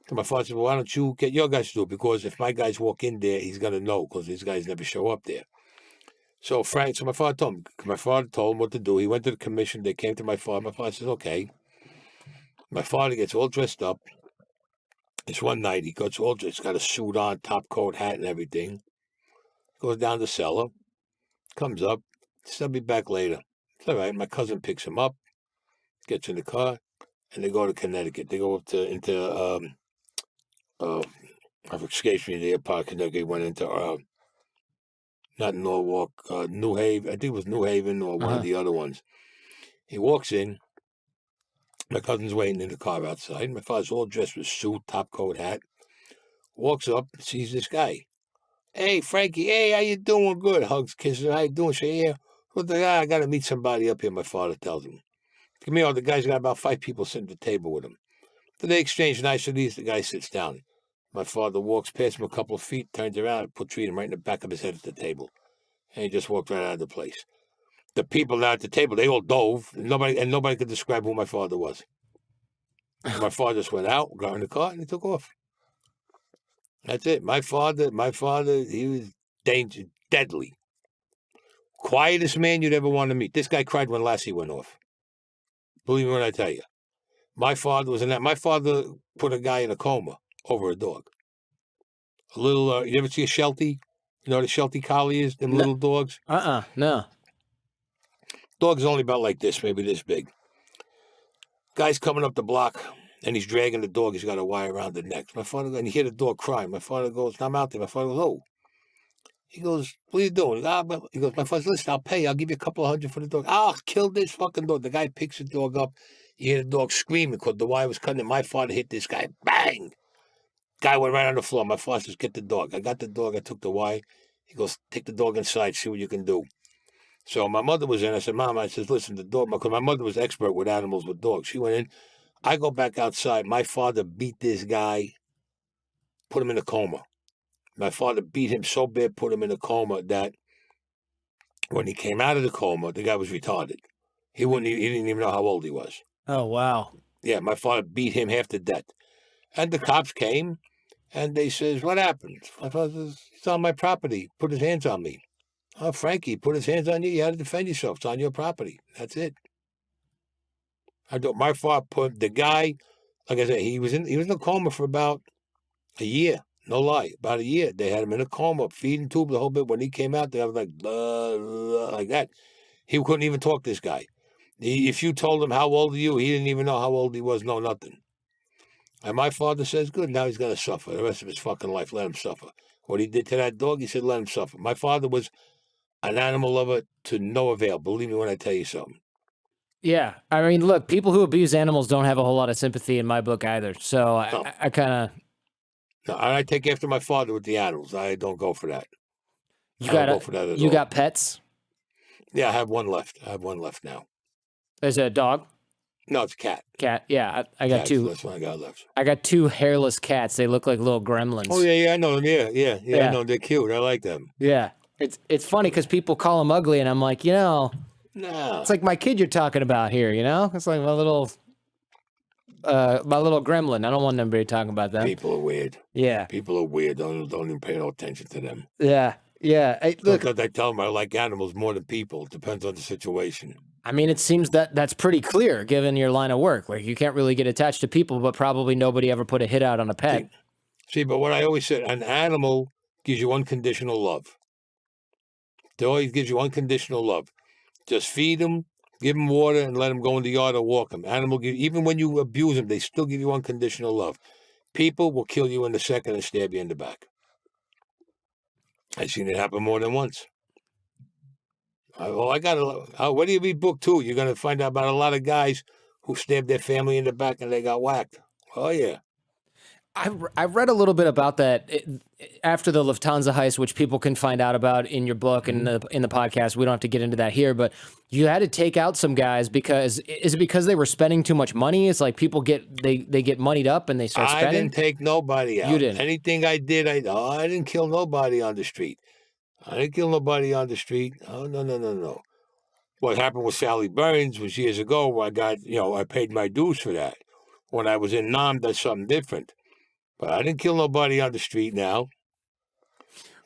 So my father said, well, why don't you get your guys to do it? Because if my guys walk in there, he's going to know, because these guys never show up there. So my father told him. My father told him what to do. He went to the commission. They came to my father. My father says, okay. My father gets all dressed up. It's one night. He gets all dressed. He's got a suit on, top coat, hat, and everything. Goes down the cellar. Comes up. Says, I'll be back later. It's all right. My cousin picks him up. Gets in the car. And they go to Connecticut. They go up into I've escaped me the airport. Connecticut went into not Norwalk, New Haven. I think it was New Haven or one of the other ones. He walks in. My cousin's waiting in the car outside. My father's all dressed with suit, top coat, hat. Walks up, sees this guy. Hey, Frankie. Hey, how you doing? Good. Hugs, kisses. How you doing? Say, yeah. Well, I got to meet somebody up here, my father tells him. Come here, the guy's got about 5 people sitting at the table with him. So they exchange niceties. The guy sits down. My father walks past him a couple of feet, turns around, and treat him right in the back of his head at the table. And he just walked right out of the place. The people now at the table, they all dove. Nobody could describe who my father was. My father just went out, got in the car, and he took off. That's it. My father, he was deadly. Quietest man you'd ever want to meet. This guy cried when Lassie went off. Believe me when I tell you. My father was in that. My father put a guy in a coma over a dog. A little, you ever see a Sheltie? You know what a Sheltie Collie is? Them little dogs? No. Dog's only about like this, maybe this big. Guy's coming up the block, and he's dragging the dog. He's got a wire around the neck. My father, and he hear the dog crying. My father goes, I'm out there. My father goes, oh. He goes, what are you doing? He goes, my father, listen, I'll pay you. I'll give you a couple of $100 for the dog. I'll kill this fucking dog. The guy picks the dog up. You hear the dog screaming because the wire was cutting it. My father hit this guy. Bang! Guy went right on the floor. My father says, get the dog. I got the dog. I took the wire. He goes, take the dog inside, see what you can do. So my mother was in. I said, Mom, I said, listen, the dog, because my mother was expert with animals, with dogs. She went in. I go back outside. My father beat this guy, put him in a coma. My father beat him so bad, put him in a coma, that when he came out of the coma, the guy was retarded. He didn't even know how old he was. Oh, wow. Yeah, my father beat him half to death. And the cops came, and they says, what happened? My father says, it's on my property. Put his hands on me. Oh, Frankie, put his hands on you. You had to defend yourself. It's on your property. That's it. My father put the guy, like I said, he was in a coma for about a year. No lie, about a year. They had him in a coma, feeding tube the whole bit. When he came out, they was like, blah, blah, like that. He couldn't even talk, this guy. If you told him, how old are you? He didn't even know how old he was, no nothing. And my father says, good, now he's going to suffer the rest of his fucking life. Let him suffer. What he did to that dog, he said, let him suffer. My father was an animal lover to no avail. Believe me when I tell you something. Yeah. I mean, look, people who abuse animals don't have a whole lot of sympathy in my book either. So I kind of... No, I take after my father with the animals. I don't go for that. You got pets? Yeah, I have one left. I have one left now. Is it a dog? No, it's a cat. Cat, yeah. I got two. That's what I got left. I got two hairless cats. They look like little gremlins. Oh, yeah, I know them. Yeah. I know. They're cute. I like them. Yeah. It's funny because people call them ugly, and I'm like, no. It's like my kid you're talking about here, It's like my little gremlin. I don't want anybody talking about them. People are weird. Yeah. People are weird. Don't even pay no attention to them. Yeah. Hey, look, because I tell them I like animals more than people. It depends on the situation. I mean, it seems that's pretty clear given your line of work. Like, you can't really get attached to people, but probably nobody ever put a hit out on a pet. See, but what I always said, an animal gives you unconditional love. It always gives you unconditional love. Just feed them, give them water, and let them go in the yard or walk them. Even when you abuse them, they still give you unconditional love. People will kill you in a second and stab you in the back. I've seen it happen more than once. What do you read book 2? You're going to find out about a lot of guys who stabbed their family in the back and they got whacked. Oh, yeah. I read a little bit about that after the Lufthansa heist, which people can find out about in your book and in the podcast. We don't have to get into that here, but you had to take out some guys because they were spending too much money? It's like people get moneyed up and they start spending. I didn't take nobody out. You didn't. Anything I did, I didn't kill nobody on the street. Oh, no. What happened with Sally Burns was years ago where I paid my dues for that. When I was in Nam, that's something different. But I didn't kill nobody on the street now.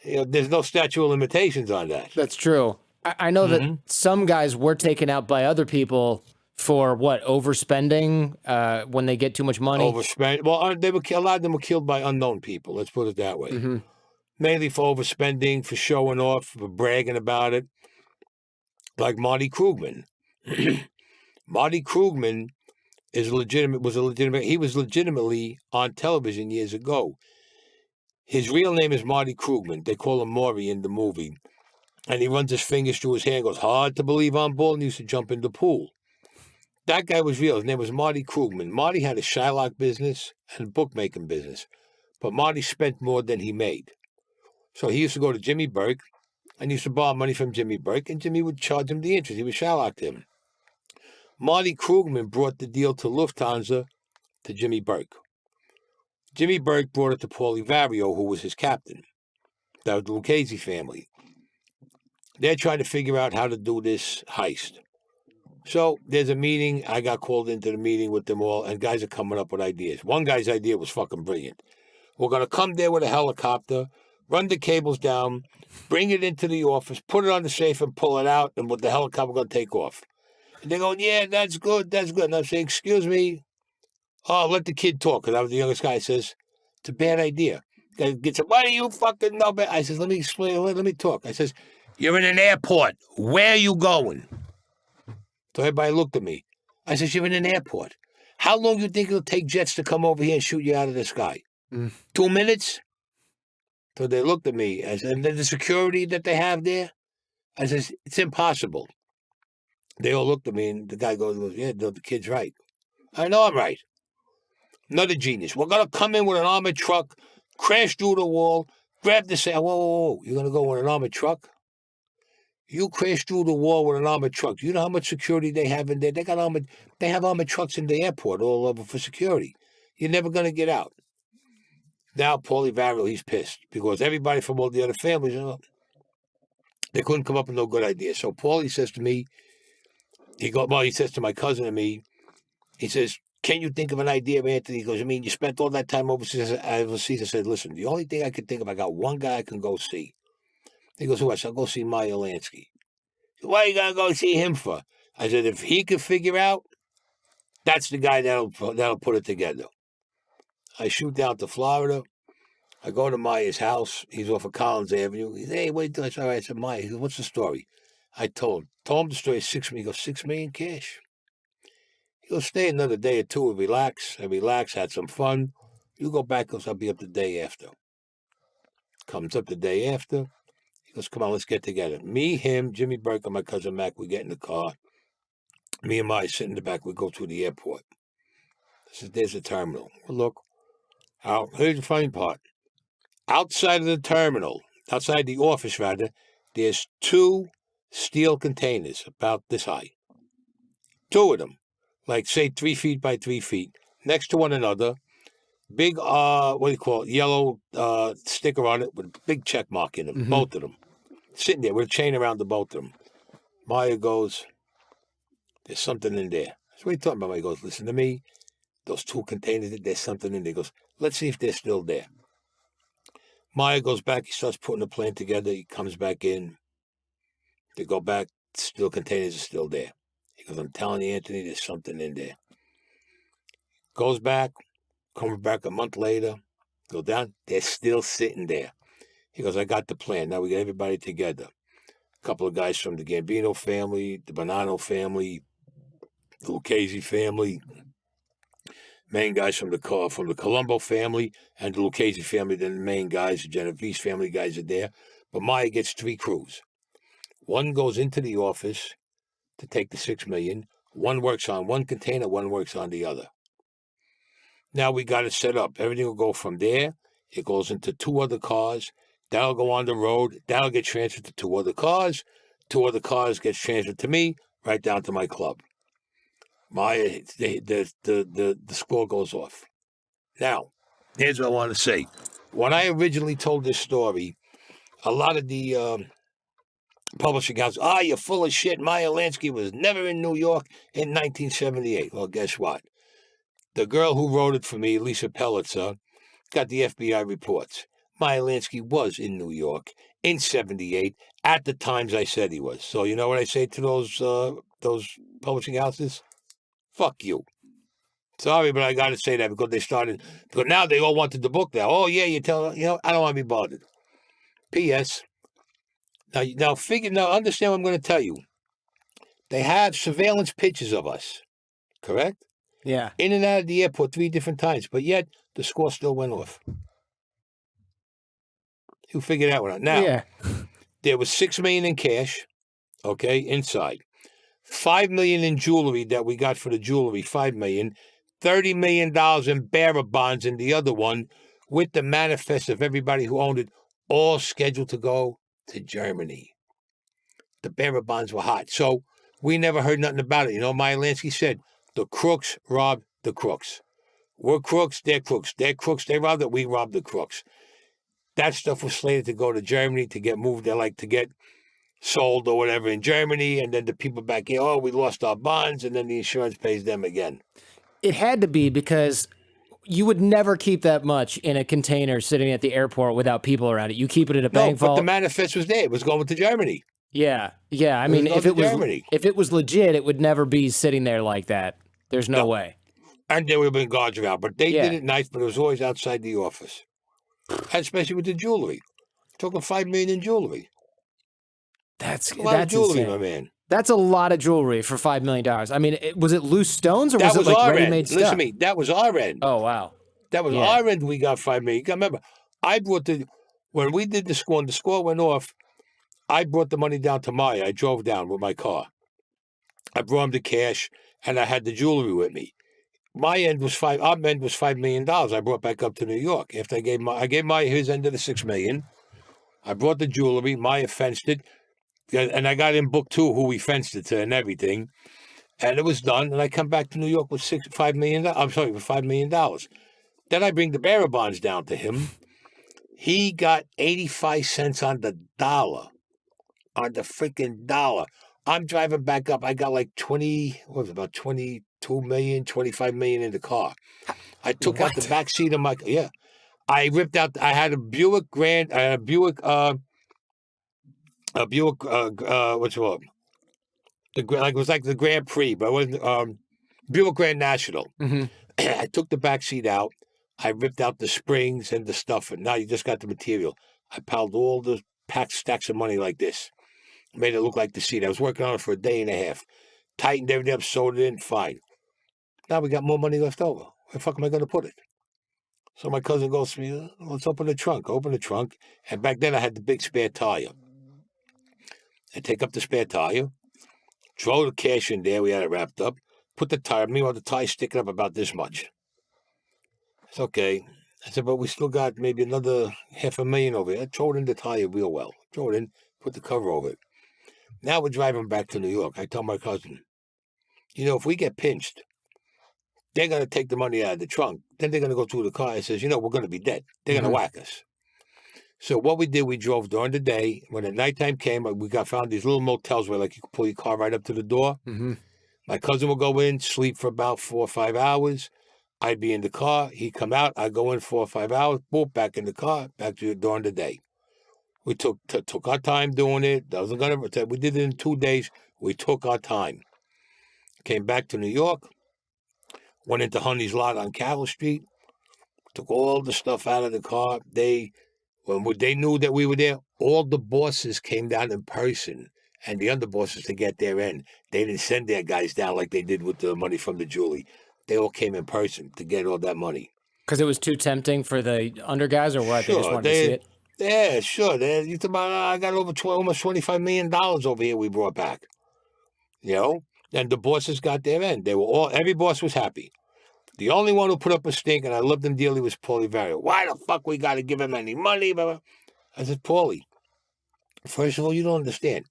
There's no statute of limitations on that. That's true. I know that some guys were taken out by other people for overspending when they get too much money. Overspend. Well, a lot of them were killed by unknown people. Let's put it that way. Mm-hmm. Mainly for overspending, for showing off, for bragging about it. Like Marty Krugman. Marty Krugman he was legitimately on television years ago. His real name is Marty Krugman. They call him Maury in the movie. And he runs his fingers through his hair and goes, hard to believe on ball, and he used to jump in the pool. That guy was real. His name was Marty Krugman. Marty had a Shylock business and a bookmaking business. But Marty spent more than he made. So he used to go to Jimmy Burke and he used to borrow money from Jimmy Burke, and Jimmy would charge him the interest. He would Shylock him. Marty Krugman brought the deal to Lufthansa to Jimmy Burke. Jimmy Burke brought it to Paulie Vario, who was his captain. That was the Lucchese family. They're trying to figure out how to do this heist. So there's a meeting. I got called into the meeting with them all, and guys are coming up with ideas. One guy's idea was fucking brilliant. We're going to come there with a helicopter, run the cables down, bring it into the office, put it on the safe and pull it out, and with the helicopter, we're going to take off. And they're going, yeah, that's good. And I'm saying, excuse me. Oh, let the kid talk, because I was the youngest guy. He says, it's a bad idea. Guy gets up, what do you fucking know? I says, let me explain, let me talk. I says, you're in an airport. Where are you going? So everybody looked at me. I says, you're in an airport. How long do you think it'll take jets to come over here and shoot you out of the sky? 2 minutes? So they looked at me. I said, and then the security that they have there? I says, it's impossible. They all looked at me, and the guy goes, yeah, the kid's right. I know I'm right. Another genius. We're going to come in with an armored truck, crash through the wall, grab the... Whoa. You're going to go with an armored truck? You crash through the wall with an armored truck. Do you know how much security they have in there? They have armored trucks in the airport all over for security. You're never going to get out. Now, Paulie, he's pissed because everybody from all the other families, they couldn't come up with no good idea. So Paulie says to me, he says to my cousin and me, he says, can you think of an idea, Anthony? He goes, I mean, you spent all that time overseas. I said, listen, the only thing I could think of, I got one guy I can go see. He goes, who? I said, I'll go see Maya Lansky. Why are you going to go see him for? I said, if he could figure out, that's the guy that'll put it together. I shoot down to Florida. I go to Maya's house. He's off of Collins Avenue. He says, hey, what are you doing? All right. I said, Maya, he goes, what's the story? I told him the story is $6 million. He goes, $6 million cash. He goes, stay another day or two and relax. I relax, had some fun. You go back, goes, I'll be up the day after. Comes up the day after. He goes, come on, let's get together. Me, him, Jimmy Burke, and my cousin Mac, we get in the car. Me and Maya sit in the back. We go to the airport. I said, there's the terminal. Well, look, here's the funny part. Outside of the terminal, outside the office rather, there's 2 steel containers about this high. 2 of them, like say 3 feet by 3 feet, next to one another. Big, yellow sticker on it with a big check mark in them, both of them. Sitting there with a chain around the both of them. Maya goes, there's something in there. That's what he's talking about. He goes, listen to me. Those 2 containers, there's something in there. He goes, let's see if they're still there. Maya goes back. He starts putting the plan together. He comes back in. They go back. Steel containers are still there. He goes, I'm telling you, Anthony, there's something in there. Goes back. Comes back a month later. Go down. They're still sitting there. He goes, I got the plan. Now we get everybody together. A couple of guys from the Gambino family, the Bonanno family, the Lucchese family, main guys from the Colombo family and the Lucchese family. Then the main guys, the Genovese family guys are there. But Maya gets 3 crews. One goes into the office to take the $6 million. One works on one container. One works on the other. Now we got it set up. Everything will go from there. It goes into 2 other cars. That'll go on the road. That'll get transferred to 2 other cars. 2 other cars gets transferred to me, right down to my club. Maya, the score goes off. Now, here's what I want to say. When I originally told this story, a lot of the publishing houses, you're full of shit. Maya Lansky was never in New York in 1978. Well, guess what? The girl who wrote it for me, Lisa Pellitzer, got the FBI reports. Maya Lansky was in New York in 78 at the times I said he was. So you know what I say to those publishing houses? Fuck you. Sorry, but I got to say that because now they all wanted the book now. Oh, yeah, I don't want to be bothered. P.S. Now understand what I'm going to tell you. They have surveillance pictures of us, correct? Yeah. In and out of the airport 3 different times, but yet the score still went off. You figure that one out. Now, There was $6 million in cash, okay, inside. $5 million in jewelry that we got for the jewelry, $5 million. $30 million in bearer bonds in the other one with the manifest of everybody who owned it, all scheduled to go to Germany. The bearer bonds were hot. So we never heard nothing about it. You know, Maya Lansky said, the crooks robbed the crooks. We're crooks, they're crooks. They're crooks, they robbed it, we robbed the crooks. That stuff was slated to go to Germany to get moved. They like to get sold or whatever in Germany, and then the people back here, we lost our bonds, and then the insurance pays them again. It had to be because you would never keep that much in a container sitting at the airport without people around it. You keep it in a bank vault. But the manifest was there. It was going to Germany. Yeah. I mean, if it was legit, it would never be sitting there like that. There's no way. And there would have been guards around, but they did it nice, but it was always outside the office. And especially with the jewelry. Talking $5 million in jewelry. That's A lot of jewelry, insane. my man. That's a lot of jewelry for $5 million. I mean, was it loose stones or That was it was like our ready-made end. stuff? Listen to me. That was our end. Oh, wow. That was Yeah. our end. We got $5 million. You gotta remember, I brought when we did the score and the score went off, I brought the money down to Maya. I drove down with my car. I brought him the cash, and I had the jewelry with me. Our end was $5 million. I brought back up to New York after I gave Maya his end of the $6 million. I brought the jewelry. Maya fenced it, and I got in book two who we fenced it to and everything, and it was done. And I come back to New York with $5 million. I'm sorry, with $5 million. Then I bring the bearer bonds down to him. He got 85 cents on the dollar, on the freaking dollar. I'm driving back up. I got like 22 million, 25 million in the car. I took out the back seat of my, I ripped out, I had a Buick what's it called? It was like the Grand Prix, but it wasn't, Buick Grand National. Mm-hmm. I took the back seat out. I ripped out the springs and the stuff, and now you just got the material. I piled all the packed stacks of money like this. Made it look like the seat. I was working on it for a day and a half. Tightened everything up, sewed it in, fine. Now we got more money left over. Where the fuck am I going to put it? So my cousin goes to me, let's open the trunk. Open the trunk. And back then I had the big spare tire. I take up the spare tire, throw the cash in there. We had it wrapped up. Put the tire. Meanwhile, the tire's sticking up about this much. It's okay. I said, but we still got maybe another $500,000 over here. I throw it in the tire real well. Throw it in, put the cover over it. Now we're driving back to New York. I tell my cousin, if we get pinched, they're going to take the money out of the trunk. Then they're going to go through the car and says, we're going to be dead. They're going to whack us. So what we did, we drove during the day. When the nighttime came, we found these little motels where you could pull your car right up to the door. Mm-hmm. My cousin would go in, sleep for about 4 or 5 hours. I'd be in the car. He'd come out. I'd go in 4 or 5 hours. Boom, back in the car, back to during the day. We took our time doing it. We did it in 2 days. We took our time. Came back to New York. Went into Honey's lot on Carroll Street. Took all the stuff out of the car. When they knew that we were there, all the bosses came down in person, and the underbosses to get their end. They didn't send their guys down like they did with the money from the jewelry. They all came in person to get all that money. Because it was too tempting for the under guys, or what? Sure, they just wanted to see it? Yeah, sure. You talk about, I got almost $25 million over here we brought back. And the bosses got their end. Every boss was happy. The only one who put up a stink, and I loved him dearly, was Paulie. Why the fuck we got to give him any money? I said, Paulie, first of all, you don't understand.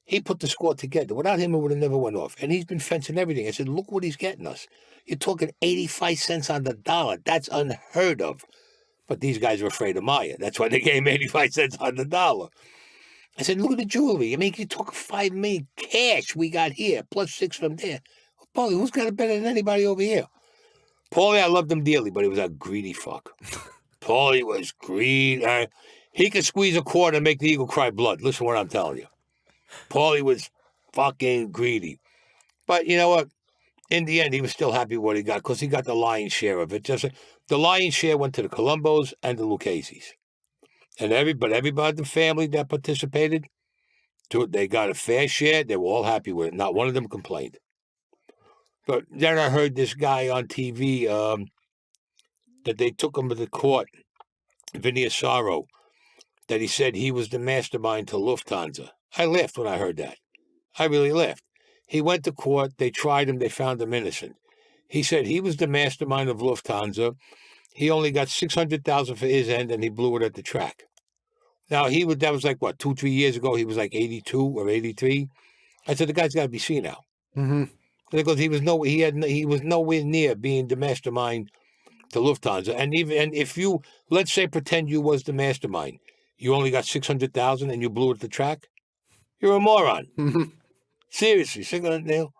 He put the score together. Without him, it would have never went off. And he's been fencing everything. I said, look what he's getting us. You're talking 85 cents on the dollar. That's unheard of. But these guys were afraid of Maya. That's why they gave him 85 cents on the dollar. I said, look at the jewelry. I mean, you talk $5 million cash we got here, plus 6 from there. Paulie, who's got it better than anybody over here? Paulie, I loved him dearly, but he was a greedy fuck. Paulie was greedy. He could squeeze a quarter and make the eagle cry blood. Listen to what I'm telling you. Paulie was fucking greedy. But you know what? In the end, he was still happy with what he got because he got the lion's share of it. The lion's share went to the Colombos and the Lucchese's. And everybody in the family that participated, they got a fair share. They were all happy with it. Not one of them complained. But then I heard this guy on TV that they took him to the court, Vinny Asaro, that he said he was the mastermind to Lufthansa. I laughed when I heard that. I really laughed. He went to court. They tried him. They found him innocent. He said he was the mastermind of Lufthansa. He only got $600,000 for his end, and he blew it at the track. Now, that was like, 2-3 years ago? He was like 82 or 83. I said, the guy's got to be seen now. Mm-hmm. Because he was nowhere near being the mastermind to Lufthansa. And if you, let's say, pretend you was the mastermind, you only got $600,000 and you blew it at the track, you're a moron. Mm-hmm. Seriously, $600,000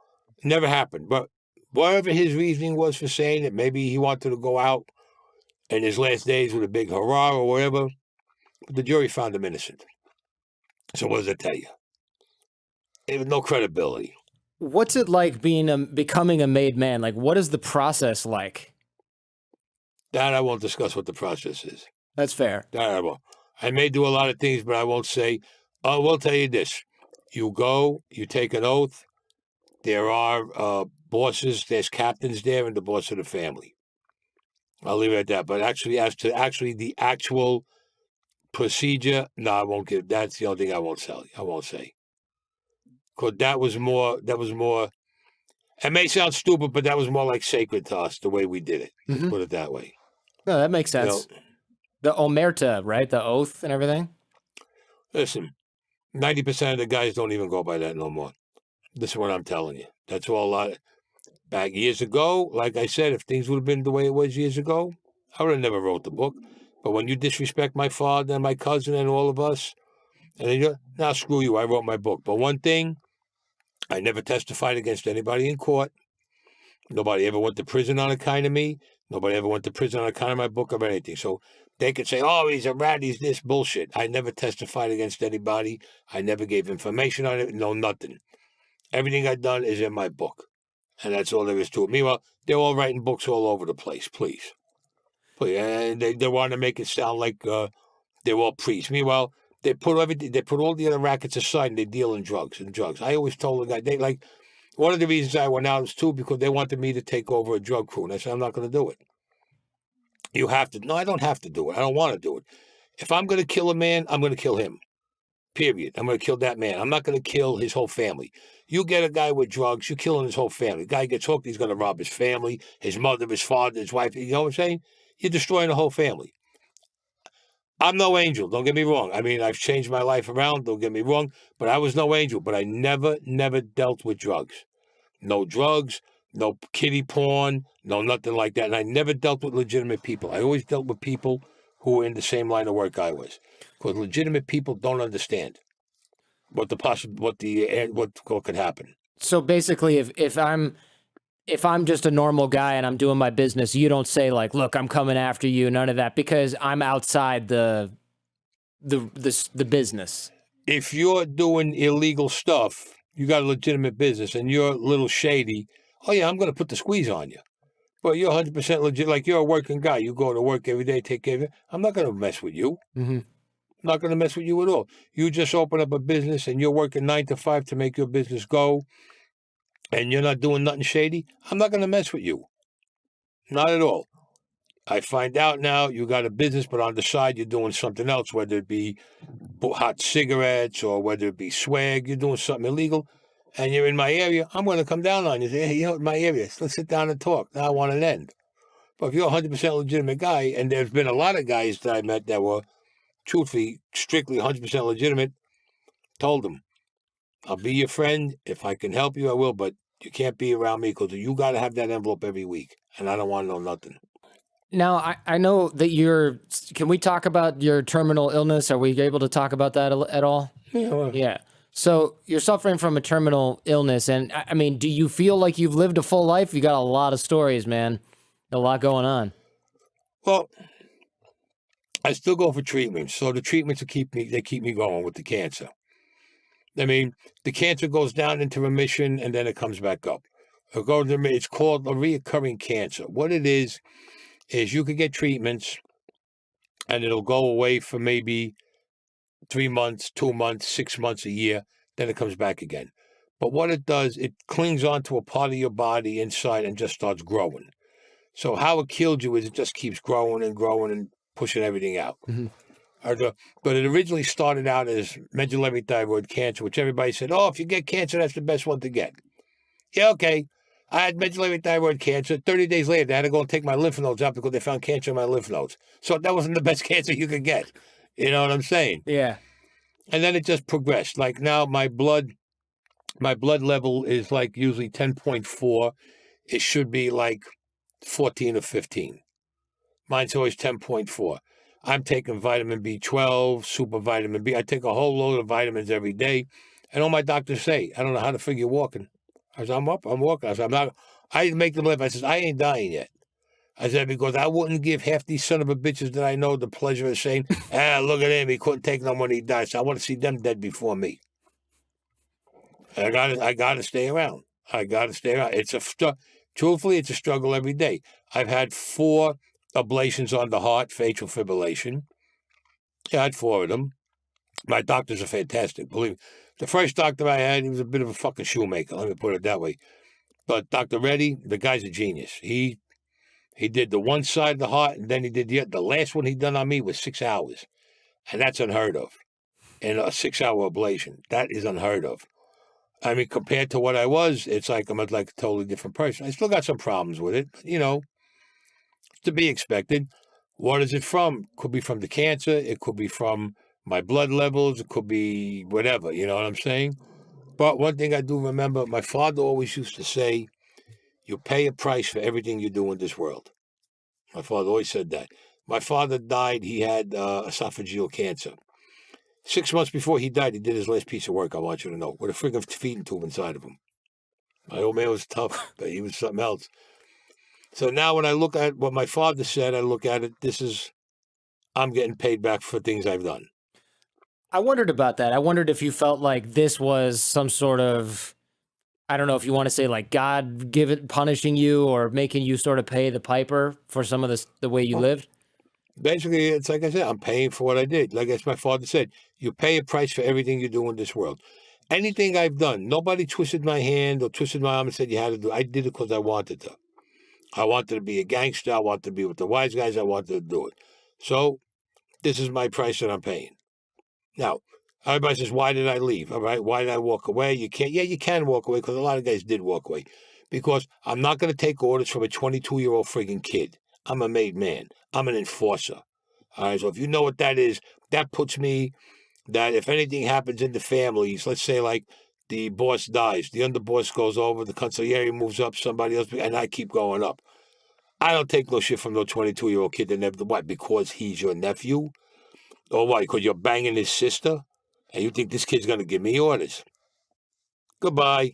never happened. But whatever his reasoning was for saying it, maybe he wanted to go out in his last days with a big hurrah or whatever. But the jury found him innocent. So what does that tell you? There was no credibility. What's it like becoming a made man? Like, what is the process like? That I won't discuss what the process is. That's fair. Terrible. I may do a lot of things, but I won't say. I will tell you this. You go, you take an oath. There are bosses, there's captains there, and the boss of the family. I'll leave it at that. But actually, as to the actual procedure, no, I won't give. That's the only thing I won't say. Because that was more. It may sound stupid, but that was more like sacred to us, the way we did it. Let's put it that way. No, that makes sense. The omerta, right? The oath and everything? Listen, 90% of the guys don't even go by that no more. This is what I'm telling you. That's all a lot. Back years ago, like I said, if things would have been the way it was years ago, I would have never wrote the book. But when you disrespect my father and my cousin and all of us, and then now screw you, I wrote my book. But one thing, I never testified against anybody in court. Nobody ever went to prison on account of me. Nobody ever went to prison on account of my book or anything. So they could say, oh, he's a rat, he's this bullshit. I never testified against anybody. I never gave information on it. No, nothing. Everything I've done is in my book. And that's all there is to it. Meanwhile, they're all writing books all over the place, please. And they want to make it sound like they're all priests. Meanwhile, they put all the other rackets aside and they deal in drugs. I always told the guy, one of the reasons I went out was too because they wanted me to take over a drug crew. And I said, I'm not going to do it. You have to. No, I don't have to do it. I don't want to do it. If I'm going to kill a man, I'm going to kill him. Period. I'm going to kill that man. I'm not going to kill his whole family. You get a guy with drugs, you're killing his whole family. The guy gets hooked, he's going to rob his family, his mother, his father, his wife. You know what I'm saying? You're destroying the whole family. I'm no angel, don't get me wrong. I mean, I've changed my life around, don't get me wrong, but I was no angel. But I never dealt with drugs. No drugs, no kiddie porn, no nothing like that. And I never dealt with legitimate people. I always dealt with people who were in the same line of work I was. Because legitimate people don't understand what could happen. So basically, if I'm just a normal guy and I'm doing my business, you don't say like, "Look, I'm coming after you," none of that, because I'm outside the business. If you're doing illegal stuff, you got a legitimate business, and you're a little shady. Oh yeah, I'm going to put the squeeze on you. But you're 100% legit. Like you're a working guy. You go to work every day, take care of it. I'm not going to mess with you. Mm-hmm. I'm not going to mess with you at all. You just open up a business and you're working 9 to 5 to make your business go, and you're not doing nothing shady. I'm not going to mess with you. Not at all. I find out now you got a business, but on the side you're doing something else, whether it be hot cigarettes or whether it be swag. You're doing something illegal, and you're in my area. I'm going to come down on you. Say, hey, you're in my area. Let's sit down and talk. Now I want an end. But if you're a 100% legitimate guy, and there's been a lot of guys that I met that were truthfully, strictly 100% legitimate, told them, I'll be your friend. If I can help you, I will, but you can't be around me because you got to have that envelope every week, and I don't want to know nothing. Now, I know that can we talk about your terminal illness? Are we able to talk about that at all? Yeah. Well, yeah. So you're suffering from a terminal illness, and I mean, do you feel like you've lived a full life? You got a lot of stories, man. A lot going on. Well, I still go for treatments. So the treatments keep me going with the cancer. I mean, the cancer goes down into remission and then it comes back up. It's called a reoccurring cancer. What it is you could get treatments and it'll go away for maybe 3 months, 2 months, 6 months, a year. Then it comes back again. But what it does, it clings onto a part of your body inside and just starts growing. So how it killed you is it just keeps growing and growing and pushing everything out. Mm-hmm. But it originally started out as medullary thyroid cancer, which everybody said, oh, if you get cancer, that's the best one to get. Yeah, okay. I had medullary thyroid cancer. 30 days later, they had to go and take my lymph nodes out because they found cancer in my lymph nodes. So that wasn't the best cancer you could get. You know what I'm saying? Yeah. And then it just progressed. Like now my blood level is like usually 10.4. It should be like 14 or 15. Mine's always 10.4. I'm taking vitamin B12, super vitamin B. I take a whole load of vitamins every day. And all my doctors say, I don't know how to figure walking. I said, I'm walking. I said, I make them live. I said, I ain't dying yet. I said, because I wouldn't give half these son of a bitches that I know the pleasure of saying, look at him. He couldn't take no when he died. So I want to see them dead before me. And I gotta stay around. Truthfully, it's a struggle every day. I've had 4 ablations on the heart, atrial fibrillation. Yeah, I had 4 of them. My doctors are fantastic, believe me. The first doctor I had, he was a bit of a fucking shoemaker, let me put it that way. But Dr. Reddy, the guy's a genius. He did the one side of the heart, and then he did the last one he done on me was 6 hours. And that's unheard of. And a 6-hour ablation, that is unheard of. I mean, compared to what I was, it's like I'm like a totally different person. I still got some problems with it, but, to be expected. What is it from? Could be from the cancer. It could be from my blood levels. It could be whatever, you know what I'm saying? But one thing I do remember, my father always used to say, you pay a price for everything you do in this world. My father always said that. My father died, he had esophageal cancer. 6 months before he died, he did his last piece of work, I want you to know, with a friggin' feeding tube inside of him. My old man was tough, but he was something else. So now when I look at what my father said, I look at it, I'm getting paid back for things I've done. I wondered about that. I wondered if you felt like this was some sort of, I don't know if you want to say like God punishing you or making you sort of pay the piper for some of the way you lived. Basically, it's like I said, I'm paying for what I did. Like as my father said, you pay a price for everything you do in this world. Anything I've done, nobody twisted my hand or twisted my arm and said you had to do it. I did it because I wanted to. I wanted to be a gangster. I wanted to be with the wise guys. I wanted to do it. So this is my price that I'm paying. Now, everybody says, why did I leave? All right, why did I walk away? You can't. Yeah, you can walk away because a lot of guys did walk away. Because I'm not going to take orders from a 22-year-old friggin' kid. I'm a made man. I'm an enforcer. All right, so if you know what that is, that puts me that if anything happens in the families, let's say like the boss dies, the underboss goes over, the consigliere moves up, somebody else, and I keep going up. I don't take no shit from no 22-year-old kid that never, what, because he's your nephew? Or what, because you're banging his sister? And you think this kid's going to give me orders? Goodbye.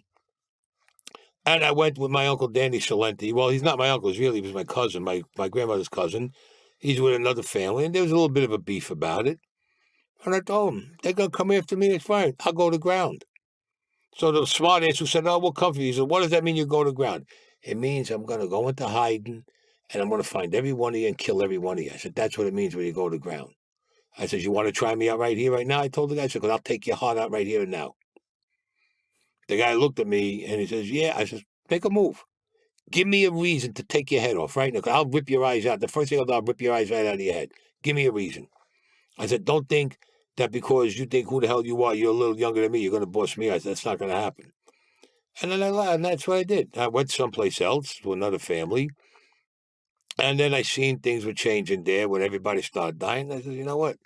And I went with my Uncle Danny Salenti. Well, he's not my uncle. He was my cousin, my grandmother's cousin. He's with another family, and there was a little bit of a beef about it. And I told him, they're going to come after me, it's fine. I'll go to ground. So the smart ass who said, we'll come for you. He said, what does that mean you go to ground? It means I'm going to go into hiding, and I'm going to find every one of you and kill every one of you. I said, that's what it means when you go to ground. I said, you want to try me out right here, right now? I told the guy, I said, because I'll take your heart out right here and now. The guy looked at me, and he says, yeah. I said, make a move. Give me a reason to take your head off right now. I'll rip your eyes out. The first thing I'll rip your eyes right out of your head. Give me a reason. I said, don't think that because you think who the hell you are, you're a little younger than me, you're going to boss me. I said, that's not going to happen. And then and that's what I did. I went someplace else to another family. And then I seen things were changing there when everybody started dying. I said, you know what?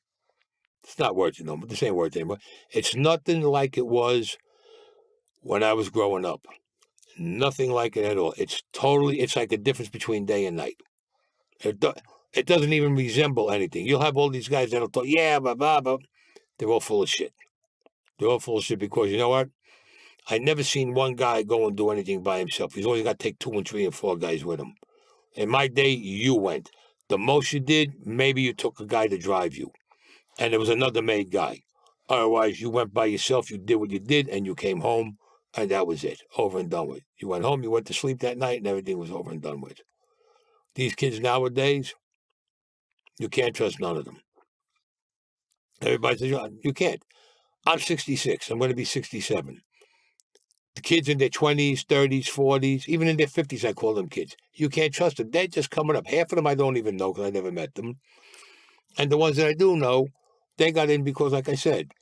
It's not worth it no more. This ain't worth it anymore. It's nothing like it was when I was growing up. Nothing like it at all. It's like the difference between day and night. It doesn't even resemble anything. You'll have all these guys that'll talk, yeah, blah, blah, blah. They're all full of shit. They're all full of shit because, you know what? I never seen one guy go and do anything by himself. He's always got to take 2 and 3 and 4 guys with him. In my day, you went. The most you did, maybe you took a guy to drive you. And there was another made guy. Otherwise, you went by yourself, you did what you did, and you came home, and that was it. Over and done with. You went home, you went to sleep that night, and everything was over and done with. These kids nowadays, you can't trust none of them. Everybody says, you can't. I'm 66. I'm going to be 67. The kids in their 20s, 30s, 40s, even in their 50s, I call them kids. You can't trust them. They're just coming up. Half of them I don't even know because I never met them. And the ones that I do know, they got in because, like I said,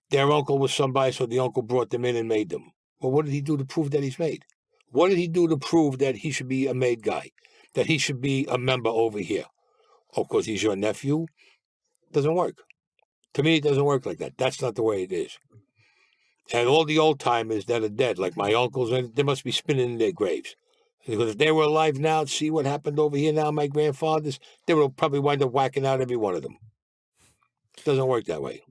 their uncle was somebody, so the uncle brought them in and made them. Well, what did he do to prove that he's made? What did he do to prove that he should be a made guy? That he should be a member over here? Oh, because he's your nephew? Doesn't work. To me, it doesn't work like that. That's not the way it is. And all the old timers that are dead, like my uncles, they must be spinning in their graves. Because if they were alive now, see what happened over here now, my grandfathers, they would probably wind up whacking out every one of them. It doesn't work that way.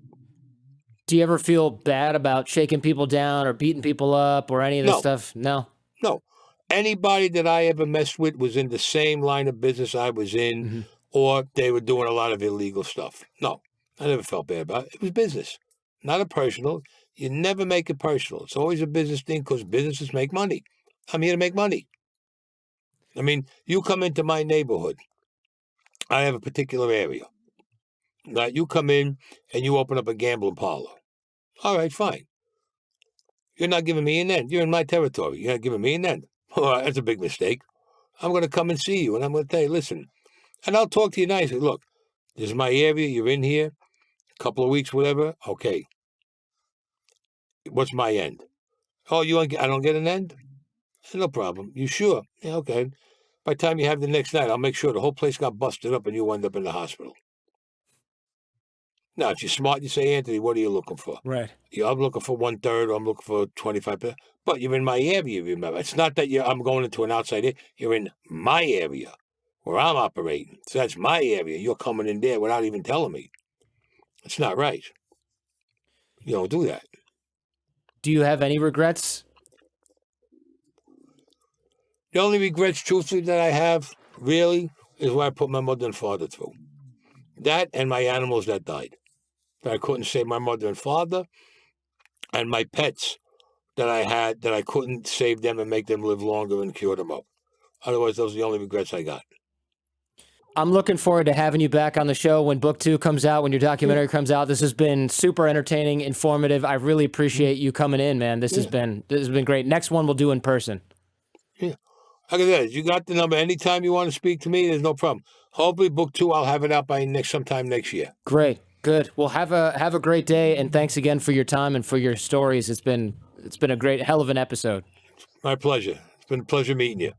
Do you ever feel bad about shaking people down or beating people up or any of this stuff? No? No. Anybody that I ever messed with was in the same line of business I was in, or they were doing a lot of illegal stuff. No, I never felt bad about it. It was business, not a personal. You never make it personal. It's always a business thing because businesses make money. I'm here to make money. I mean, you come into my neighborhood. I have a particular area. Now, you come in and you open up a gambling parlor. All right, fine. You're not giving me an end. You're in my territory. You're not giving me an end. All right, that's a big mistake. I'm going to come and see you, and I'm going to tell you, listen, and I'll talk to you nicely. Look, this is my area. You're in here. A couple of weeks, whatever. Okay. What's my end? Oh, I don't get an end? No problem. You sure? Yeah, okay. By the time you have the next night, I'll make sure the whole place got busted up and you end up in the hospital. Now, if you're smart, you say, Anthony, what are you looking for? Right. I'm looking for 1/3, or I'm looking for 25%. But you're in my area, remember. It's not that I'm going into an outside area. You're in my area where I'm operating. So that's my area. You're coming in there without even telling me. It's not right. You don't do that. Do you have any regrets? The only regrets, truthfully, that I have, really, is what I put my mother and father through. That and my animals that died. That I couldn't save my mother and father, and my pets that I had, that I couldn't save them and make them live longer and cure them up. Otherwise, those are the only regrets I got. I'm looking forward to having you back on the show when book 2 comes out, when your documentary comes out. This has been super entertaining, informative. I really appreciate you coming in, man. This has been great. Next one we'll do in person. Yeah. Like I said, you got the number. Anytime you want to speak to me, there's no problem. Hopefully, book 2, I'll have it out by sometime next year. Great. Good. Well, have a great day, and thanks again for your time and for your stories. It's been a great hell of an episode. My pleasure. It's been a pleasure meeting you.